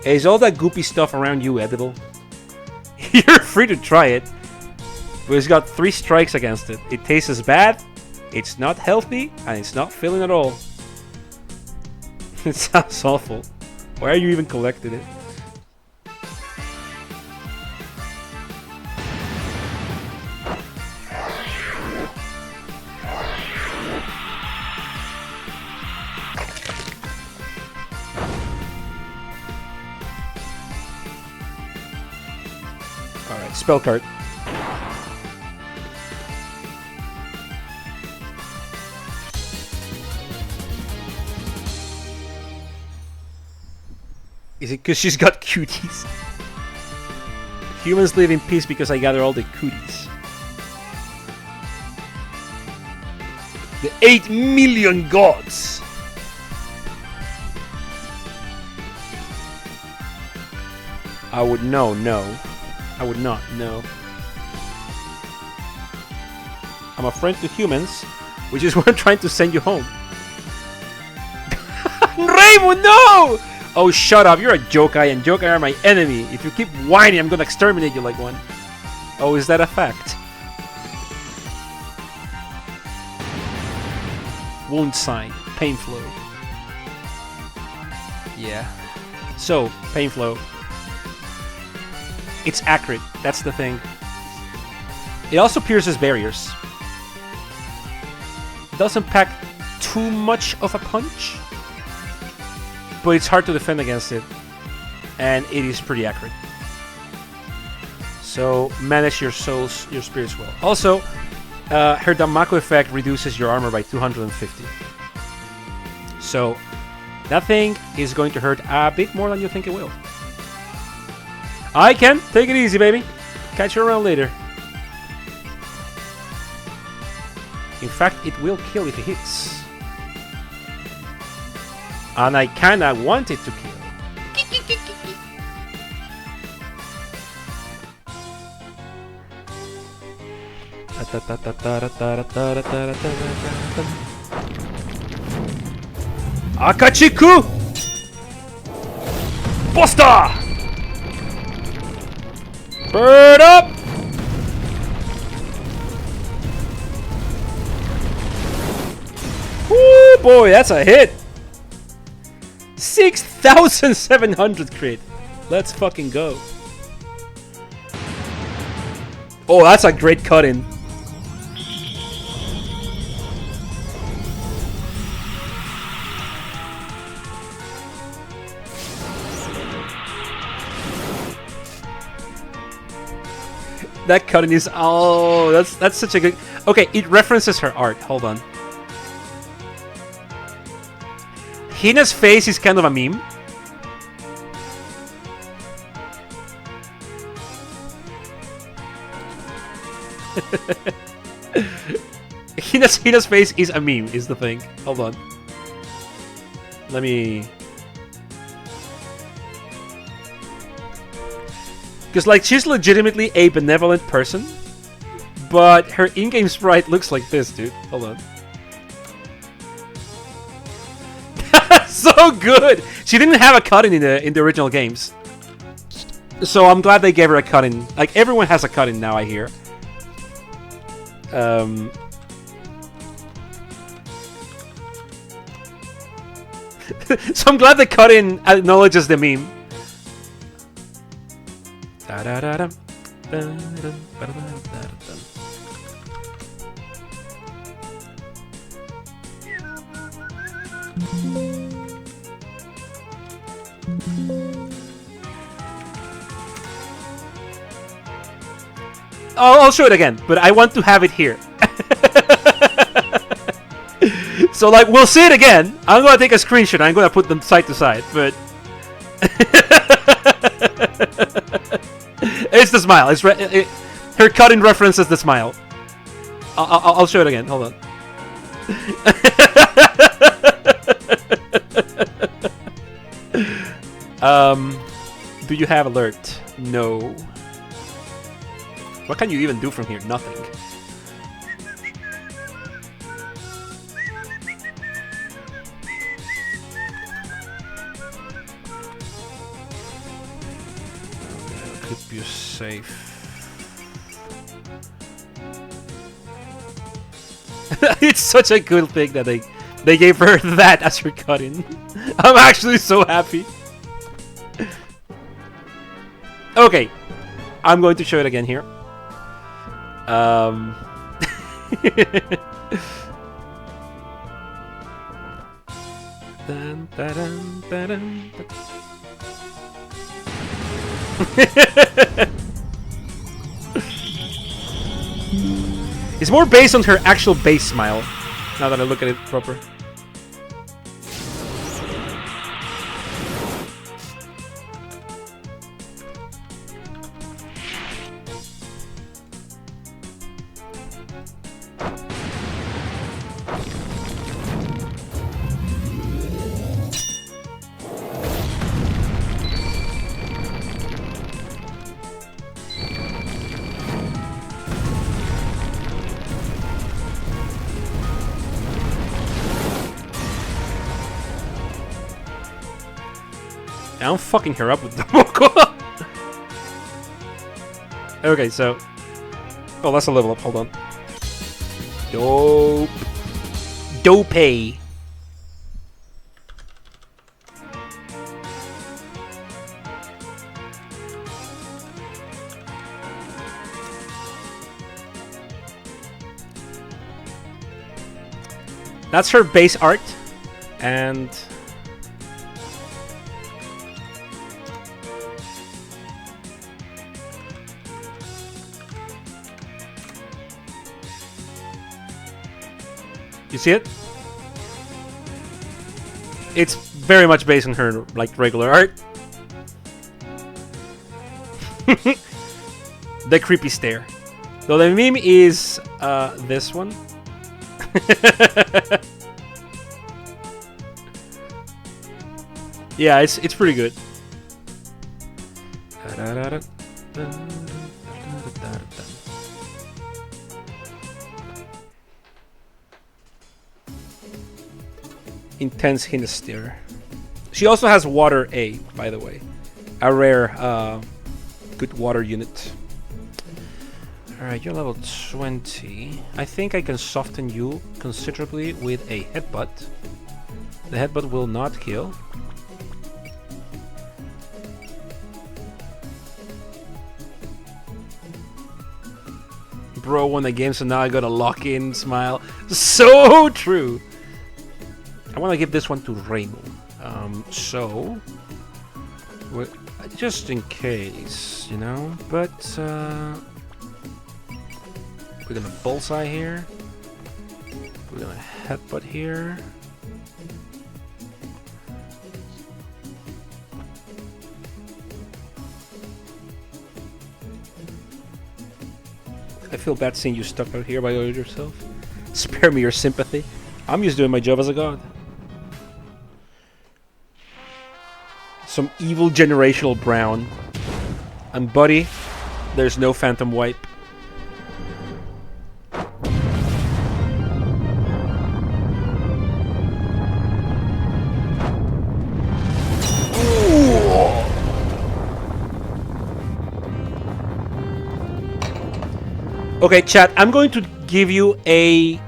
Hey, is all that goopy stuff around you edible? You're free to try it, but it's got 3 strikes against it. It tastes bad, it's not healthy, and it's not filling at all. It sounds awful. Why are you even collecting it? Alright, spell card. Is it because she's got cuties? Humans live in peace because I gather all the cooties. The 8 million gods! I would know, no. I would not know. I'm a friend to humans, which is why I'm trying to send you home. Raymond, no! Oh, shut up. You're a yokai, and yokai are my enemy. If you keep whining, I'm gonna exterminate you like one. Oh, is that a fact? Wound sign. Pain flow. Yeah. So, pain flow. It's accurate. That's the thing. It also pierces barriers. It doesn't pack too much of a punch, but it's hard to defend against it, and it is pretty accurate. So manage your souls, your spirits well. Also, her Danmaku effect reduces your armor by 250. So that thing is going to hurt a bit more than you think it will. I can take it easy, baby. Catch you around later. In fact, it will kill if it hits. And I kinda want it to kill. Akachiku! Buster! Bird up! Woo, boy, that's a hit! 6,700 crit. Let's fucking go. Oh, that's a great cut-in. That cut-in is... Oh, that's such a good... Okay, it references her art. Hold on. Hina's face is kind of a meme. Hina's face is a meme, is the thing. Hold on. Let me... Because, like, she's legitimately a benevolent person, but her in-game sprite looks like this, dude. Hold on. So good! She didn't have a cut-in in the original games. So I'm glad they gave her a cut-in. Like, everyone has a cut-in now, I hear. So I'm glad the cut-in acknowledges the meme. I'll show it again, but I want to have it here. So, like, we'll see it again. I'm gonna take a screenshot. I'm gonna put them side to side, but it's the smile. It's her cut-in references the smile. I'll show it again. Hold on. Do you have alert? No. What can you even do from here? Nothing. I'll keep you safe. It's such a good thing that they gave her that as her cut-in. I'm actually so happy. Okay, I'm going to show it again here. Dun, dun, dun, dun, dun. It's more based on her actual base smile. Now that I look at it proper. I'm fucking her up with the Moko. Okay, so... Oh, that's a level up. Hold on. Dope. Dope. That's her base art. And... You see it? It's very much based on her, like, regular art. The creepy stare. Though the meme is this one. Yeah, it's pretty good. Intense hint stare. She also has water A, by the way. A rare good water unit. Alright, you're level 20. I think I can soften you considerably with a headbutt. The headbutt will not kill. Bro won the game, so now I gotta lock in, smile. So true! I want to give this one to Reimu. So... just in case, you know? But, we're gonna bullseye here. We're gonna headbutt here. I feel bad seeing you stuck out here by yourself. Spare me your sympathy. I'm just doing my job as a god. Some evil generational brown. And buddy, there's no phantom wipe. Okay, chat, I'm going to give you a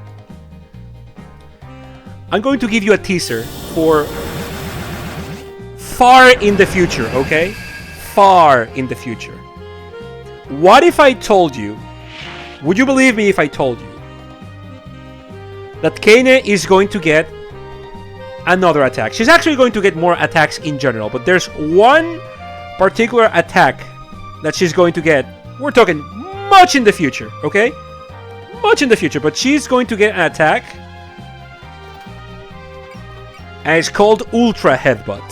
teaser for far in the future, okay? Far in the future. What if I told you, would you believe me if I told you that Kane is going to get another attack? She's actually going to get more attacks in general, but there's one particular attack that she's going to get. We're talking much in the future, okay? Much in the future, but she's going to get an attack, and it's called Ultra Headbutt.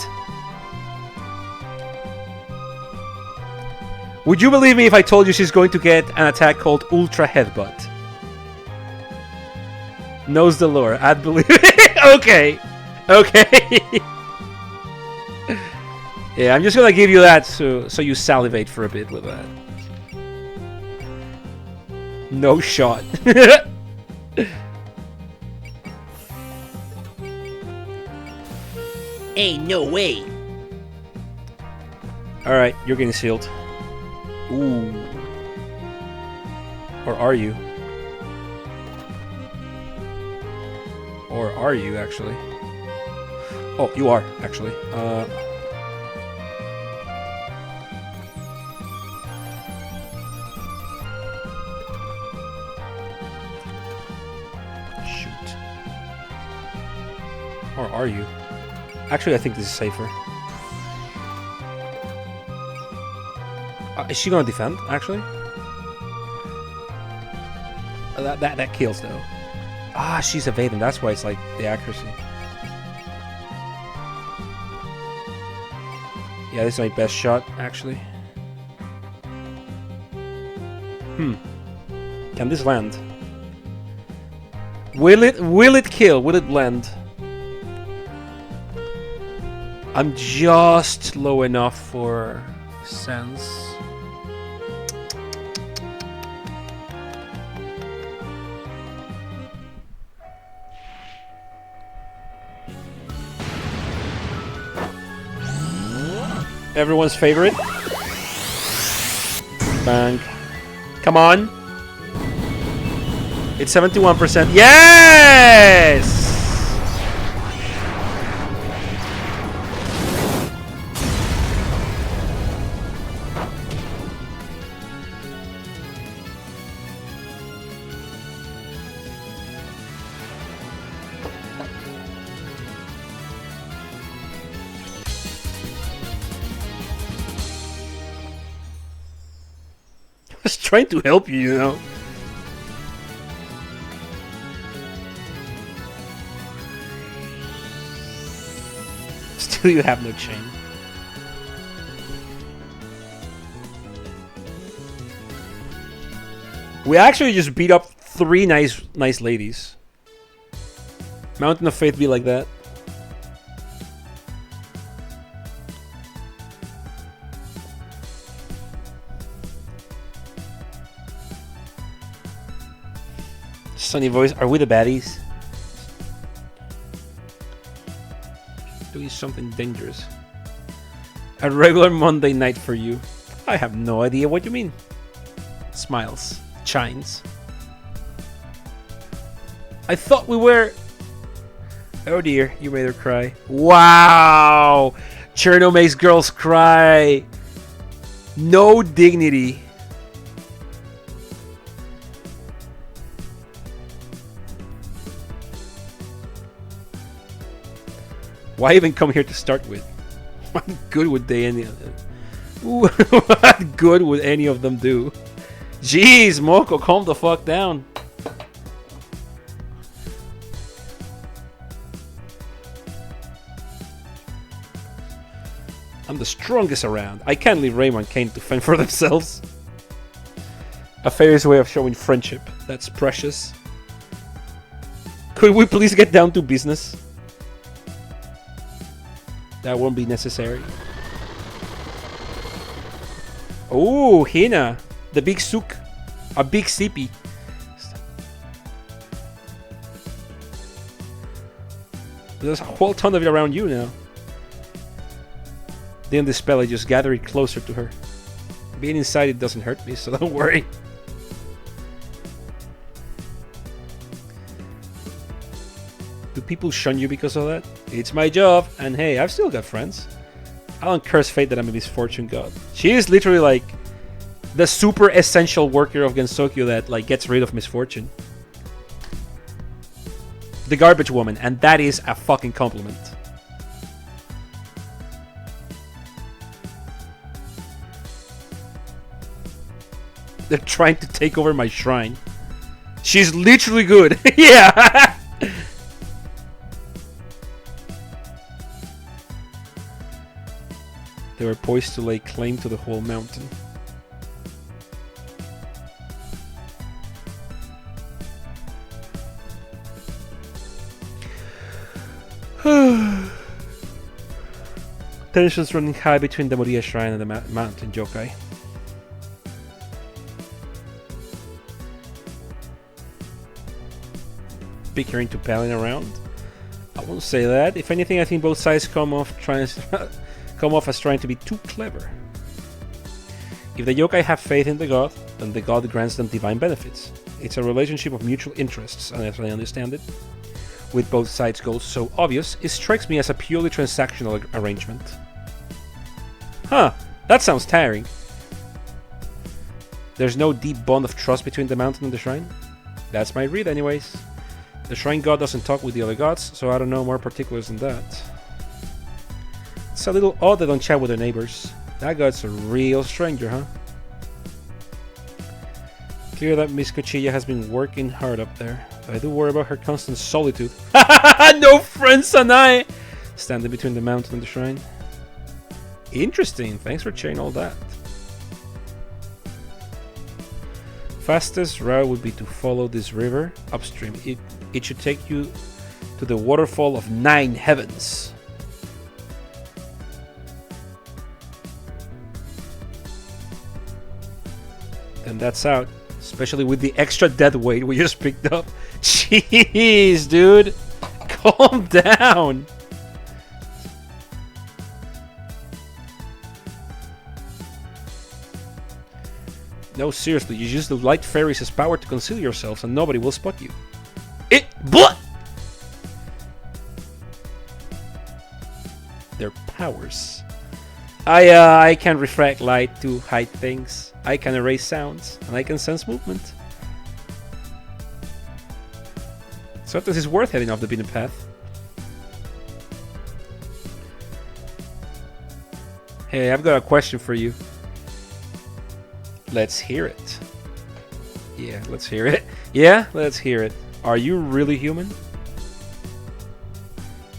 Would you believe me if I told you she's going to get an attack called Ultra Headbutt? Knows the lore. I'd believe it. Okay. Okay. Yeah, I'm just gonna give you that so you salivate for a bit with that. No shot. Ain't no way. Alright, you're getting sealed. Ooh. Or are you? Or are you, actually? Oh, you are, actually. Shoot. Or are you? Actually, I think this is safer. Is she gonna defend, actually? That kills though. Ah, she's evading. That's why it's like the accuracy. Yeah, this is my best shot actually. Can this land? Will it kill? Will it land? I'm just low enough for sense. Everyone's favorite. Bang. Come on. It's 71%. Yes! I was trying to help you, you know. Still, you have no chain. We actually just beat up 3 nice ladies. Mountain of Faith be like that. Sunny voice, are we the baddies? Doing something dangerous. A regular Monday night for you. I have no idea what you mean. Smiles. Chines. I thought we were... Oh dear, you made her cry. Wow! Cherno makes girls cry. No dignity. Why even come here to start with? What good would they any of them? What good would any of them do? Jeez, Moko, calm the fuck down. I'm the strongest around. I can't leave Raymond Kane to fend for themselves. A fair's way of showing friendship. That's precious. Could we please get down to business? That won't be necessary. Oh, Hina. The big souk. A big sippy. There's a whole ton of it around you now. Didn't dispel it, just gather it closer to her. Being inside it doesn't hurt me, so don't worry. Do people shun you because of that? It's my job, and hey, I've still got friends. I don't curse fate that I'm a misfortune god. She is literally like the super essential worker of Gensokyo that like gets rid of misfortune. The garbage woman, and that is a fucking compliment. They're trying to take over my shrine. She's literally good. Yeah. They were poised to lay claim to the whole mountain. Tensions running high between the Moriya Shrine and the mountain yokai. Bickering to palling around? I won't say that. If anything, I think both sides come off as trying to be too clever. If the yokai have faith in the god, then the god grants them divine benefits. It's a relationship of mutual interests, and as I understand it, with both sides' goals so obvious, it strikes me as a purely transactional arrangement. Huh, that sounds tiring. There's no deep bond of trust between the mountain and the shrine? That's my read anyways. The shrine god doesn't talk with the other gods, so I don't know more particulars than that. It's a little odd they don't chat with their neighbors. That god's a real stranger, huh? Clear that Miss Cuchilla has been working hard up there. I do worry about her constant solitude. No friends, Sanai! Standing between the mountain and the shrine. Interesting. Thanks for sharing all that. Fastest route would be to follow this river upstream. It should take you to the waterfall of 9 heavens. And that's out. Especially with the extra death weight we just picked up. Jeez, dude. Calm down. No, seriously, you use the light fairies' power to conceal yourselves and nobody will spot you. What? Their powers. I can refract light to hide things. I can erase sounds, and I can sense movement. Sometimes it's worth heading off the beaten path. Hey, I've got a question for you. Let's hear it. Yeah, let's hear it. Yeah, let's hear it. Are you really human?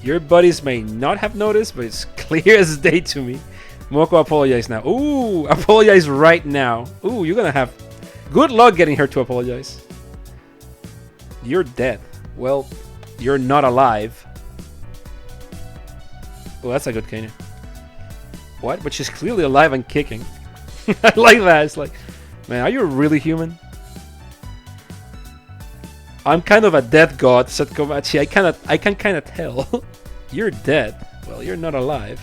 Your buddies may not have noticed, but it's clear as day to me. Moko, apologize now. Ooh, apologize right now. Ooh, you're gonna have good luck getting her to apologize. You're dead. Well, you're not alive. Oh, that's a good kind. What? But she's clearly alive and kicking. I like that. It's like, man, are you really human? I'm kind of a dead god, said Komachi. I can kind of tell. You're dead. Well, you're not alive.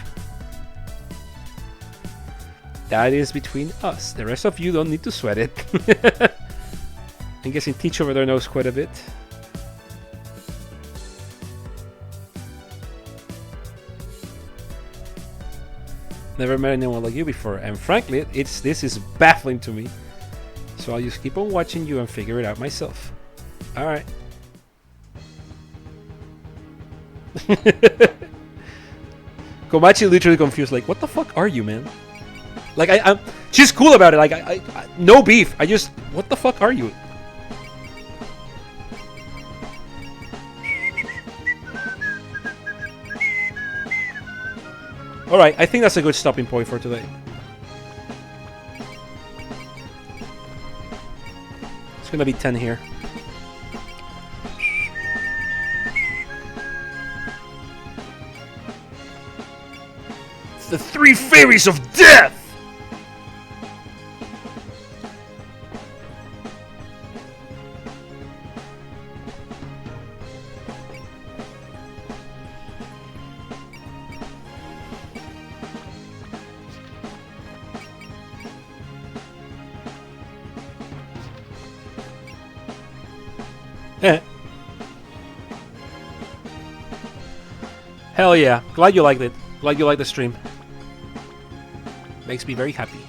That is between us. The rest of you don't need to sweat it. I'm guessing Teach over there knows quite a bit. Never met anyone like you before, and frankly, this is baffling to me. So I'll just keep on watching you and figure it out myself. Alright. Komachi literally confused, like, what the fuck are you, man? Like, I'm she's cool about it, like, I no beef, I just, what the fuck are you? Alright, I think that's a good stopping point for today. It's gonna be 10 here. It's the 3 fairies of death! Hell yeah. Glad you liked it. Glad you liked the stream. Makes me very happy.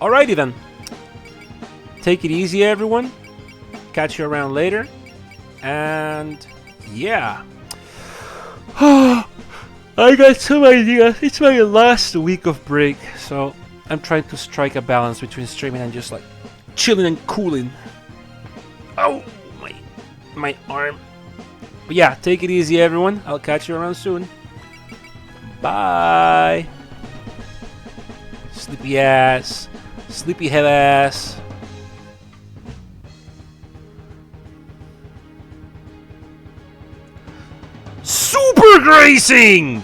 Alrighty then. Take it easy, everyone. Catch you around later. And yeah. I got some ideas. It's my last week of break, so I'm trying to strike a balance between streaming and just like chilling and cooling. Oh, my arm. But yeah, take it easy, everyone. I'll catch you around soon. Bye. Sleepy ass. Sleepy head ass. Super Gracing!